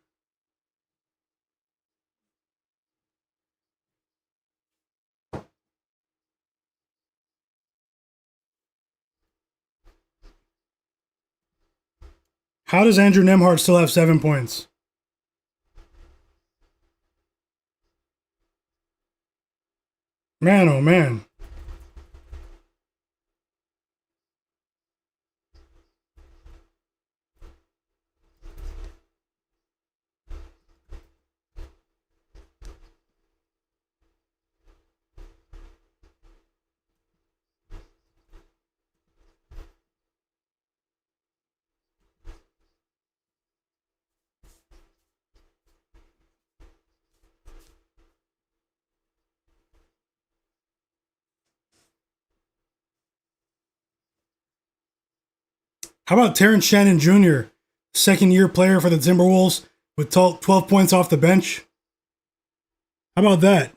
How does Andrew Nembhard still have 7 points? Man, oh man. How about Terrence Shannon Jr., 2nd-year player for the Timberwolves with 12 points off the bench? How about that?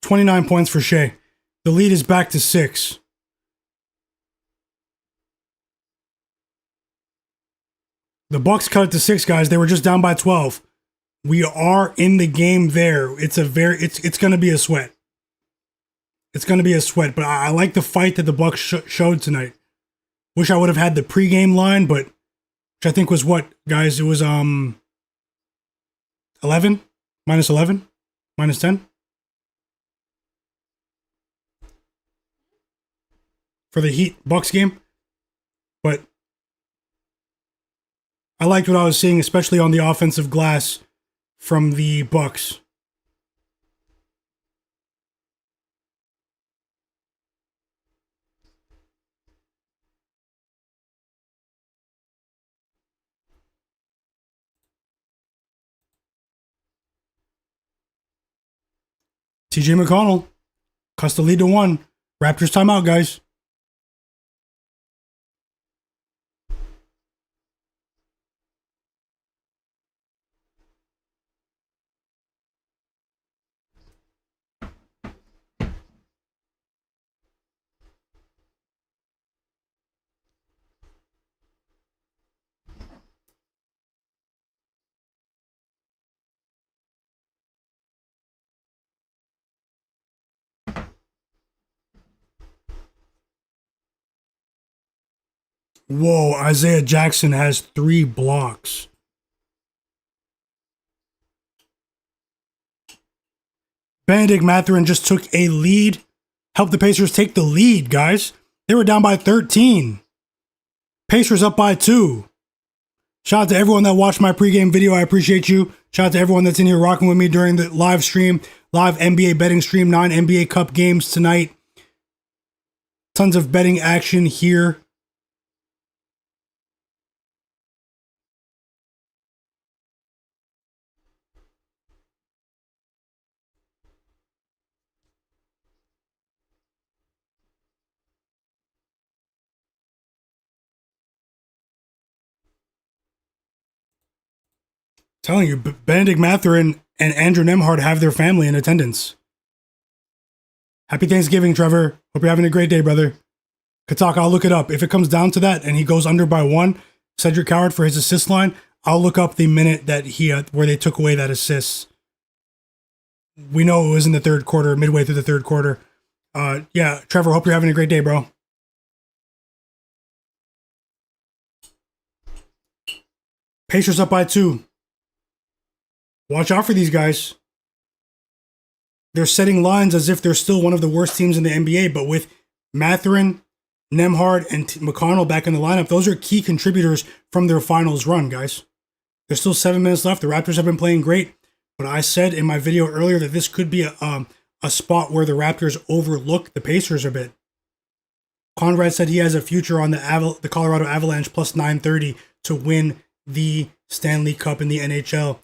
$29 points for Shai. The lead is back to 6. The Bucks cut it to 6, guys. They were just down by 12. We are in the game there. It's going to be a sweat. It's going to be a sweat, but I like the fight that the Bucks showed tonight. Wish I would have had the pregame line, but which I think was what, guys? It was 11, minus 11, minus 10 for the Heat Bucks game. But I liked what I was seeing, especially on the offensive glass from the Bucks. TJ McConnell cuts the lead to 1. Raptors timeout, guys. Whoa, Isaiah Jackson has 3 blocks. Benedict Mathurin just took a lead helped the Pacers take the lead, guys. They were down by 13. Pacers up by 2. Shout out to everyone that watched my pregame video. I appreciate you. Shout out to everyone that's in here rocking with me during the live stream, live NBA betting stream, 9 NBA Cup games tonight. Tons of betting action here. Telling you, Benedict Mathurin and Andrew Nembhard have their family in attendance. Happy Thanksgiving, Trevor. Hope you're having a great day, brother. Katak, I'll look it up. If it comes down to that and he goes under by 1, Cedric Howard for his assist line, I'll look up the minute that where they took away that assist. We know it was in the third quarter, midway through the third quarter. Yeah, Trevor, hope you're having a great day, bro. Pacers up by 2. Watch out for these guys. They're setting lines as if they're still one of the worst teams in the NBA, but with Mathurin, Nembhard, and McConnell back in the lineup, those are key contributors from their finals run, guys. There's still 7 minutes left. The Raptors have been playing great, but I said in my video earlier that this could be a spot where the Raptors overlook the Pacers a bit. Conrad said he has a future on the Colorado Avalanche plus 930 to win the Stanley Cup in the NHL.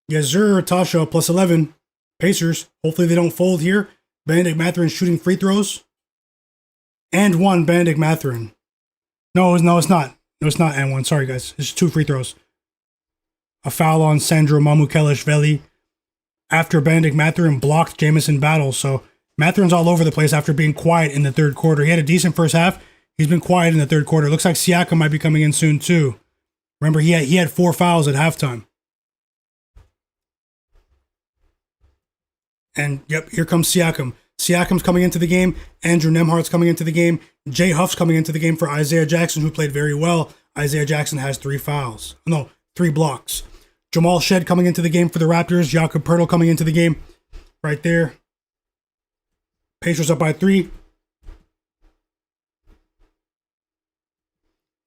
Yes, sir, Tasha, plus 11. Pacers, hopefully they don't fold here. Benedict Mathurin shooting free throws. And 1, Benedict Mathurin. No, it's not. No, it's not and 1. Sorry, guys. It's 2 free throws. A foul on Sandro Mamukelashvili after Benedict Mathurin blocked Jamison Battle. So Mathurin's all over the place after being quiet in the third quarter. He had a decent first half. He's been quiet in the third quarter. Looks like Siakam might be coming in soon, too. Remember, he had 4 fouls at halftime. And, yep, here comes Siakam. Siakam's coming into the game. Andrew Nembhard's coming into the game. Jay Huff's coming into the game for Isaiah Jackson, who played very well. Isaiah Jackson has 3 fouls. No, 3 blocks. Jamal Shed coming into the game for the Raptors. Jakob Poeltl coming into the game right there. Pacers up by 3.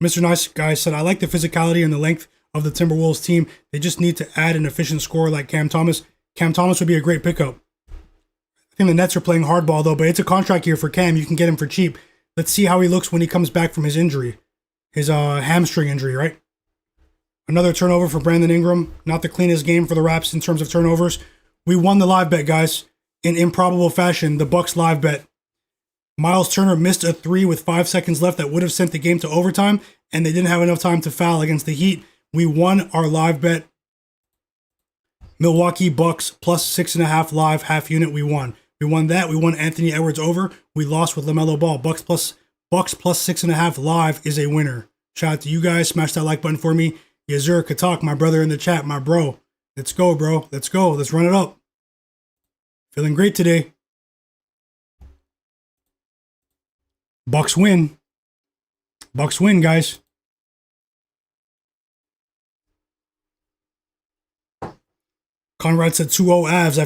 Mr. Nice Guy said, I like the physicality and the length of the Timberwolves team. They just need to add an efficient scorer like Cam Thomas. Cam Thomas would be a great pickup. I think the Nets are playing hardball, though, but it's a contract year for Cam. You can get him for cheap. Let's see how he looks when he comes back from his injury. His hamstring injury, right? Another turnover for Brandon Ingram. Not the cleanest game for the Raps in terms of turnovers. We won the live bet, guys. In improbable fashion, the Bucks live bet. Miles Turner missed a 3 with 5 seconds left that would have sent the game to overtime, and they didn't have enough time to foul against the Heat. We won our live bet. Milwaukee Bucks plus 6.5 live half unit. We won. We won that. We won Anthony Edwards over. We lost with LaMelo Ball. Bucks plus 6.5 live is a winner. Shout out to you guys. Smash that like button for me. Yazur Katak, my brother in the chat, my bro. Let's go, bro. Let's go. Let's run it up. Feeling great today. Bucks win. Bucks win, guys. Conrad said 2-0 Avs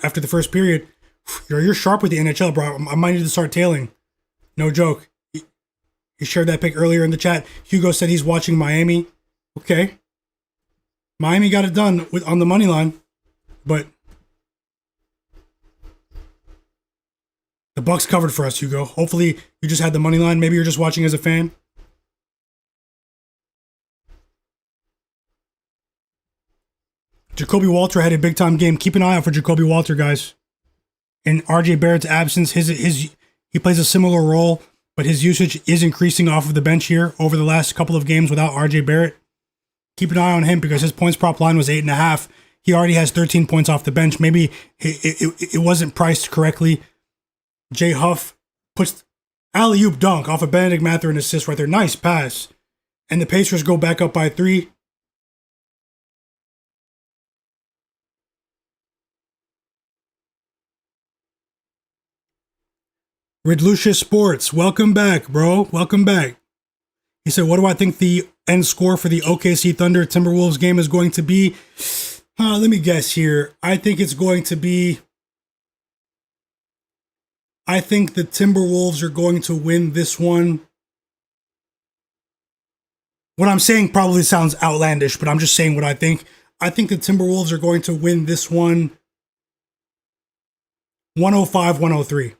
after the first period. You're sharp with the NHL, bro. I might need to start tailing. No joke. He shared that pic earlier in the chat. Hugo said he's watching Miami. Okay. Miami got it done on the money line, but the Bucks covered for us, Hugo. Hopefully you just had the money line. Maybe you're just watching as a fan. Jacoby Walter had a big-time game. Keep an eye out for Jacoby Walter, guys. In RJ Barrett's absence, he plays a similar role, but his usage is increasing off of the bench here over the last couple of games without RJ Barrett. Keep an eye on him because his points prop line was 8.5. He already has 13 points off the bench. Maybe it wasn't priced correctly. Jay Huff puts alley-oop dunk off of Benedict Mathurin assist right there. Nice pass. And the Pacers go back up by 3. Ridlucious Sports, welcome back, bro. Welcome back. He said, what do I think the end score for the OKC Thunder Timberwolves game is going to be? Let me guess here. I think it's going to be I think the Timberwolves are going to win this one. What I'm saying probably sounds outlandish, but I'm just saying what I think. I think the Timberwolves are going to win this one 105-103.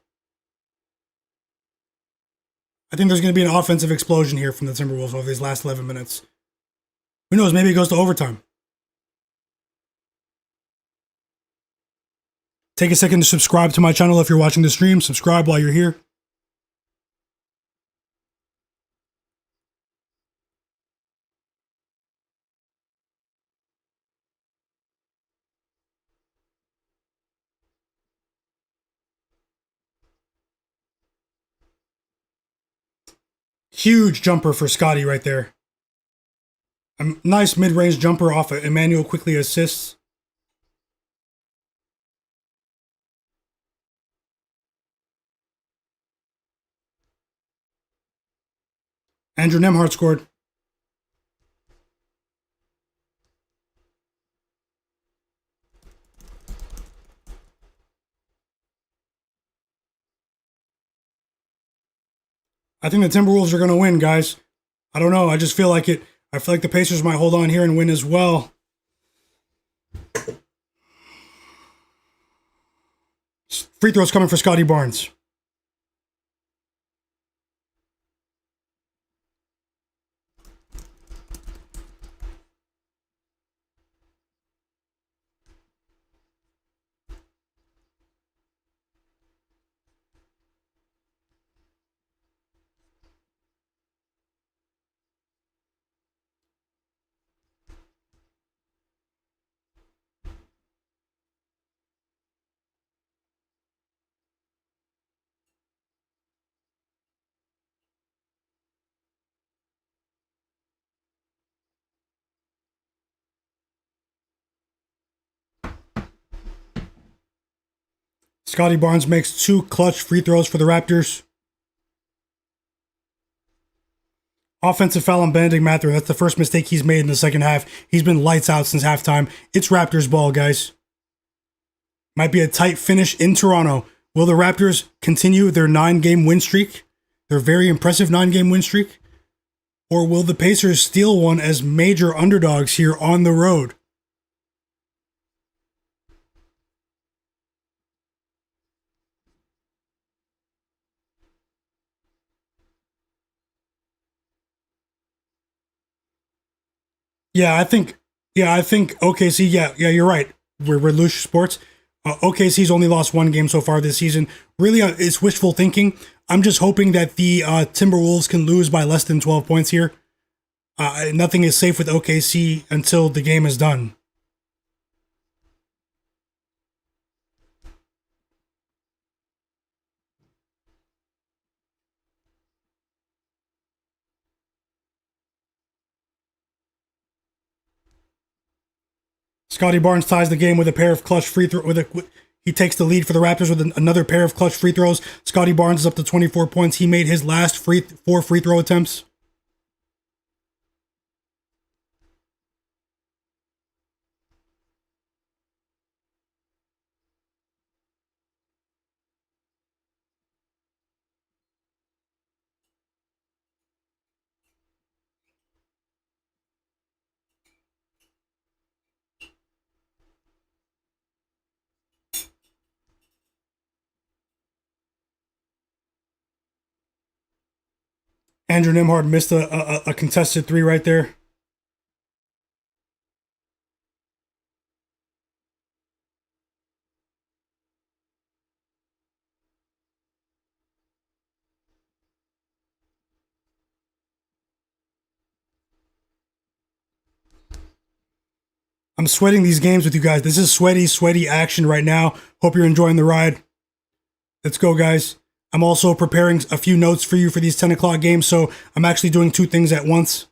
I think there's going to be an offensive explosion here from the Timberwolves over these last 11 minutes. Who knows? Maybe it goes to overtime. Take a second to subscribe to my channel if you're watching the stream. Subscribe while you're here. Huge jumper for Scottie right there. A nice mid-range jumper off of Emmanuel quickly assists. Andrew Nembhard scored. I think the Timberwolves are going to win, guys. I don't know. I just feel like it. I feel like the Pacers might hold on here and win as well. Free throws coming for Scottie Barnes. Scottie Barnes makes 2 clutch free throws for the Raptors. Offensive foul on Bennedict Mathurin. That's the first mistake he's made in the second half. He's been lights out since halftime. It's Raptors ball, guys. Might be a tight finish in Toronto. Will the Raptors continue their 9-game win streak? Their very impressive 9-game win streak? Or will the Pacers steal one as major underdogs here on the road? I think OKC, you're right. We're loose sports. OKC's only lost 1 game so far this season. Really, it's wishful thinking. I'm just hoping that the Timberwolves can lose by less than 12 points here. Nothing is safe with OKC until the game is done. Scottie Barnes ties the game with a pair of clutch free throws. He takes the lead for the Raptors with another pair of clutch free throws. Scottie Barnes is up to 24 points. He made his last 4 free throw attempts. Andrew Nembhard missed a contested 3 right there. I'm sweating these games with you guys. This is sweaty action right now. Hope you're enjoying the ride. Let's go, guys. I'm also preparing a few notes for you for these 10 o'clock games, so I'm actually doing 2 things at once.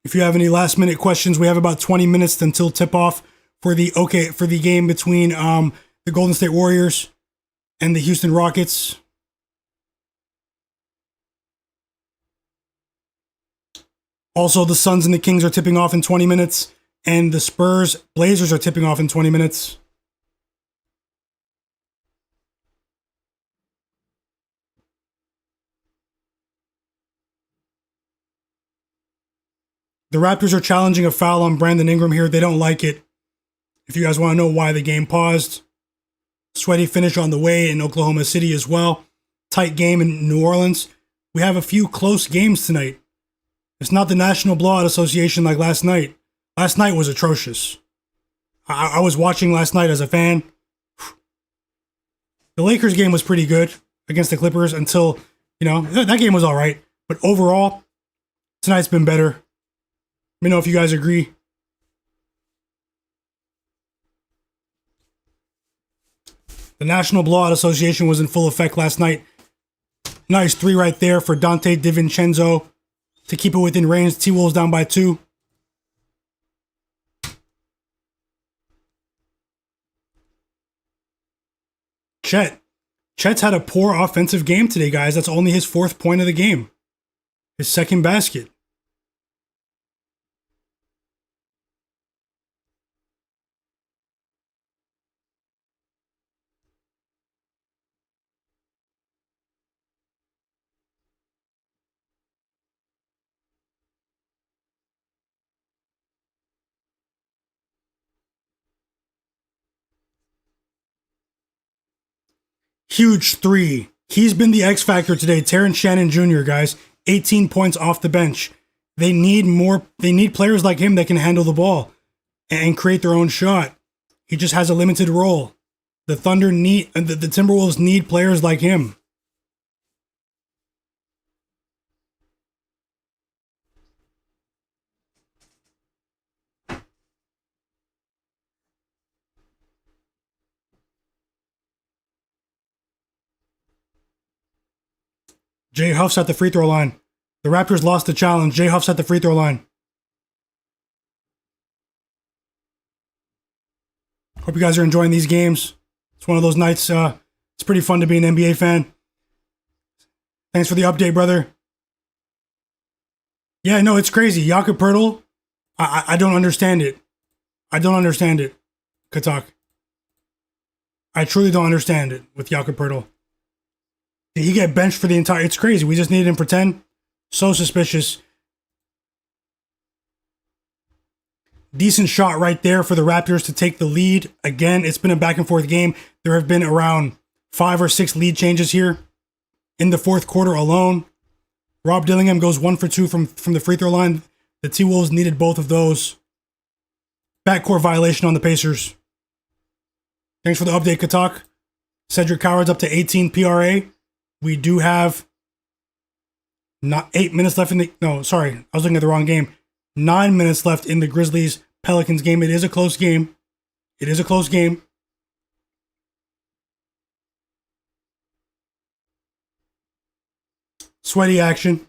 If you have any last minute questions, we have about 20 minutes until tip off for the game between the Golden State Warriors and the Houston Rockets. Also, the Suns and the Kings are tipping off in 20 minutes, and the Spurs Blazers are tipping off in 20 minutes. The Raptors are challenging a foul on Brandon Ingram here. They don't like it. If you guys want to know why the game paused. Sweaty finish on the way in Oklahoma City as well. Tight game in New Orleans. We have a few close games tonight. It's not the National Blowout Association like last night. Last night was atrocious. I was watching last night as a fan. The Lakers game was pretty good against the Clippers until, that game was all right. But overall, tonight's been better. Let me know if you guys agree. The National Blowout Association was in full effect last night. Nice 3 right there for Dante DiVincenzo to keep it within range. T-Wolves down by 2. Chet's had a poor offensive game today, guys. That's only his 4th point of the game. His 2nd basket. Huge 3. He's been the X factor today. Terrence Shannon Jr., guys. 18 points off the bench. They need players like him that can handle the ball and create their own shot. He just has a limited role. The Timberwolves need players like him. Jay Huff's at the free throw line. The Raptors lost the challenge. Jay Huff's at the free throw line. Hope you guys are enjoying these games. It's one of those nights. It's pretty fun to be an NBA fan. Thanks for the update, brother. Yeah, no, it's crazy. Jakob Poeltl, I don't understand it. I don't understand it, Katak. I truly don't understand it with Jakob Poeltl. Did he get benched for the entire... It's crazy. We just needed him for 10. So suspicious. Decent shot right there for the Raptors to take the lead. Again, it's been a back and forth game. There have been around 5 or 6 lead changes here in the 4th quarter alone. Rob Dillingham goes 1 for 2 from the free throw line. The T-Wolves needed both of those. Backcourt violation on the Pacers. Thanks for the update, Katak. Cedric Coward's up to 18 PRA. We do have not 8 minutes left in the... No, sorry. I was looking at the wrong game. 9 minutes left in the Grizzlies-Pelicans game. It is a close game. It is a close game. Sweaty action.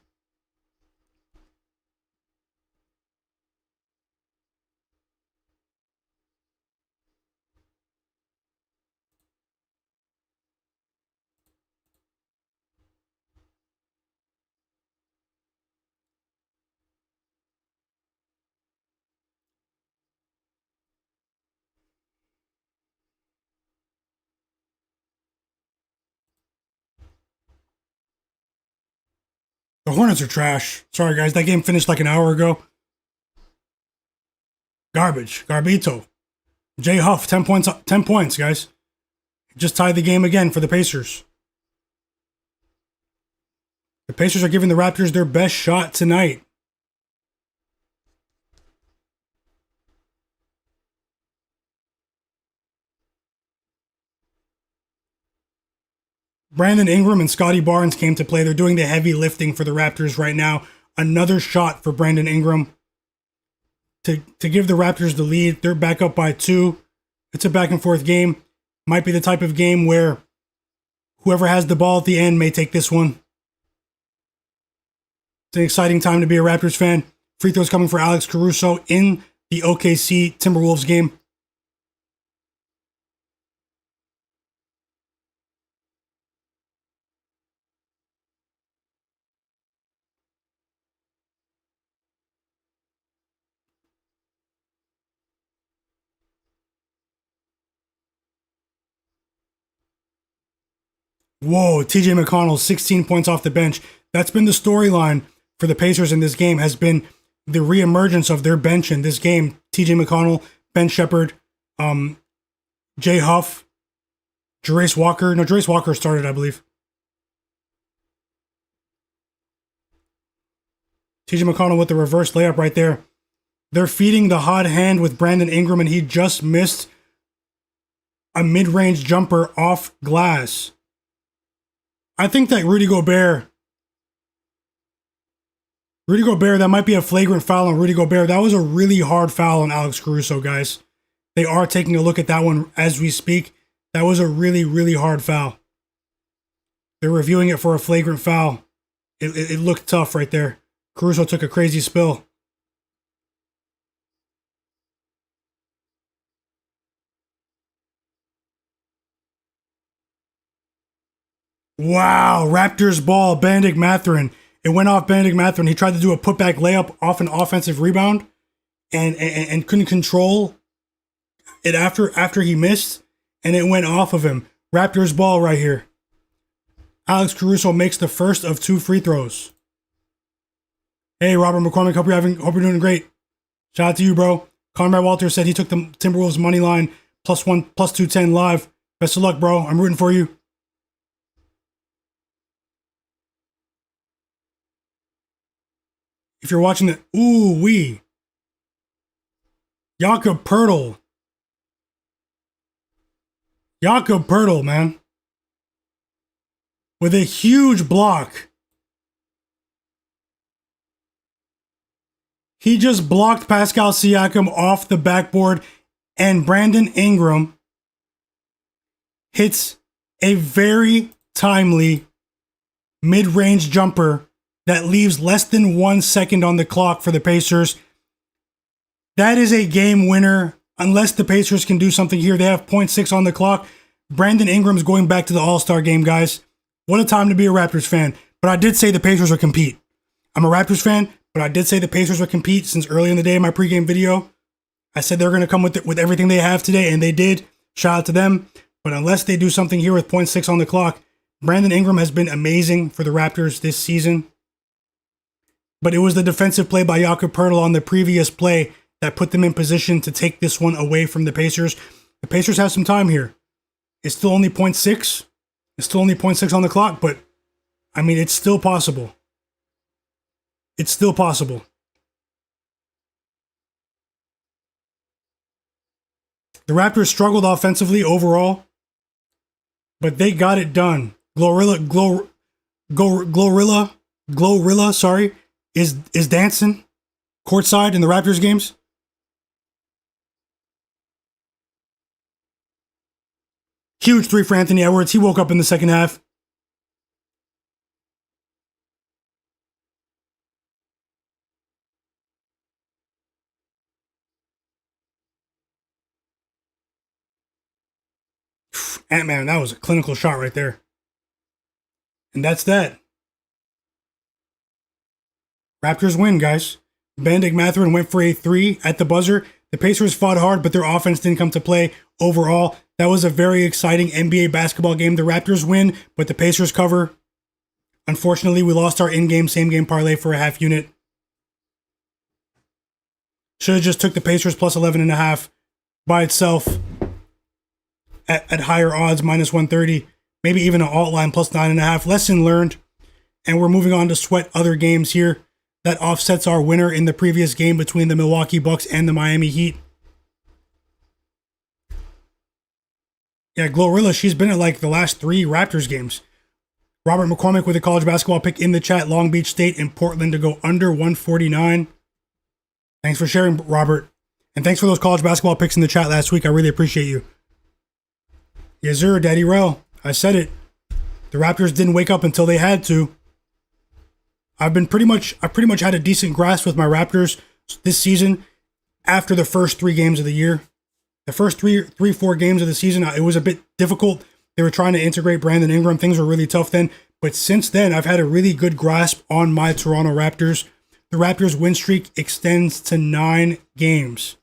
The Hornets are trash. Sorry, guys. That game finished like an hour ago. Garbage. Garbito. Jay Huff, 10 points, 10 points, guys. Just tied the game again for the Pacers. The Pacers are giving the Raptors their best shot tonight. Brandon Ingram and Scottie Barnes came to play. They're doing the heavy lifting for the Raptors right now. Another shot for Brandon Ingram to give the Raptors the lead. They're back up by 2. It's a back and forth game. Might be the type of game where whoever has the ball at the end may take this one. It's an exciting time to be a Raptors fan. Free throws coming for Alex Caruso in the OKC Timberwolves game. Whoa, TJ McConnell, 16 points off the bench. That's been the storyline for the Pacers in this game, has been the reemergence of their bench in this game. TJ McConnell, Ben Shepherd, Jay Huff, Jarace Walker. No, Jarace Walker started, I believe. TJ McConnell with the reverse layup right there. They're feeding the hot hand with Brandon Ingram, and he just missed a mid-range jumper off glass. I think that Rudy Gobert, that might be a flagrant foul on Rudy Gobert. That was a really hard foul on Alex Caruso, guys. They are taking a look at that one as we speak. That was a really, really hard foul. They're reviewing it for a flagrant foul. It looked tough right there. Caruso took a crazy spill. Wow, Raptors ball, Benedict Mathurin. It went off Benedict Mathurin. He tried to do a putback layup off an offensive rebound and couldn't control it after he missed, and it went off of him. Raptors ball right here. Alex Caruso makes the first of 2 free throws. Hey, Robert McCormick, hope you're doing great. Shout out to you, bro. Conrad Walter said he took the Timberwolves money line +1, +210 live. Best of luck, bro. I'm rooting for you. If you're watching the ooh-wee. Jakob Poeltl. Jakob Poeltl, man. With a huge block. He just blocked Pascal Siakam off the backboard, and Brandon Ingram hits a very timely mid-range jumper that leaves less than 1 second on the clock for the Pacers. That is a game winner. Unless the Pacers can do something here, they have 0.6 on the clock. Brandon Ingram's going back to the All-Star game, guys. What a time to be a Raptors fan. But I did say the Pacers would compete. I'm a Raptors fan, but I did say the Pacers would compete since early in the day in my pregame video. I said they're going to come with everything they have today, and they did. Shout out to them. But unless they do something here with 0.6 on the clock, Brandon Ingram has been amazing for the Raptors this season. But it was the defensive play by Jakob Poeltl on the previous play that put them in position to take this one away from the Pacers. The Pacers have some time here. It's still only 0.6. It's still only 0.6 on the clock, but I mean, it's still possible. It's still possible. The Raptors struggled offensively overall, but they got it done. Glorilla, sorry, is dancing courtside in the Raptors games. Huge 3 for Anthony Edwards. He woke up in the second half. Ant-Man, that was a clinical shot right there. And that's that. Raptors win, guys. Benedict Mathurin went for a 3 at the buzzer. The Pacers fought hard, but their offense didn't come to play overall. That was a very exciting NBA basketball game. The Raptors win, but the Pacers cover. Unfortunately, we lost our in-game, same-game parlay for a half unit. Should have just took the Pacers plus 11.5 by itself at higher odds, minus 130. Maybe even an alt line plus 9.5. Lesson learned. And we're moving on to sweat other games here. That offsets our winner in the previous game between the Milwaukee Bucks and the Miami Heat. Yeah, Glorilla, she's been at like the last 3 Raptors games. Robert McCormick with a college basketball pick in the chat. Long Beach State and Portland to go under 149. Thanks for sharing, Robert. And thanks for those college basketball picks in the chat last week. I really appreciate you. Yes, sir, Daddy Rel. I said it. The Raptors didn't wake up until they had to. I pretty much had a decent grasp with my Raptors this season after the first 3 games of the year. The first 4 games of the season, it was a bit difficult. They were trying to integrate Brandon Ingram. Things were really tough then. But since then, I've had a really good grasp on my Toronto Raptors. The Raptors' win streak extends to 9 games.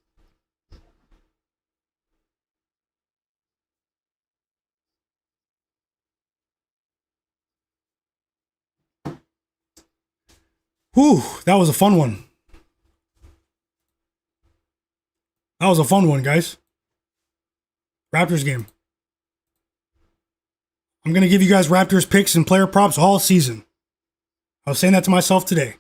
Whew, that was a fun one. That was a fun one, guys. Raptors game. I'm going to give you guys Raptors picks and player props all season. I was saying that to myself today.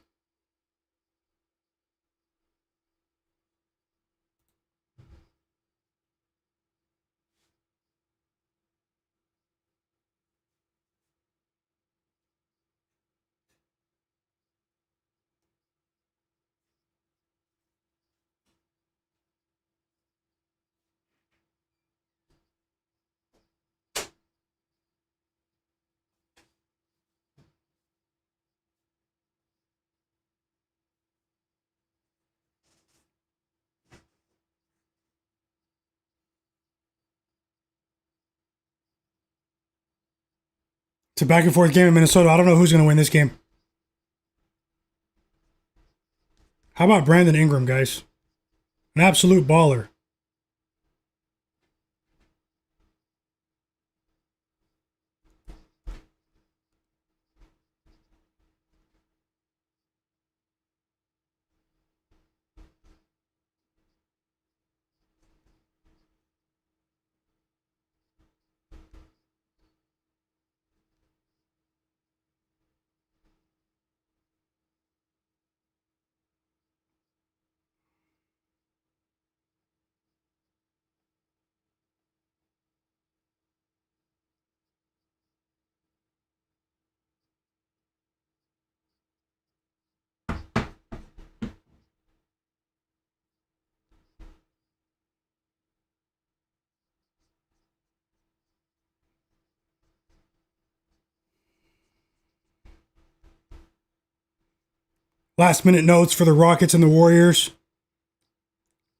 It's a back and forth game in Minnesota. I don't know who's going to win this game. How about Brandon Ingram, guys? An absolute baller. Last minute notes for the Rockets and the Warriors.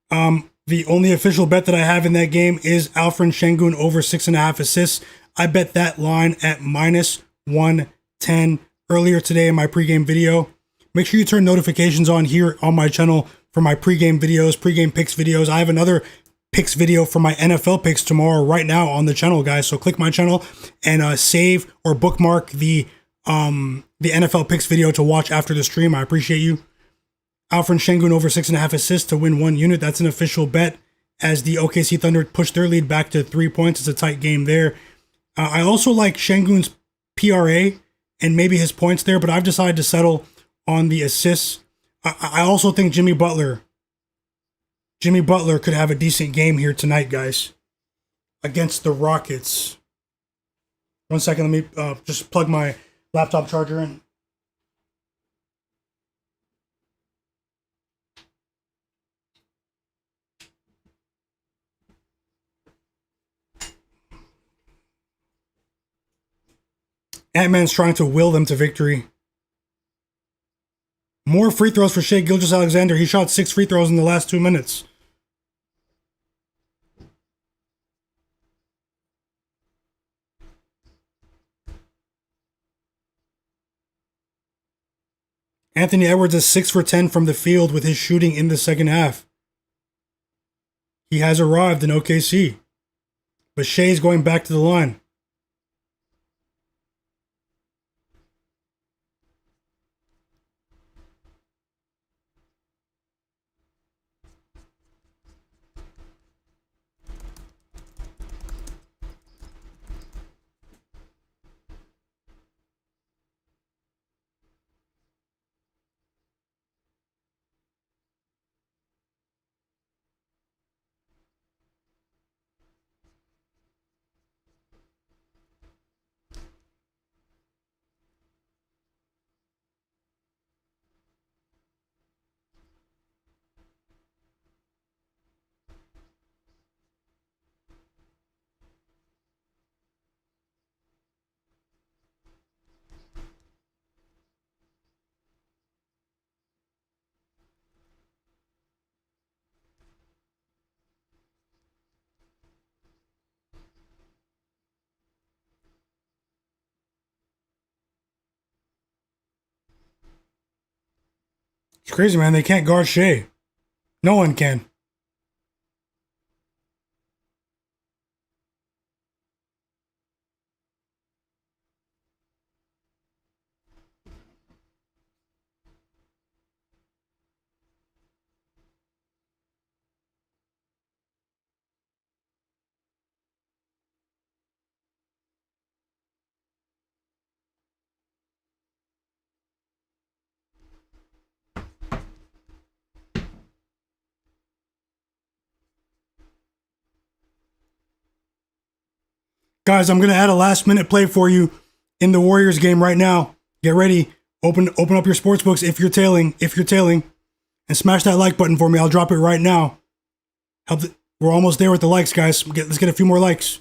The only official bet that I have in that game is Alperen Sengun over 6.5 assists. I bet that line at minus 110 earlier today in my pregame video. Make sure you turn notifications on here on my channel for my pregame videos, pregame picks videos. I have another picks video for my NFL picks tomorrow right now on the channel, guys. So click my channel and save or bookmark the NFL picks video to watch after the stream. I appreciate you. Alperen Sengun over 6.5 assists to win 1 unit. That's an official bet as the OKC Thunder push their lead back to 3 points. It's a tight game there. I also like Sengun's PRA and maybe his points there, but I've decided to settle on the assists. I also think Jimmy Butler could have a decent game here tonight, guys, against the Rockets. 1 second, let me just plug my laptop charger in. Ant-Man's trying to will them to victory. More free throws for Shai Gilgeous-Alexander. He shot 6 free throws in the last 2 minutes. Anthony Edwards is 6 for 10 from the field with his shooting in the second half. He has arrived in OKC. But Shai's going back to the line. It's crazy, man. They can't guard Shai. No one can. Guys, I'm going to add a last minute play for you in the Warriors game right now. Get ready. Open up your sports books if you're tailing, and smash that like button for me. I'll drop it right now. We're almost there with the likes, guys. Let's get a few more likes.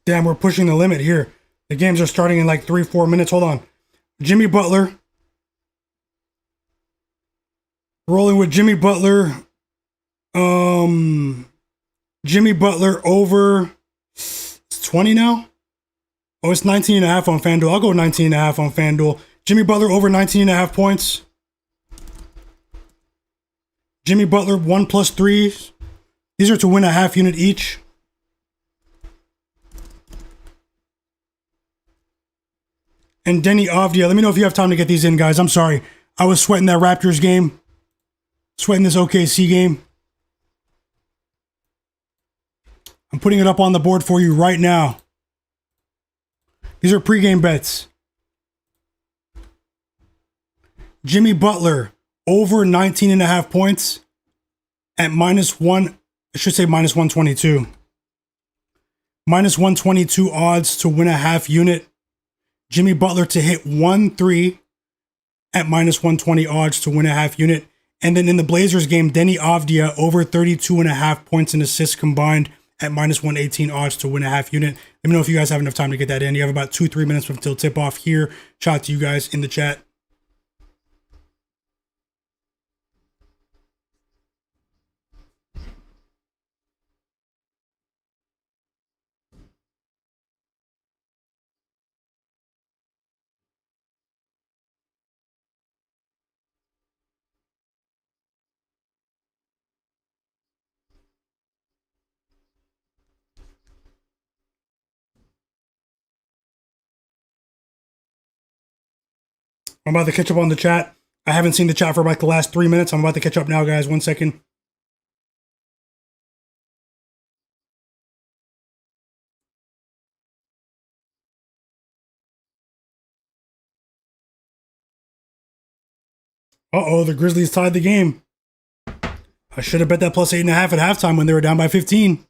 Damn, we're pushing the limit here. The games are starting in like 3-4 minutes. Hold on. Jimmy Butler. Rolling with Jimmy Butler. Jimmy Butler over. It's 20 now? Oh, it's 19.5 on FanDuel. I'll go 19.5 on FanDuel. Jimmy Butler over 19.5 points. Jimmy Butler 1+3. These are to win a half unit each. And Deni Avdija. Let me know if you have time to get these in, guys. I'm sorry. I was sweating that Raptors game. Sweating this OKC game. I'm putting it up on the board for you right now. These are pregame bets. Jimmy Butler over 19.5 points at -1. I should say -122. -122 odds to win a half unit. Jimmy Butler to hit 1-3 at -120 odds to win a half unit. And then in the Blazers game, Deni Avdija over 32.5 points and assists combined at -118 odds to win a half unit. Let me know if you guys have enough time to get that in. You have about 2-3 minutes until tip off here. Shout out to you guys in the chat. I'm about to catch up on the chat. I haven't seen the chat for like the last 3 minutes. I'm about to catch up now, guys. 1 second. Uh-oh, the Grizzlies tied the game. I should have bet that +8.5 at halftime when they were down by 15.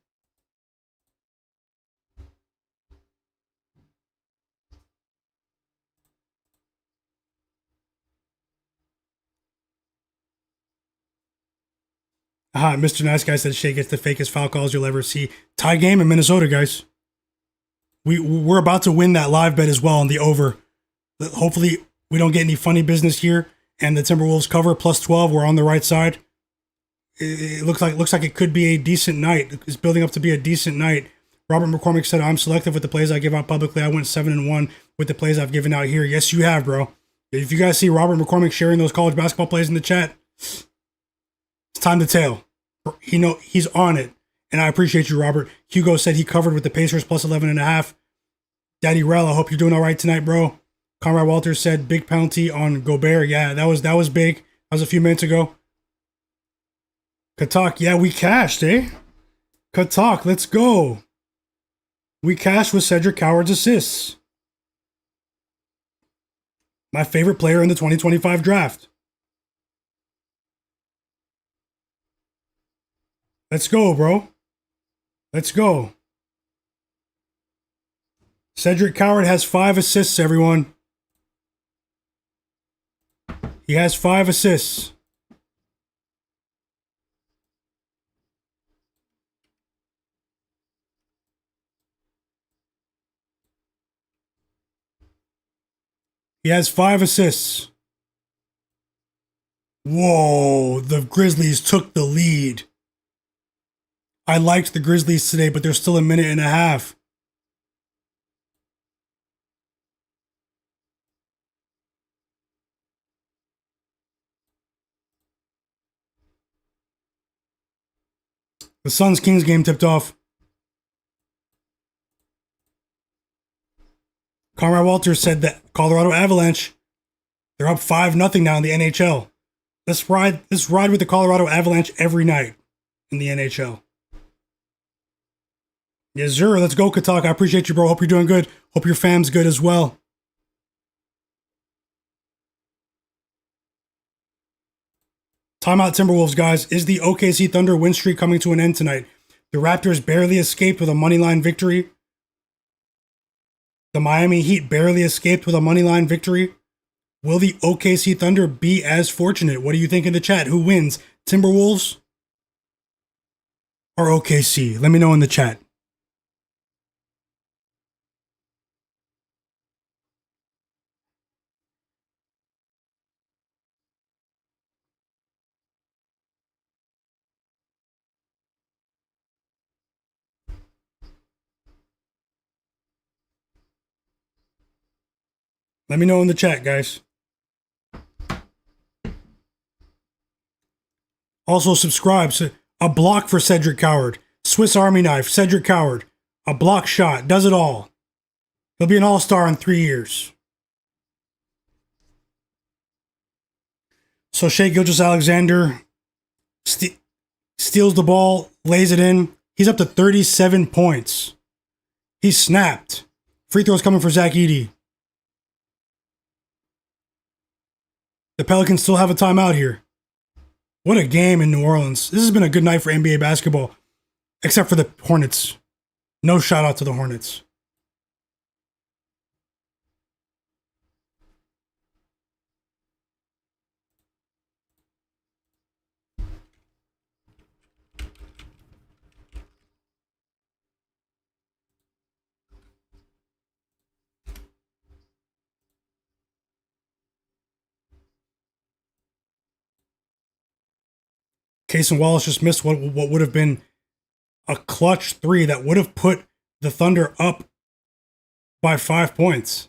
Mr. Nice Guy said Shai gets the fakest foul calls you'll ever see. Tie game in Minnesota, guys. We're about to win that live bet as well on the over. Hopefully, we don't get any funny business here. And the Timberwolves cover +12. We're on the right side. It looks like it could be a decent night. It's building up to be a decent night. Robert McCormick said, I'm selective with the plays I give out publicly. I went 7-1 with the plays I've given out here. Yes, you have, bro. If you guys see Robert McCormick sharing those college basketball plays in the chat, it's time to tail. He's on it. And I appreciate you, Robert. Hugo said he covered with the Pacers +11.5. Daddy Rel, I hope you're doing all right tonight, bro. Conrad Walters said big penalty on Gobert. Yeah, that was big. That was a few minutes ago. Katak, yeah, we cashed, eh? Katak, let's go. We cashed with Cedric Howard's assists. My favorite player in the 2025 draft. Let's go, bro. Let's go. Cedric Coward has 5 assists, everyone. He has 5 assists. He has 5 assists. Whoa, the Grizzlies took the lead. I liked the Grizzlies today, but there's still a minute and a half. The Suns-Kings game tipped off. Conrad Walters said that Colorado Avalanche, they're up 5-0 now in the NHL. Let's ride with the Colorado Avalanche every night in the NHL. Yes, sir. Let's go, Katak. I appreciate you, bro. Hope you're doing good. Hope your fam's good as well. Timeout Timberwolves, guys. Is the OKC Thunder win streak coming to an end tonight? The Raptors barely escaped with a moneyline victory. The Miami Heat barely escaped with a moneyline victory. Will the OKC Thunder be as fortunate? What do you think in the chat? Who wins? Timberwolves or OKC? Let me know in the chat. Let me know in the chat, guys. Also subscribe. A block for Cedric Coward. Swiss Army knife, Cedric Coward. A block shot. Does it all. He'll be an all-star in 3 years. So Shai Gilgeous-Alexander steals the ball, lays it in. He's up to 37 points. He snapped. Free throws coming for Zach Edey. The Pelicans still have a timeout here. What a game in New Orleans. This has been a good night for NBA basketball, except for the Hornets. No shout out to the Hornets. Cason Wallace just missed what would have been a clutch 3 that would have put the Thunder up by 5 points.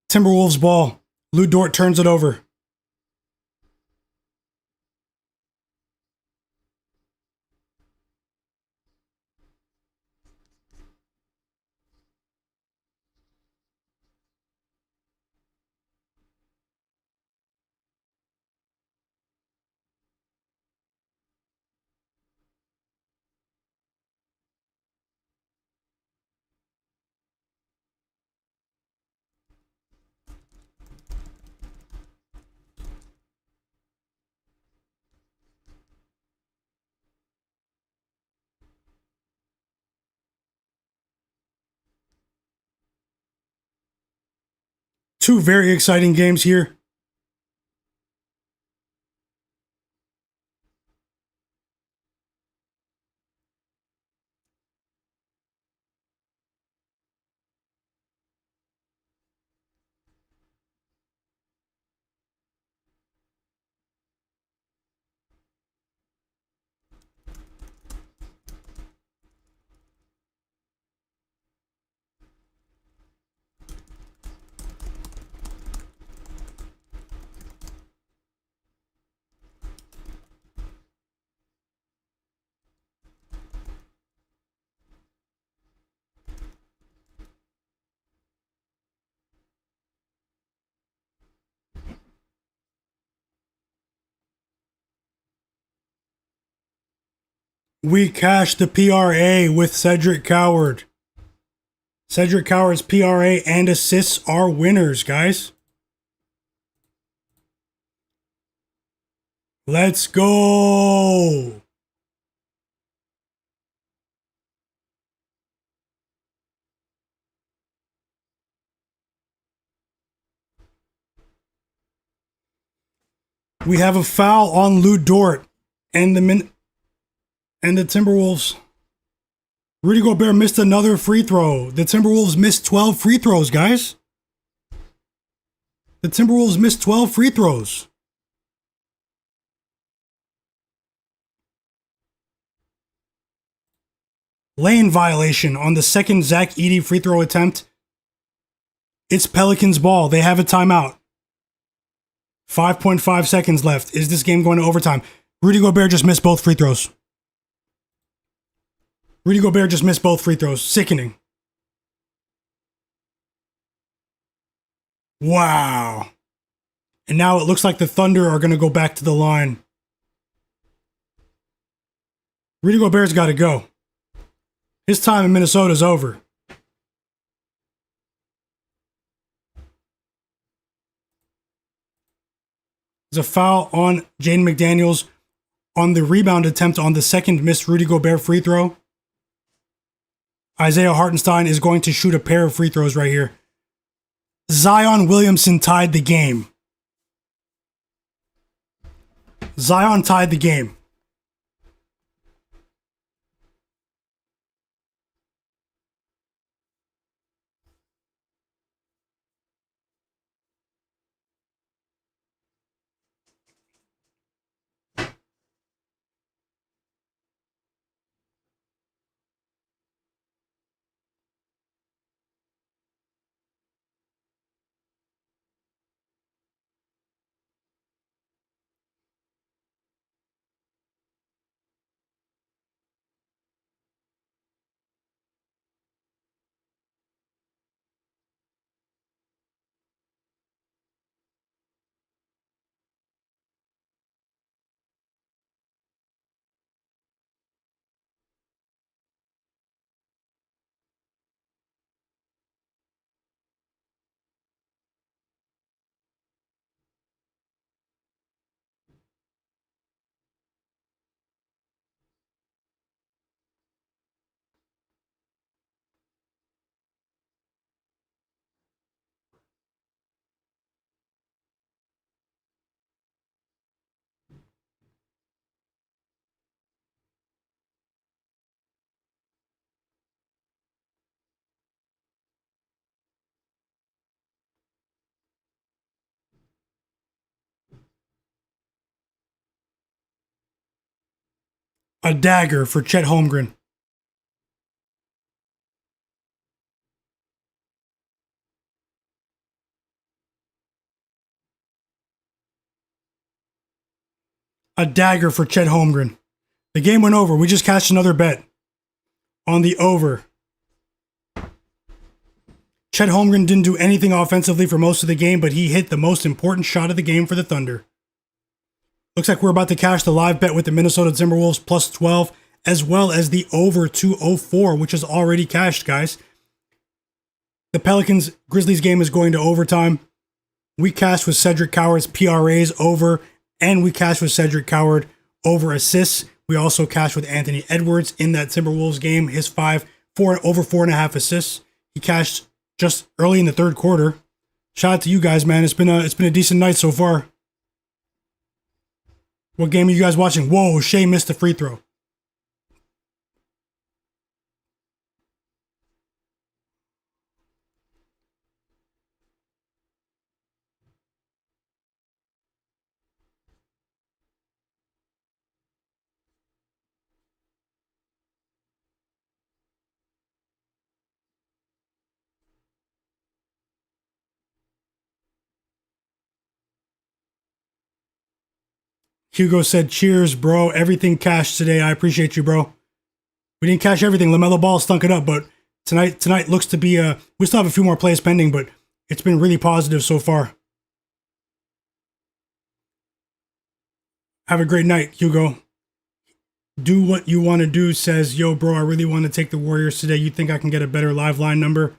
Timberwolves ball. Lou Dort turns it over. Two very exciting games here. We cashed the PRA with Cedric Coward. Cedric Coward's PRA and assists are winners, guys. Let's go. We have a foul on Lou Dort and the Timberwolves. Rudy Gobert missed another free throw. The Timberwolves missed 12 free throws, guys. The Timberwolves missed 12 free throws. Lane violation on the second Zach Edey free throw attempt. It's Pelicans ball. They have a timeout. 5.5 seconds left. Is this game going to overtime? Rudy Gobert just missed both free throws. Rudy Gobert just missed both free throws. Sickening. Wow. And now it looks like the Thunder are going to go back to the line. Rudy Gobert's got to go. His time in Minnesota is over. There's a foul on Jaden McDaniels on the rebound attempt on the second missed Rudy Gobert free throw. Isaiah Hartenstein is going to shoot a pair of free throws right here. Zion Williamson tied the game. Zion tied the game. A dagger for Chet Holmgren. A dagger for Chet Holmgren. The game went over. We just cashed another bet on the over. Chet Holmgren didn't do anything offensively for most of the game, but he hit the most important shot of the game for the Thunder. Looks like we're about to cash the live bet with the Minnesota Timberwolves plus 12, as well as the over 204, which is already cashed, guys. The Pelicans-Grizzlies game is going to overtime. We cashed with Cedric Coward's PRAs over, and we cashed with Cedric Coward over assists. We also cashed with Anthony Edwards in that Timberwolves game, his over 4.5 assists. He cashed just early in the third quarter. Shout out to you guys, man. It's been a decent night so far. What game are you guys watching? Whoa, Shai missed the free throw. Hugo said, cheers, bro. Everything cashed today. I appreciate you, bro. We didn't cash everything. LaMelo Ball stunk it up, but tonight looks to be we still have a few more plays pending, but it's been really positive so far. Have a great night, Hugo. Do what you want to do says, yo, bro, I really want to take the Warriors today. You think I can get a better live line number?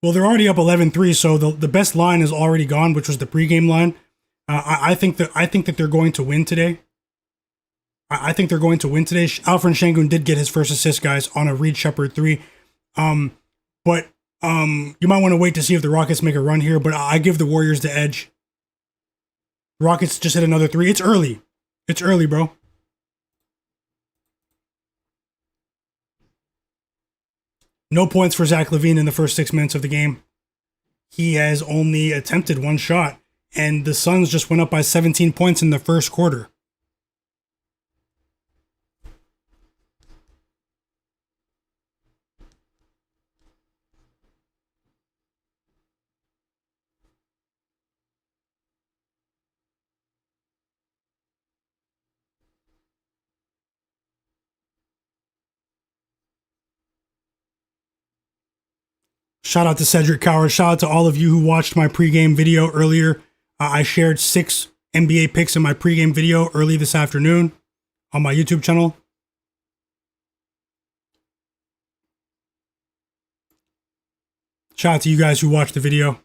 Well, they're already up 11-3, so the best line is already gone, which was the pregame line. I think that they're going to win today. I think they're going to win today. Alperen Sengun did get his first assist, guys, on a Reed Shepherd 3. But you might want to wait to see if the Rockets make a run here, but I give the Warriors the edge. Rockets just hit another 3. It's early. It's early, bro. No points for Zach LaVine in the first 6 minutes of the game. He has only attempted one shot, and the Suns just went up by 17 points in the first quarter. Shout out to Cedric Coward. Shout out to all of you who watched my pregame video earlier. I shared 6 NBA picks in my pregame video early this afternoon on my YouTube channel. Shout out to you guys who watched the video.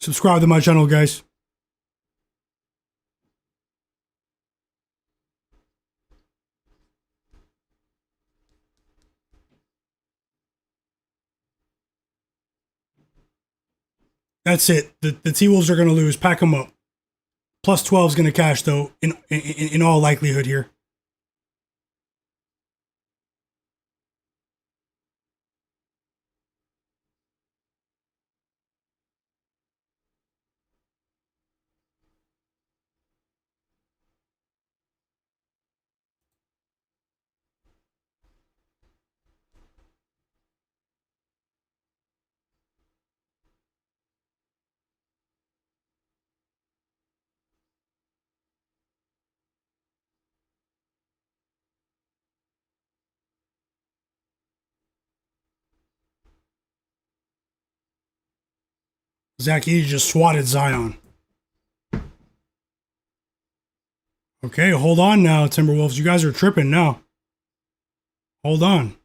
Subscribe to my channel, guys. That's it. The T-Wolves are going to lose. Pack them up. Plus 12 is going to cash, though, in all likelihood here. Zach Edey just swatted Zion. Okay, hold on now, Timberwolves. You guys are tripping now. Hold on.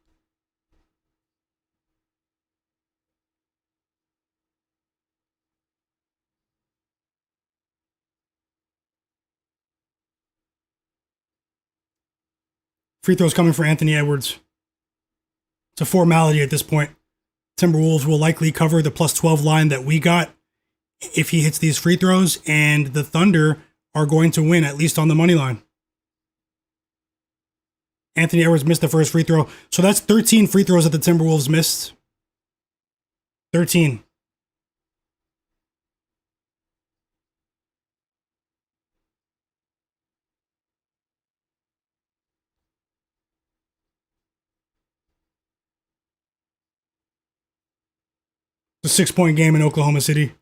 Free throws coming for Anthony Edwards. It's a formality at this point. Timberwolves will likely cover the plus 12 line that we got if he hits these free throws, and the Thunder are going to win, at least on the money line. Anthony Edwards missed the first free throw. So that's 13 free throws that the Timberwolves missed. 13. It's a 6-point game in Oklahoma City.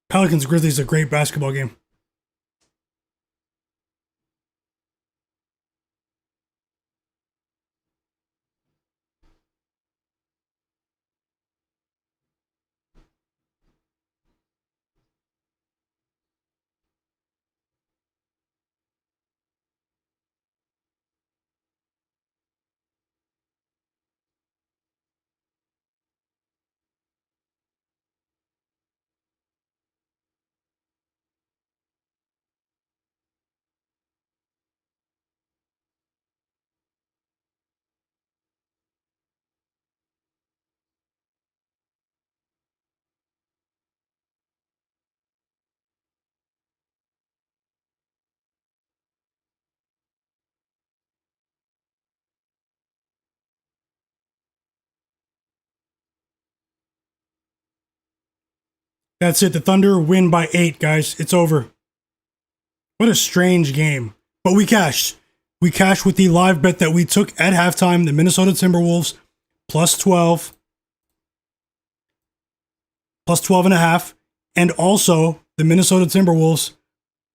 Pelicans Grizzlies is a great basketball game. That's it. The Thunder win by 8, guys. It's over. What a strange game. But we cashed. We cashed with the live bet that we took at halftime. The Minnesota Timberwolves plus 12. Plus 12 and a half. And also the Minnesota Timberwolves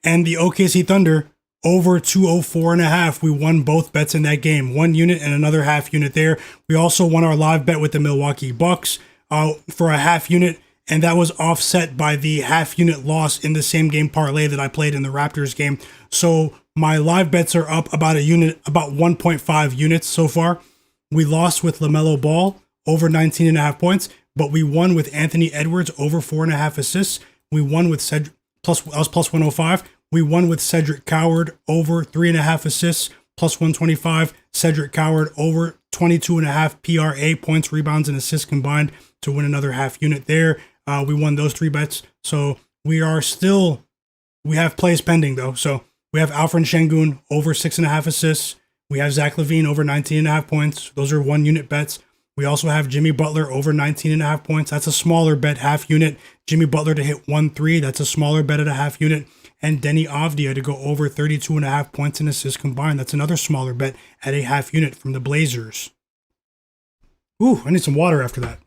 and the OKC Thunder over 204 and a half. We won both bets in that game. 1 unit and another half unit there. We also won our live bet with the Milwaukee Bucks for a half unit. And that was offset by the half unit loss in the same game parlay that I played in the Raptors game. So my live bets are up about a unit, about 1.5 units so far. We lost with LaMelo Ball over 19 and a half points, but we won with Anthony Edwards over 4.5 assists. We won with I was plus 105. We won with Cedric Coward over 3.5 assists, plus 125. Cedric Coward over 22.5 PRA points, rebounds, and assists combined to win another half unit there. We won those 3 bets. So we have plays pending though. So we have Alperen Sengun over 6.5 assists. We have Zach LaVine over 19.5 points. Those are 1 unit bets. We also have Jimmy Butler over 19.5 points. That's a smaller bet, half unit. Jimmy Butler to hit 1-3. That's a smaller bet at a half unit. And Denny Avdia to go over 32.5 points and assists combined. That's another smaller bet at a half unit from the Blazers. Ooh, I need some water after that.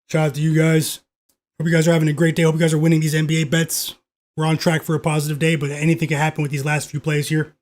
Shout out to you guys. Hope you guys are having a great day. Hope you guys are winning these NBA bets. We're on track for a positive day, but anything can happen with these last few plays here.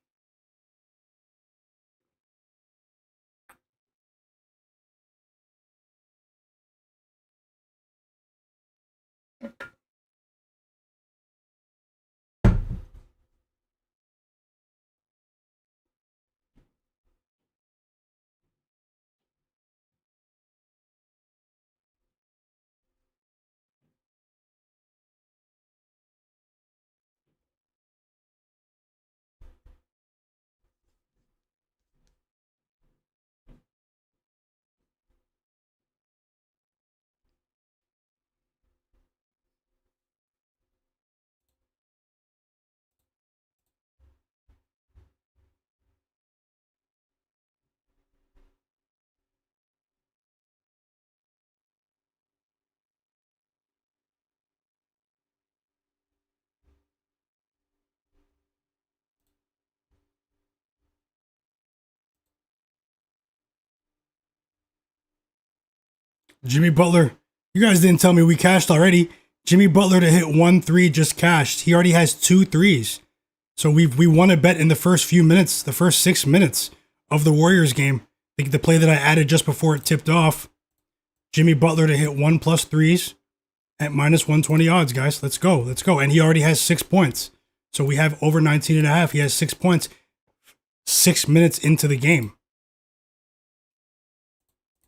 Jimmy Butler. You guys didn't tell me we cashed already. Jimmy Butler to hit 1-3 just cashed. He already has 2 threes. So we won a bet in the first few minutes, the first 6 minutes of the Warriors game. The play that I added just before it tipped off. Jimmy Butler to hit 1+ threes at minus 120 odds, guys. Let's go. Let's go. And he already has 6 points. So we have over 19 and a half. He has 6 points 6 minutes into the game.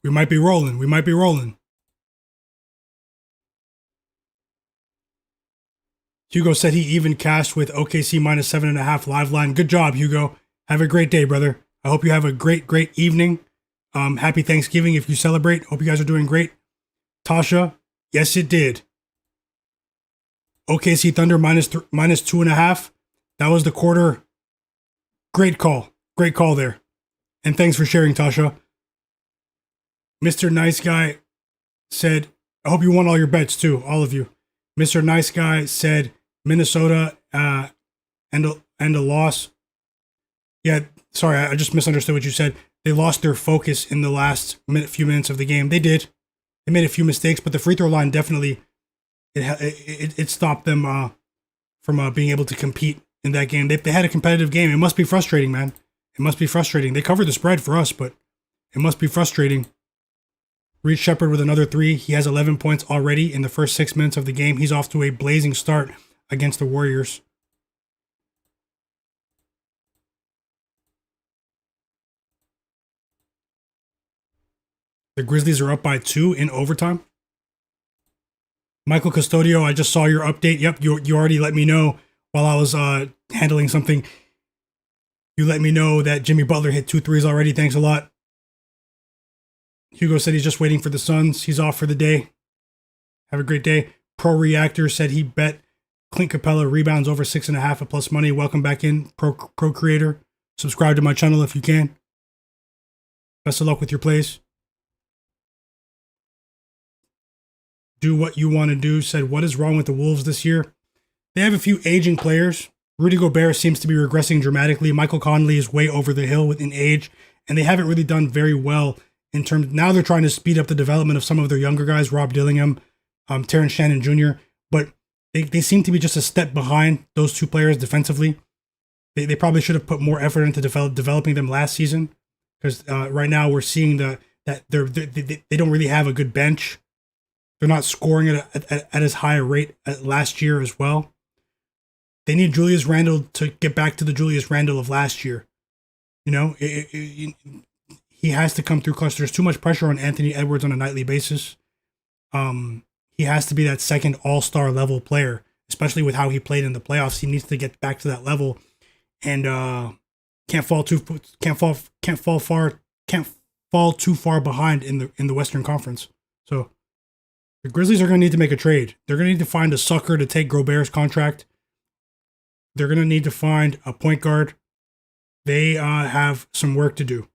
We might be rolling. We might be rolling. Hugo said he even cashed with OKC minus 7.5 live line. Good job, Hugo. Have a great day, brother. I hope you have a great evening. Happy Thanksgiving if you celebrate. Hope you guys are doing great. Tasha, yes, it did. OKC Thunder minus 2.5. That was the quarter. Great call. Great call there. And thanks for sharing, Tasha. Mr. Nice Guy said, I hope you won all your bets too, all of you. Mr. Nice Guy said Minnesota and a loss. Yeah, sorry, I just misunderstood what you said. They lost their focus in the last few minutes of the game. They did. They made a few mistakes, but the free throw line definitely it stopped them from being able to compete in that game. They had a competitive game. It must be frustrating, man. It must be frustrating. They covered the spread for us, but it must be frustrating. Reed Shepard with another 3. He has 11 points already in the first 6 minutes of the game. He's off to a blazing start against the Warriors. The Grizzlies are up by 2 in overtime. Michael Custodio, I just saw your update. Yep, you already let me know while I was handling something. You let me know that Jimmy Butler hit 2 threes already. Thanks a lot. Hugo said he's just waiting for the Suns. He's off for the day. Have a great day. Pro Reactor said he bet Clint Capella rebounds over 6.5 at plus money. Welcome back in, Pro Creator. Subscribe to my channel if you can. Best of luck with your plays. Do what you want to do. Said, what is wrong with the Wolves this year? They have a few aging players. Rudy Gobert seems to be regressing dramatically. Michael Conley is way over the hill in age, and they haven't really done very well in terms. Now they're trying to speed up the development of some of their younger guys, Rob Dillingham, Terrence Shannon Jr., but they seem to be just a step behind those two players defensively. They probably should have put more effort into developing them last season, because right now we're seeing that they don't really have a good bench. They're not scoring at as high a rate as last year as well. They need Julius Randle to get back to the Julius Randle of last year. You know, he has to come through clutch. There's too much pressure on Anthony Edwards on a nightly basis. He has to be that second all-star level player, especially with how he played in the playoffs. He needs to get back to that level, and can't fall too far behind in the Western Conference. So the Grizzlies are going to need to make a trade. They're going to need to find a sucker to take Gobert's contract. They're going to need to find a point guard. They have some work to do.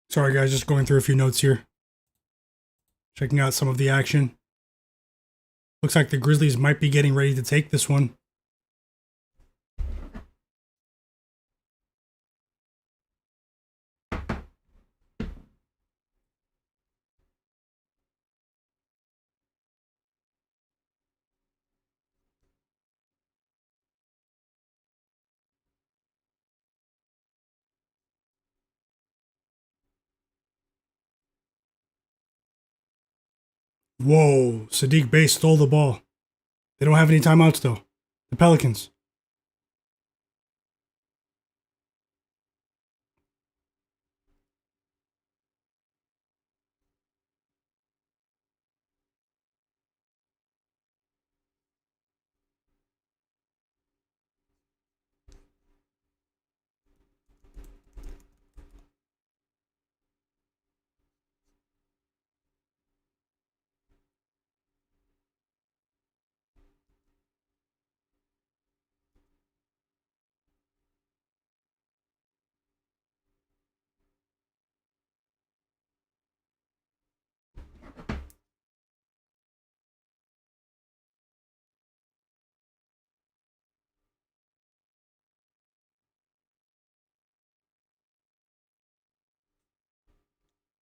Sorry, guys, just going through a few notes here. Checking out some of the action. Looks like the Grizzlies might be getting ready to take this one. Whoa, Sadiq Bey stole the ball. They don't have any timeouts, though. The Pelicans.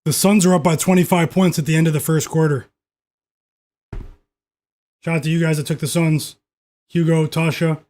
The Suns are up by 25 points at the end of the first quarter. Shout out to you guys that took the Suns. Hugo, Tasha.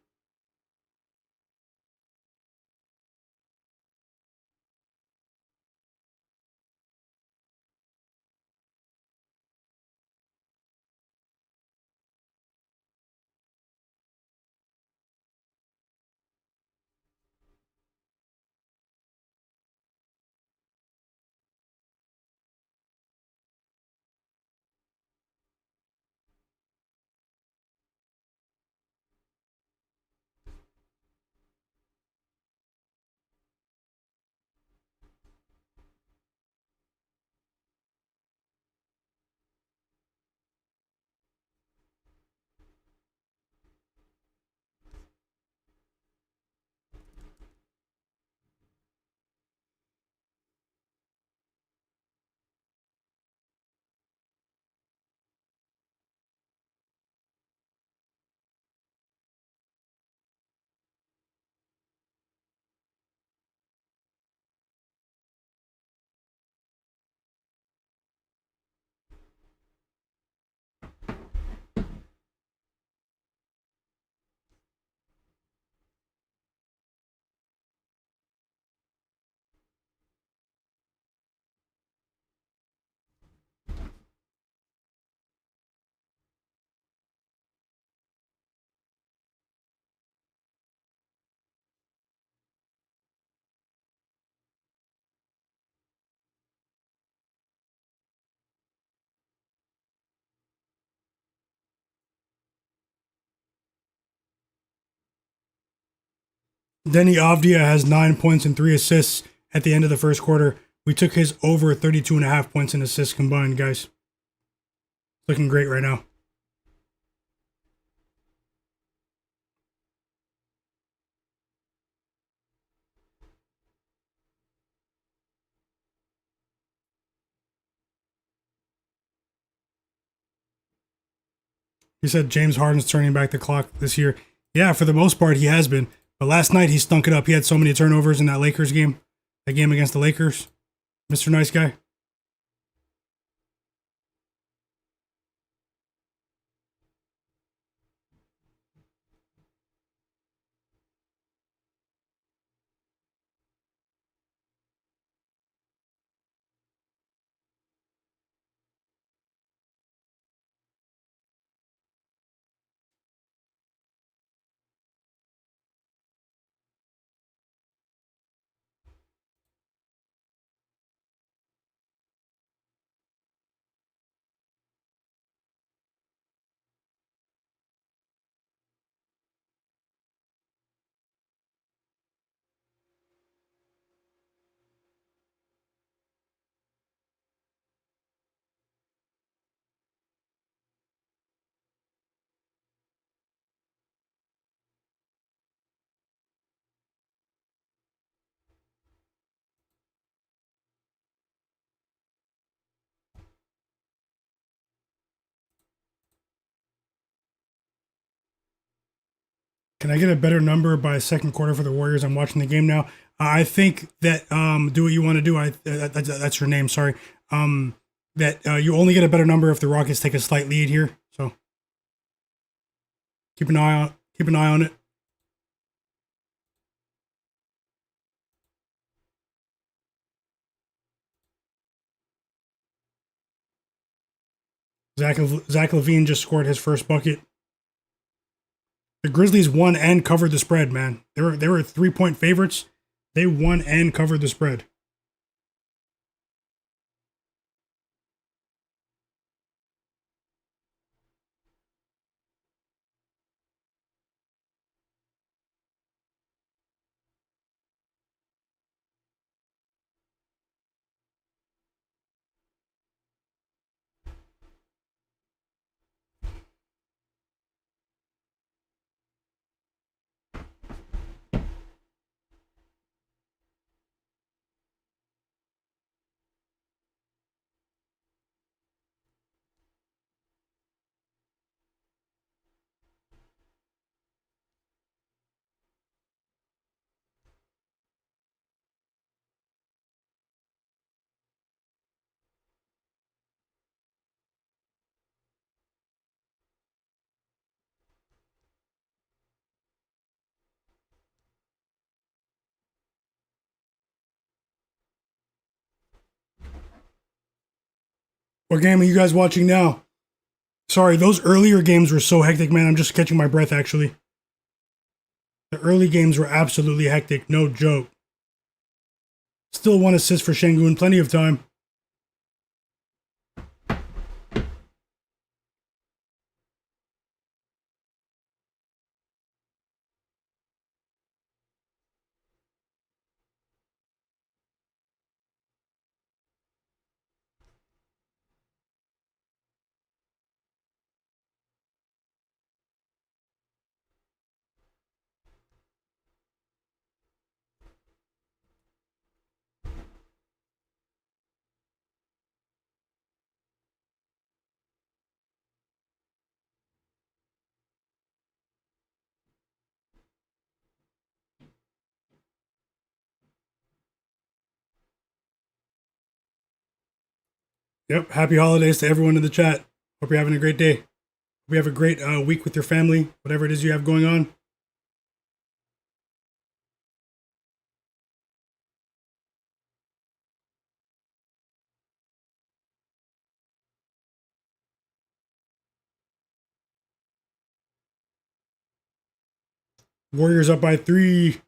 Denny Avdia has 9 points and 3 assists at the end of the first quarter. We took his over 32.5 points and assists combined, guys. Looking great right now. He said James Harden's turning back the clock this year. Yeah, for the most part, he has been. But last night, he stunk it up. He had so many turnovers in that Lakers game, that game against the Lakers. Mr. Nice Guy. Can I get a better number by second quarter for the Warriors? I'm watching the game now. I think that do what you want to do. That's your name. Sorry. That you only get a better number if the Rockets take a slight lead here. So keep an eye on it. Zach LaVine just scored his first bucket. The Grizzlies won and covered the spread, man. They were 3-point favorites. They won and covered the spread. What game are you guys watching now? Sorry, those earlier games were so hectic, man. I'm just catching my breath, actually. The early games were absolutely hectic, no joke. Still 1 assist for Sengun, plenty of time. Yep, happy holidays to everyone in the chat. Hope you're having a great day. Hope you have a great week with your family, whatever it is you have going on. Warriors up by 3.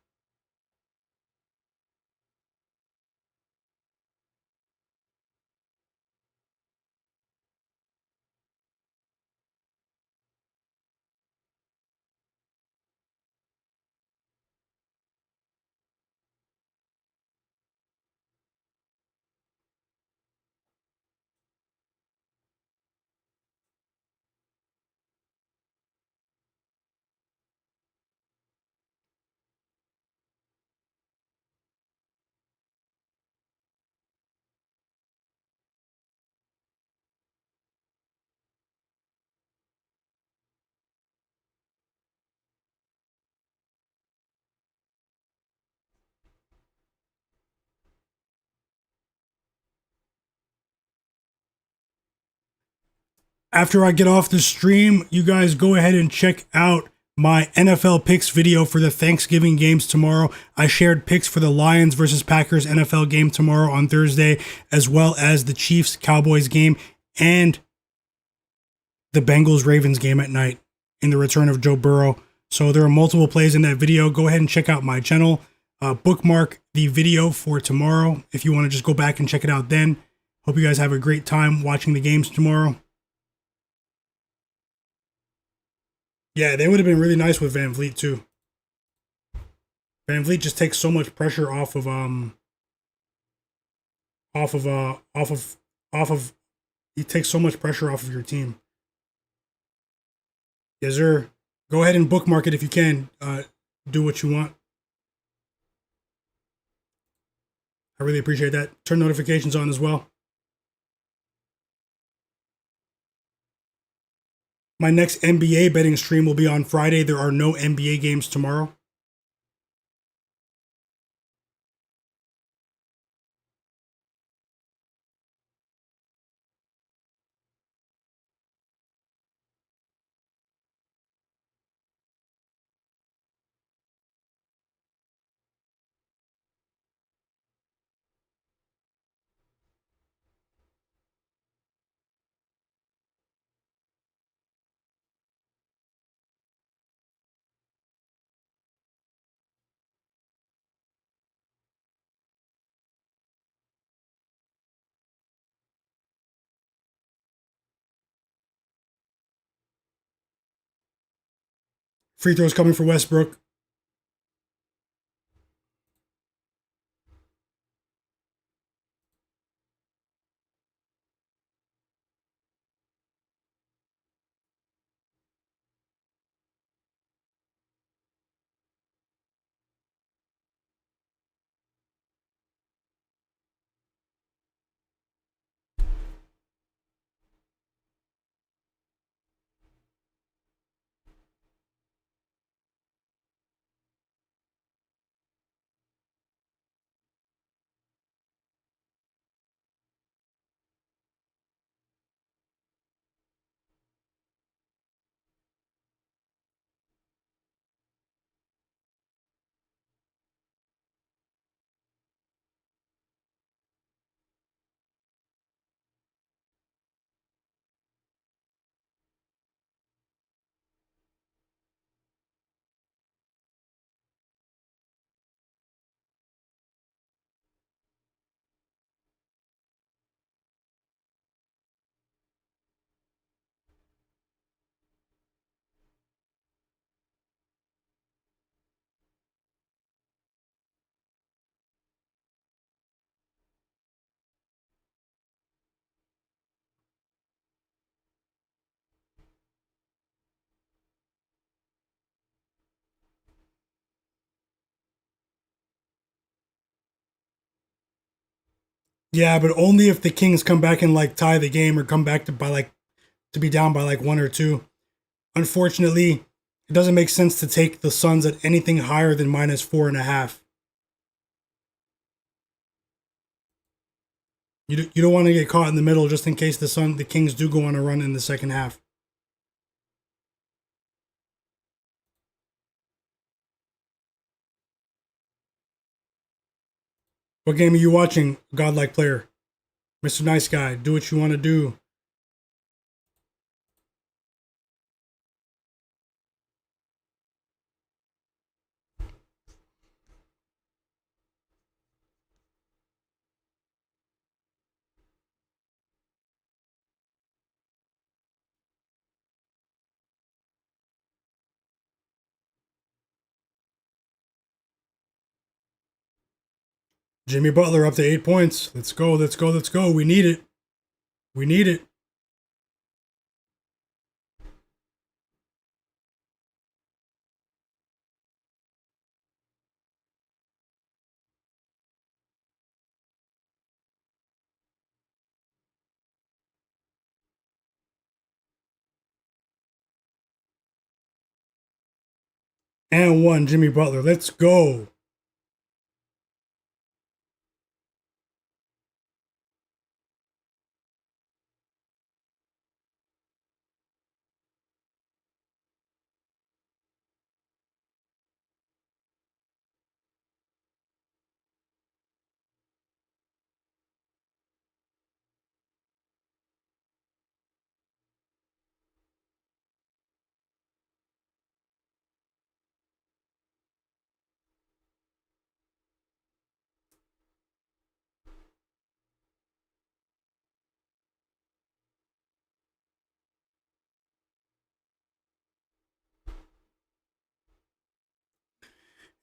After I get off the stream, you guys go ahead and check out my NFL picks video for the Thanksgiving games tomorrow. I shared picks for the Lions versus Packers NFL game tomorrow on Thursday, as well as the Chiefs Cowboys game and the Bengals Ravens game at night in the return of Joe Burrow. So there are multiple plays in that video. Go ahead and check out my channel. Bookmark the video for tomorrow if you want to just go back and check it out then. Hope you guys have a great time watching the games tomorrow. Yeah, they would have been really nice with Van Vliet too. Van Vliet just takes so much pressure off of he takes so much pressure off of your team. Yes, sir. Go ahead and bookmark it if you can. Do what you want. I really appreciate that. Turn notifications on as well. My next NBA betting stream will be on Friday. There are no NBA games tomorrow. Free throws coming for Westbrook. Yeah, but only if the Kings come back and like tie the game or come back to be down by like one or two. Unfortunately, it doesn't make sense to take the Suns at anything higher than -4.5. You don't want to get caught in the middle just in case the Kings do go on a run in the second half. What game are you watching, Godlike Player? Mr. Nice Guy, do what you want to do. Jimmy Butler up to 8 points. Let's go, let's go, let's go. We need it. We need it. And one, Jimmy Butler. Let's go.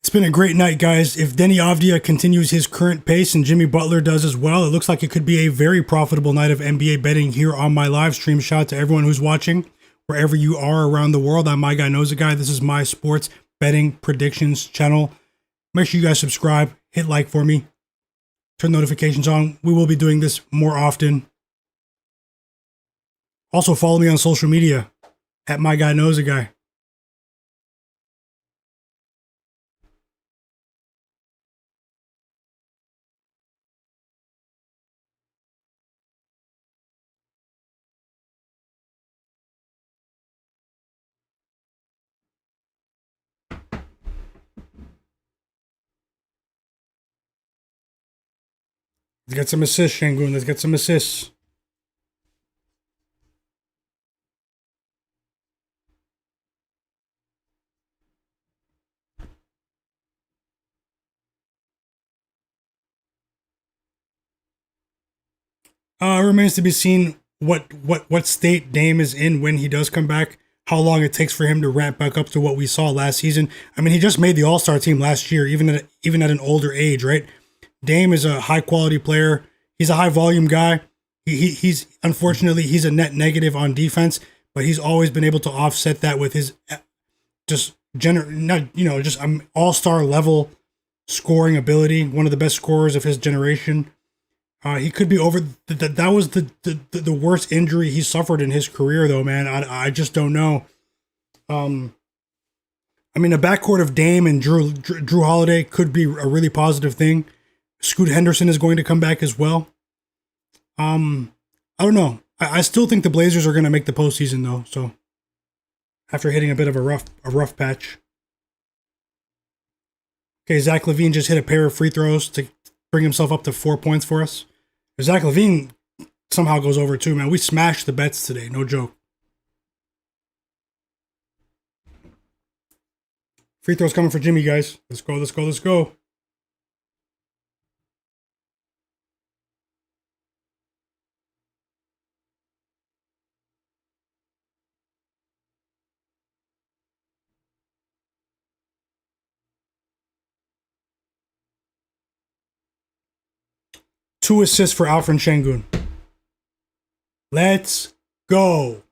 It's been a great night, guys. If Denny Avdia continues his current pace and Jimmy Butler does as well, it looks like it could be a very profitable night of NBA betting here on my live stream. Shout out to everyone who's watching, wherever you are around the world. I'm Myguyknowsaguy. This is my sports betting predictions channel. Make sure you guys subscribe, hit like for me, turn notifications on. We will be doing this more often. Also, follow me on social media at Myguyknowsaguy. Let's get some assists, Sengun. Let's get some assists. It remains to be seen what state Dame is in when he does come back. How long it takes for him to ramp back up to what we saw last season. I mean, he just made the All-Star team last year, even at an older age, right? Dame is a high quality player. He's a high volume guy. He's unfortunately he's a net negative on defense, but he's always been able to offset that with his just all-star level scoring ability. One of the best scorers of his generation. He could be over. That was the worst injury he suffered in his career, though, man. I just don't know. I mean, a backcourt of Dame and Drew Holiday could be a really positive thing. Scoot Henderson is going to come back as well. I don't know. I still think the Blazers are going to make the postseason, though. So after hitting a bit of a rough patch. Okay, Zach LaVine just hit a pair of free throws to bring himself up to 4 points for us. If Zach LaVine somehow goes over too, man, we smashed the bets today. No joke. Free throws coming for Jimmy, guys. Let's go, let's go, let's go. Two assists for Alperen Sengun. Let's go.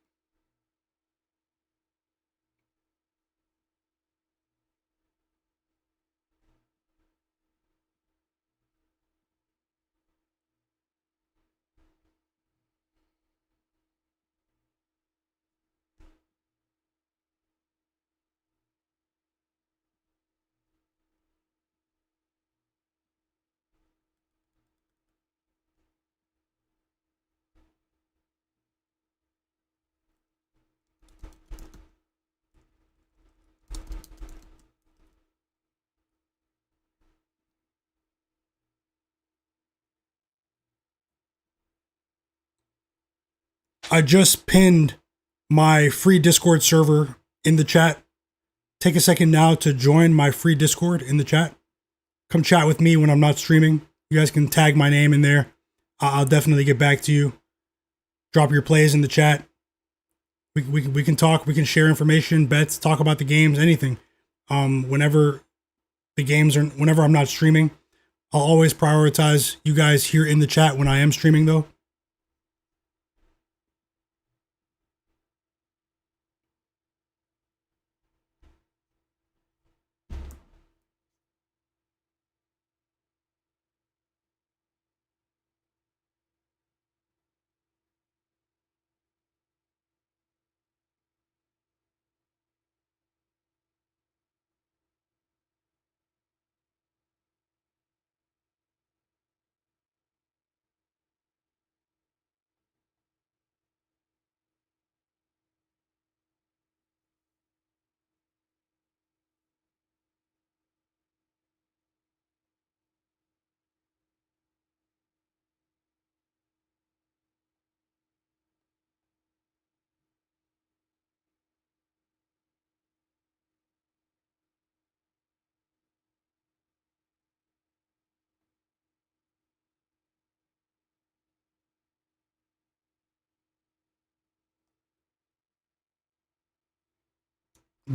I just pinned my free Discord server in the chat. Take a second now to join my free Discord in the chat. Come chat with me when I'm not streaming. You guys can tag my name in there. I'll definitely get back to you. Drop your plays in the chat. We can talk. We can share information, bets, talk about the games, anything. Whenever I'm not streaming, I'll always prioritize you guys here in the chat when I am streaming, though.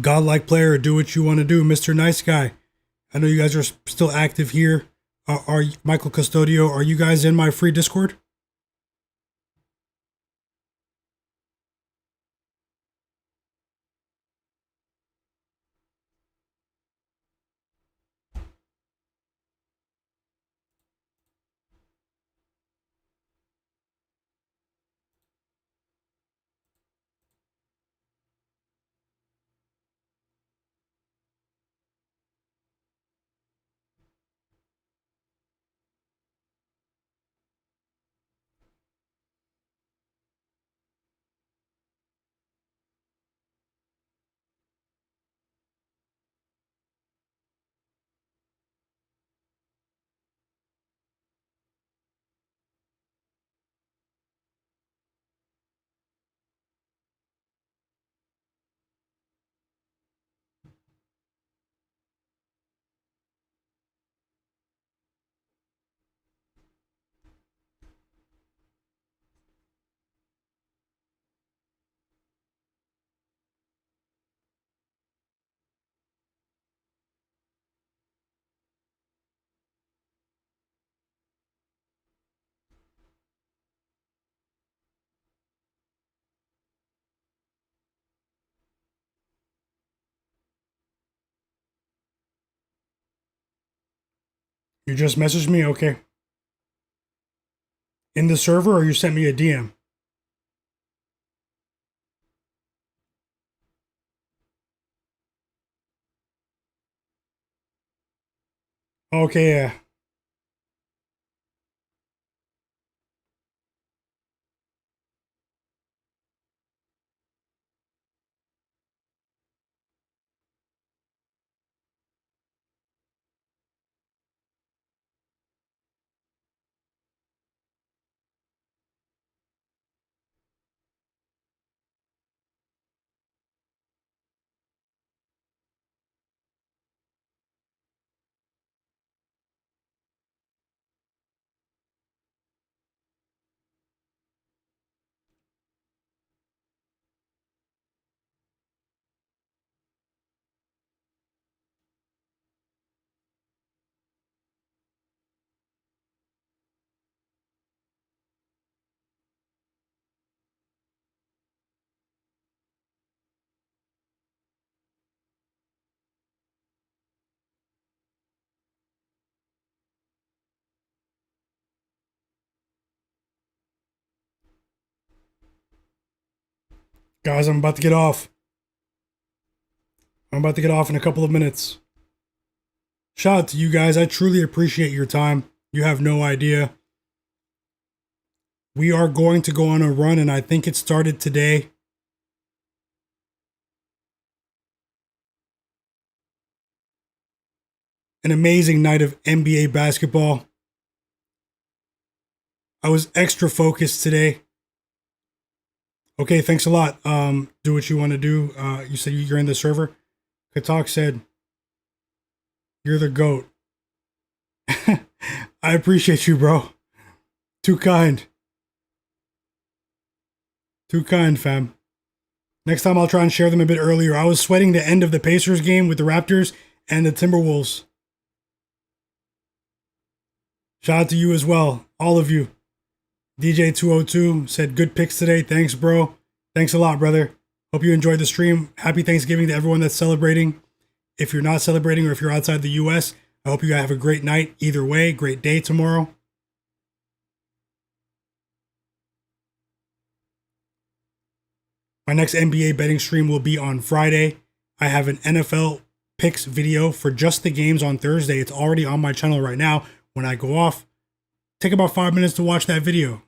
Godlike player, do what you want to do, Mr. Nice Guy. I know you guys are still active here. Are Michael Custodio, are you guys in my free Discord? You just messaged me? Okay. In the server, or you sent me a DM? Okay, yeah. Guys, I'm about to get off. I'm about to get off in a couple of minutes. Shout out to you guys. I truly appreciate your time. You have no idea. We are going to go on a run, and I think it started today. An amazing night of NBA basketball. I was extra focused today. Okay, thanks a lot. Do what you want to do. You said you're in the server. Katak said, you're the GOAT. I appreciate you, bro. Too kind. Too kind, fam. Next time I'll try and share them a bit earlier. I was sweating the end of the Pacers game with the Raptors and the Timberwolves. Shout out to you as well. All of you. DJ202 said, good picks today. Thanks, bro. Thanks a lot, brother. Hope you enjoyed the stream. Happy Thanksgiving to everyone that's celebrating. If you're not celebrating or if you're outside the US, I hope you guys have a great night. Either way, great day tomorrow. My next NBA betting stream will be on Friday. I have an NFL picks video for just the games on Thursday. It's already on my channel right now. When I go off, take about 5 minutes to watch that video.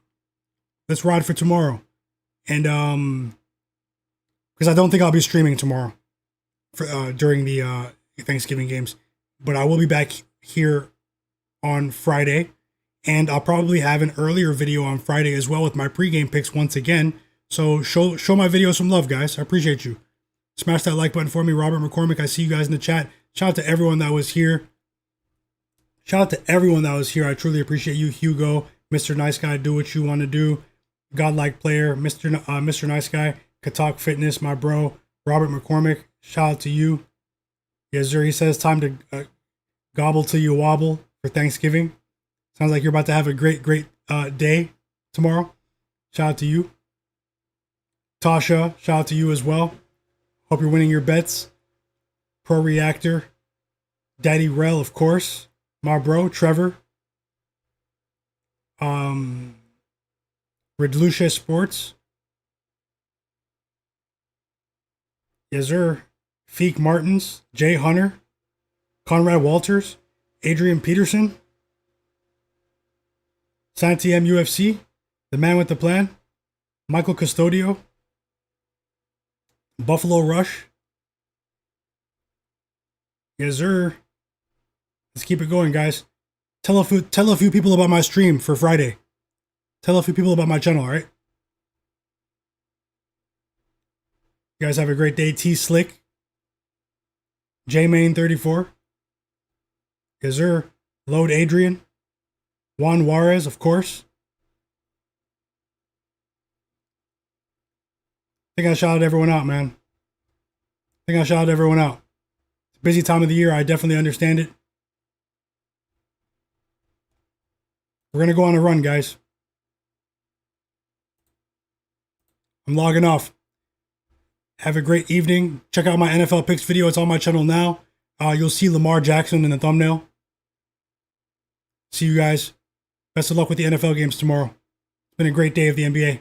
Let's ride for tomorrow. And because I don't think I'll be streaming tomorrow for during the Thanksgiving games, but I will be back here on Friday, and I'll probably have an earlier video on Friday as well with my pregame picks once again. So show my video some love, guys. I appreciate you. Smash that like button for me, Robert McCormick. I see you guys in the chat. Shout out to everyone that was here. Shout out to everyone that was here. I truly appreciate you, Hugo, Mr. Nice Guy. Do what you want to do. Godlike Player, Mr. Nice Guy, Katak Fitness, my bro, Robert McCormick. Shout out to you. Yes, sir. He says time to Gobble till you wobble for Thanksgiving. Sounds like you're about to have a great day tomorrow. Shout out to you. Tasha, shout out to you as well. Hope you're winning your bets. Pro Reactor. Daddy Rel, of course. My bro, Trevor. Redlucia Sports. Yes, sir. Feek Martins. Jay Hunter. Conrad Walters. Adrian Peterson. Santi M UFC. The man with the plan. Michael Custodio. Buffalo Rush. Yes, sir. Let's keep it going, guys. Tell a few people about my stream for Friday. Tell a few people about my channel, all right? You guys have a great day. T Slick. J-Main34. Yes, sir. Load Adrian. Juan Juarez, of course. I think I shouted everyone out, man. It's a busy time of the year. I definitely understand it. We're going to go on a run, guys. I'm logging off. Have a great evening. Check out my NFL picks video. It's on my channel now. You'll see Lamar Jackson in the thumbnail. See you guys. Best of luck with the NFL games tomorrow. It's been a great day of the NBA.